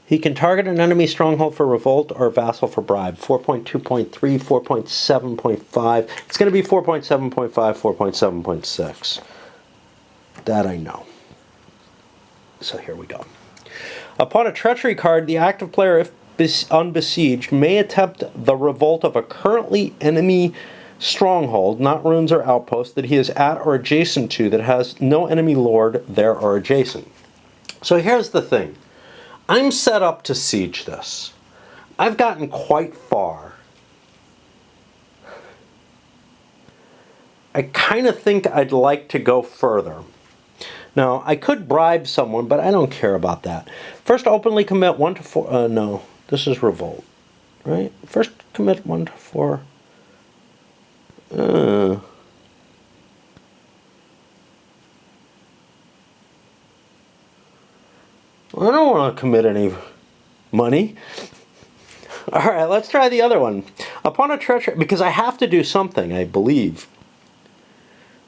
He can target an enemy stronghold for revolt or vassal for bribe. 4.2.3, 4.7.5. It's going to be 4.7.5, 4.7.6. That I know. So here we go. Upon a treachery card, the active player, if unbesieged, may attempt the revolt of a currently enemy stronghold, not ruins or outpost, that he is at or adjacent to that has no enemy lord there or adjacent. So here's the thing. I'm set up to siege this. I've gotten quite far. I kind of think I'd like to go further. Now, I could bribe someone, but I don't care about that. First, openly commit 1 to 4. No, this is revolt, right? First, commit 1 to 4. I don't want to commit any money. All right, let's try the other one. Upon a treachery, because I have to do something, I believe.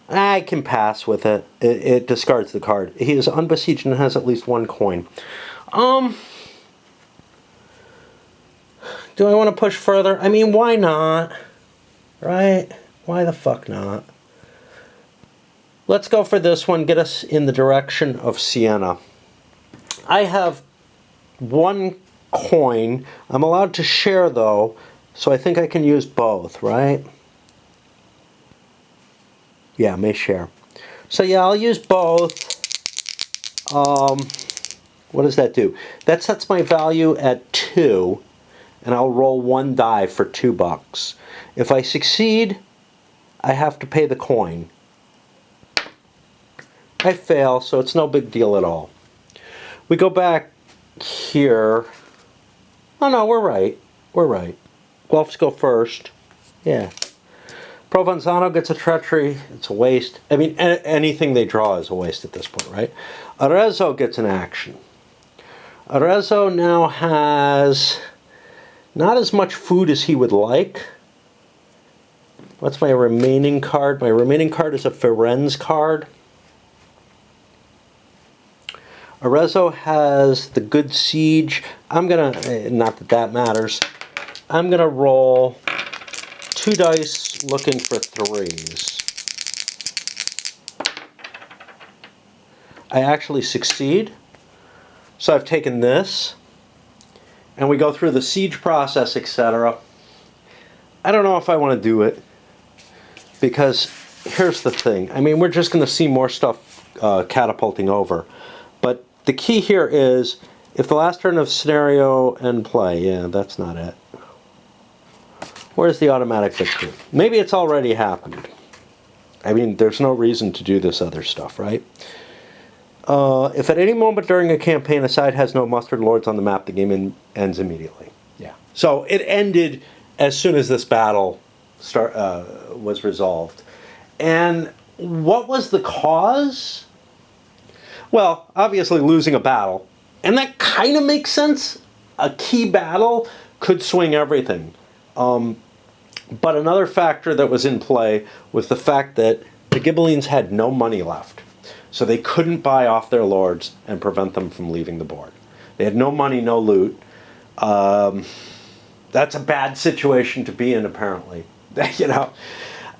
I can pass with it. It discards the card. He is unbesieged and has at least 1 coin. Do I want to push further? I mean, why not? Right? Why the fuck not? Let's go for this one. Get us in the direction of Siena. I have 1 coin. I'm allowed to share, though, so I think I can use both, right? Yeah, may share. So yeah, I'll use both. What does that do? That sets my value at 2, and I'll roll 1 die for $2. If I succeed, I have to pay the coin. I fail, so it's no big deal at all. We go back here. Oh no, we're right. We're right. Guelphs go first. Yeah. Provenzano gets a treachery. It's a waste. I mean, anything they draw is a waste at this point, right? Arezzo gets an action. Arezzo now has not as much food as he would like. What's my remaining card? My remaining card is a Firenze card. Arezzo has the good siege. I'm going to, not that that matters, I'm going to roll 2 dice looking for 3s. I actually succeed. So I've taken this, and we go through the siege process, etc. I don't know if I want to do it, because here's the thing. I mean, we're just going to see more stuff catapulting over. But the key here is, if the last turn of scenario and play, yeah, that's not it. Where's the automatic victory? Maybe it's already happened. I mean, there's no reason to do this other stuff, right? If at any moment during a campaign a side has no mustered lords on the map, the game ends immediately. Yeah. So it ended as soon as this battle was resolved. And what was the cause? Well, obviously losing a battle. And that kind of makes sense. A key battle could swing everything. But another factor that was in play was the fact that the Ghibellines had no money left. So they couldn't buy off their lords and prevent them from leaving the board. They had no money, no loot. That's a bad situation to be in, apparently. You know.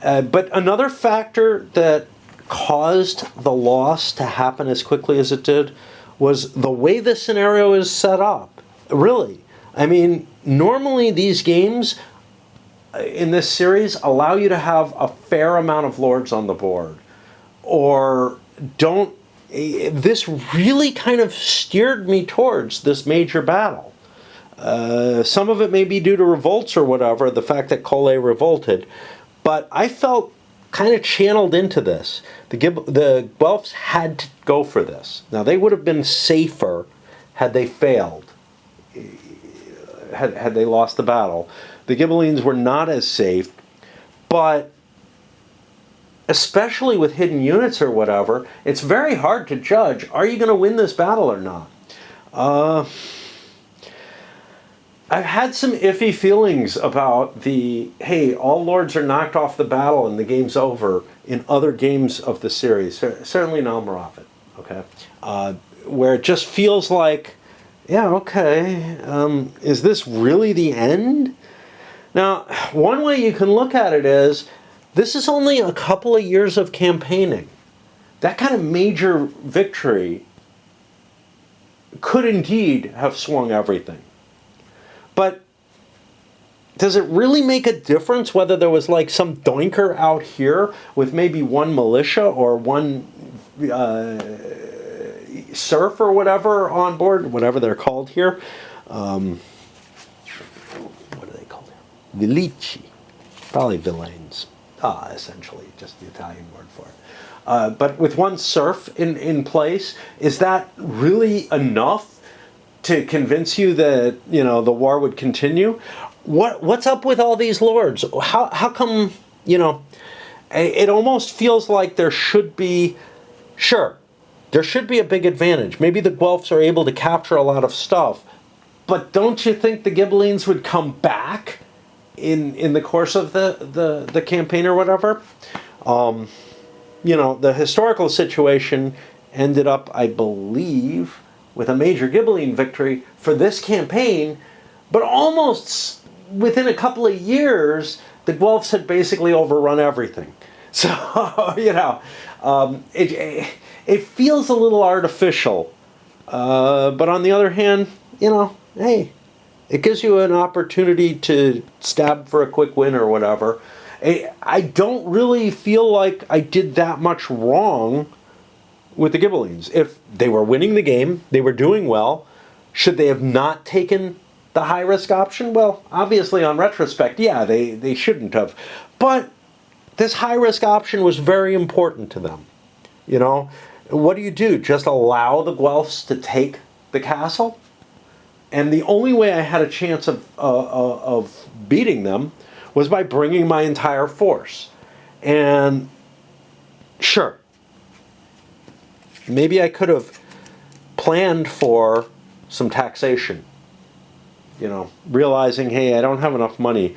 But another factor that caused the loss to happen as quickly as it did was the way the scenario is set up. Really. I mean, normally these games in this series allow you to have a fair amount of lords on the board. Or don't... This really kind of steered me towards this major battle. Some of it may be due to revolts or whatever, the fact that Colle revolted. But I felt kind of channeled into this. The Guelphs had to go for this. Now, they would have been safer had they failed, had they lost the battle. The Ghibellines were not as safe, but especially with hidden units or whatever, it's very hard to judge, are you going to win this battle or not? I've had some iffy feelings about the, hey, all lords are knocked off the battle and the game's over in other games of the series, certainly in Almoravid, okay? Where it just feels like, yeah, okay, is this really the end? Now, one way you can look at it is, this is only a couple of years of campaigning. That kind of major victory could indeed have swung everything. But does it really make a difference whether there was like some doinker out here with maybe one militia or one serf or whatever on board, whatever they're called here? What are they called here? Vilici. Probably villains. Essentially, just the Italian word for it. But with one serf in place, is that really enough to convince you that, you know, the war would continue? What's up with all these lords? How come, you know, it almost feels like there should be, sure, there should be a big advantage. Maybe the Guelphs are able to capture a lot of stuff, but don't you think the Ghibellines would come back in the course of the campaign or whatever? You know, the historical situation ended up, I believe, with a major Ghibelline victory for this campaign, but almost within a couple of years, the Guelphs had basically overrun everything. So, you know, it feels a little artificial. But on the other hand, you know, hey, it gives you an opportunity to stab for a quick win or whatever. I don't really feel like I did that much wrong with the Ghibellines. If they were winning the game, they were doing well, should they have not taken the high-risk option? Well, obviously on retrospect, yeah, they shouldn't have. But this high-risk option was very important to them. You know, what do? Just allow the Guelphs to take the castle? And the only way I had a chance of beating them was by bringing my entire force. And sure, maybe I could have planned for some taxation. You know, realizing, hey, I don't have enough money.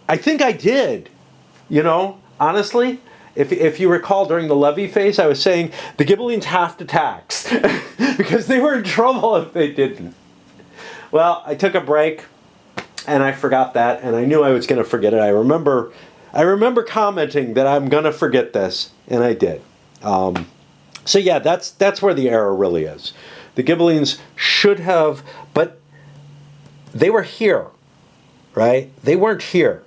I think I did, you know, honestly. If you recall, during the levy phase, I was saying the Ghibellines have to tax because they were in trouble if they didn't. Well, I took a break and I forgot that, and I knew I was going to forget it. I remember commenting that I'm going to forget this, and I did. So yeah, that's where the error really is. The Ghibellines should have, but they were here, right? They weren't here.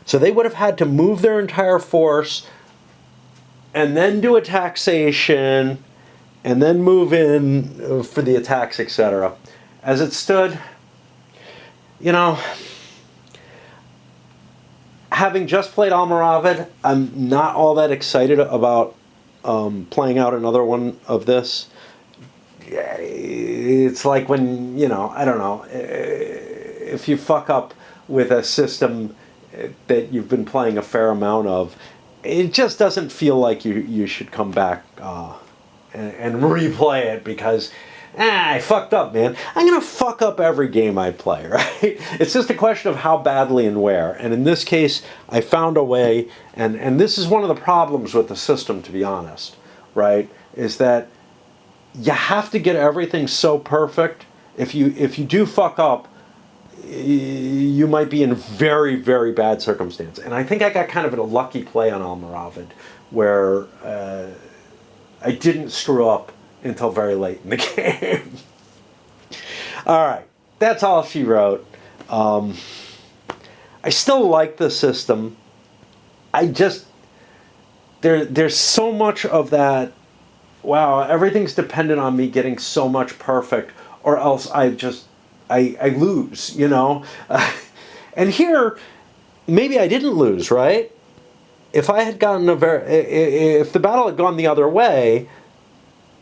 So they would have had to move their entire force and then do a taxation and then move in for the attacks, etc. As it stood, you know, having just played Almoravid, I'm not all that excited about playing out another one of this. It's like when, you know, I don't know, if you fuck up with a system that you've been playing a fair amount of, it just doesn't feel like you should come back and replay it because, I fucked up, man. I'm going to fuck up every game I play, right? It's just a question of how badly and where. And in this case, I found a way, and this is one of the problems with the system, to be honest, right? Is that you have to get everything so perfect. If you do fuck up, you might be in very, very bad circumstance. And I think I got kind of a lucky play on Almoravid, where I didn't screw up until very late in the game. All right, that's all she wrote. I still like the system. I just, there's so much of that, wow, everything's dependent on me getting so much perfect, or else I lose, you know? And here, maybe I didn't lose, right? If I had gotten if the battle had gone the other way,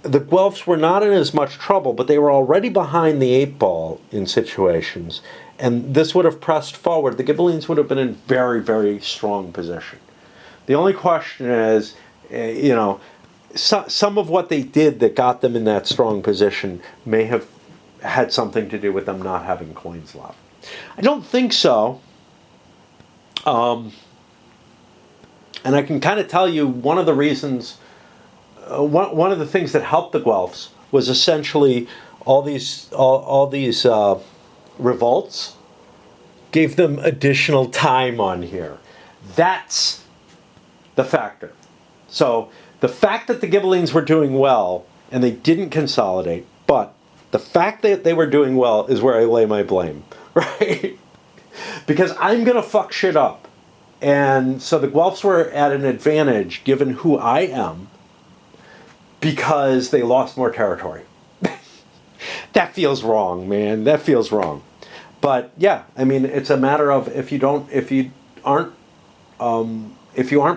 the Guelphs were not in as much trouble, but they were already behind the 8-ball in situations, and this would have pressed forward. The Ghibellines would have been in very, very strong position. The only question is, you know, some of what they did that got them in that strong position may have had something to do with them not having coins left. I don't think so. And I can kind of tell you one of the reasons, one of the things that helped the Guelphs was essentially all these revolts gave them additional time on here. That's the factor. So the fact that the Ghibellines were doing well and they didn't consolidate, but the fact that they were doing well is where I lay my blame, right? Because I'm going to fuck shit up. And so the Guelphs were at an advantage given who I am because they lost more territory. That feels wrong, man. That feels wrong. But yeah, I mean, it's a matter of if you aren't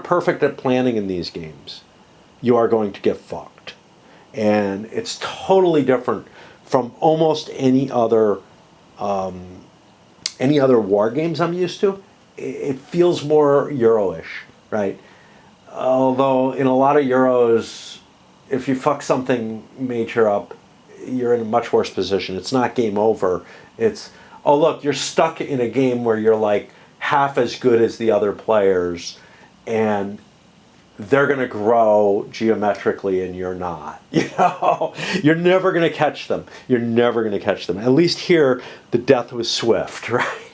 perfect at planning in these games, you are going to get fucked. And it's totally different from almost any other war games I'm used to. It feels more Euro-ish, right? Although in a lot of Euros, if you fuck something major up, you're in a much worse position. It's not game over. It's, oh look, you're stuck in a game where you're like half as good as the other players, and they're going to grow geometrically and you're not. You know, you're never going to catch them. You're never going to catch them. At least here, the death was swift, right?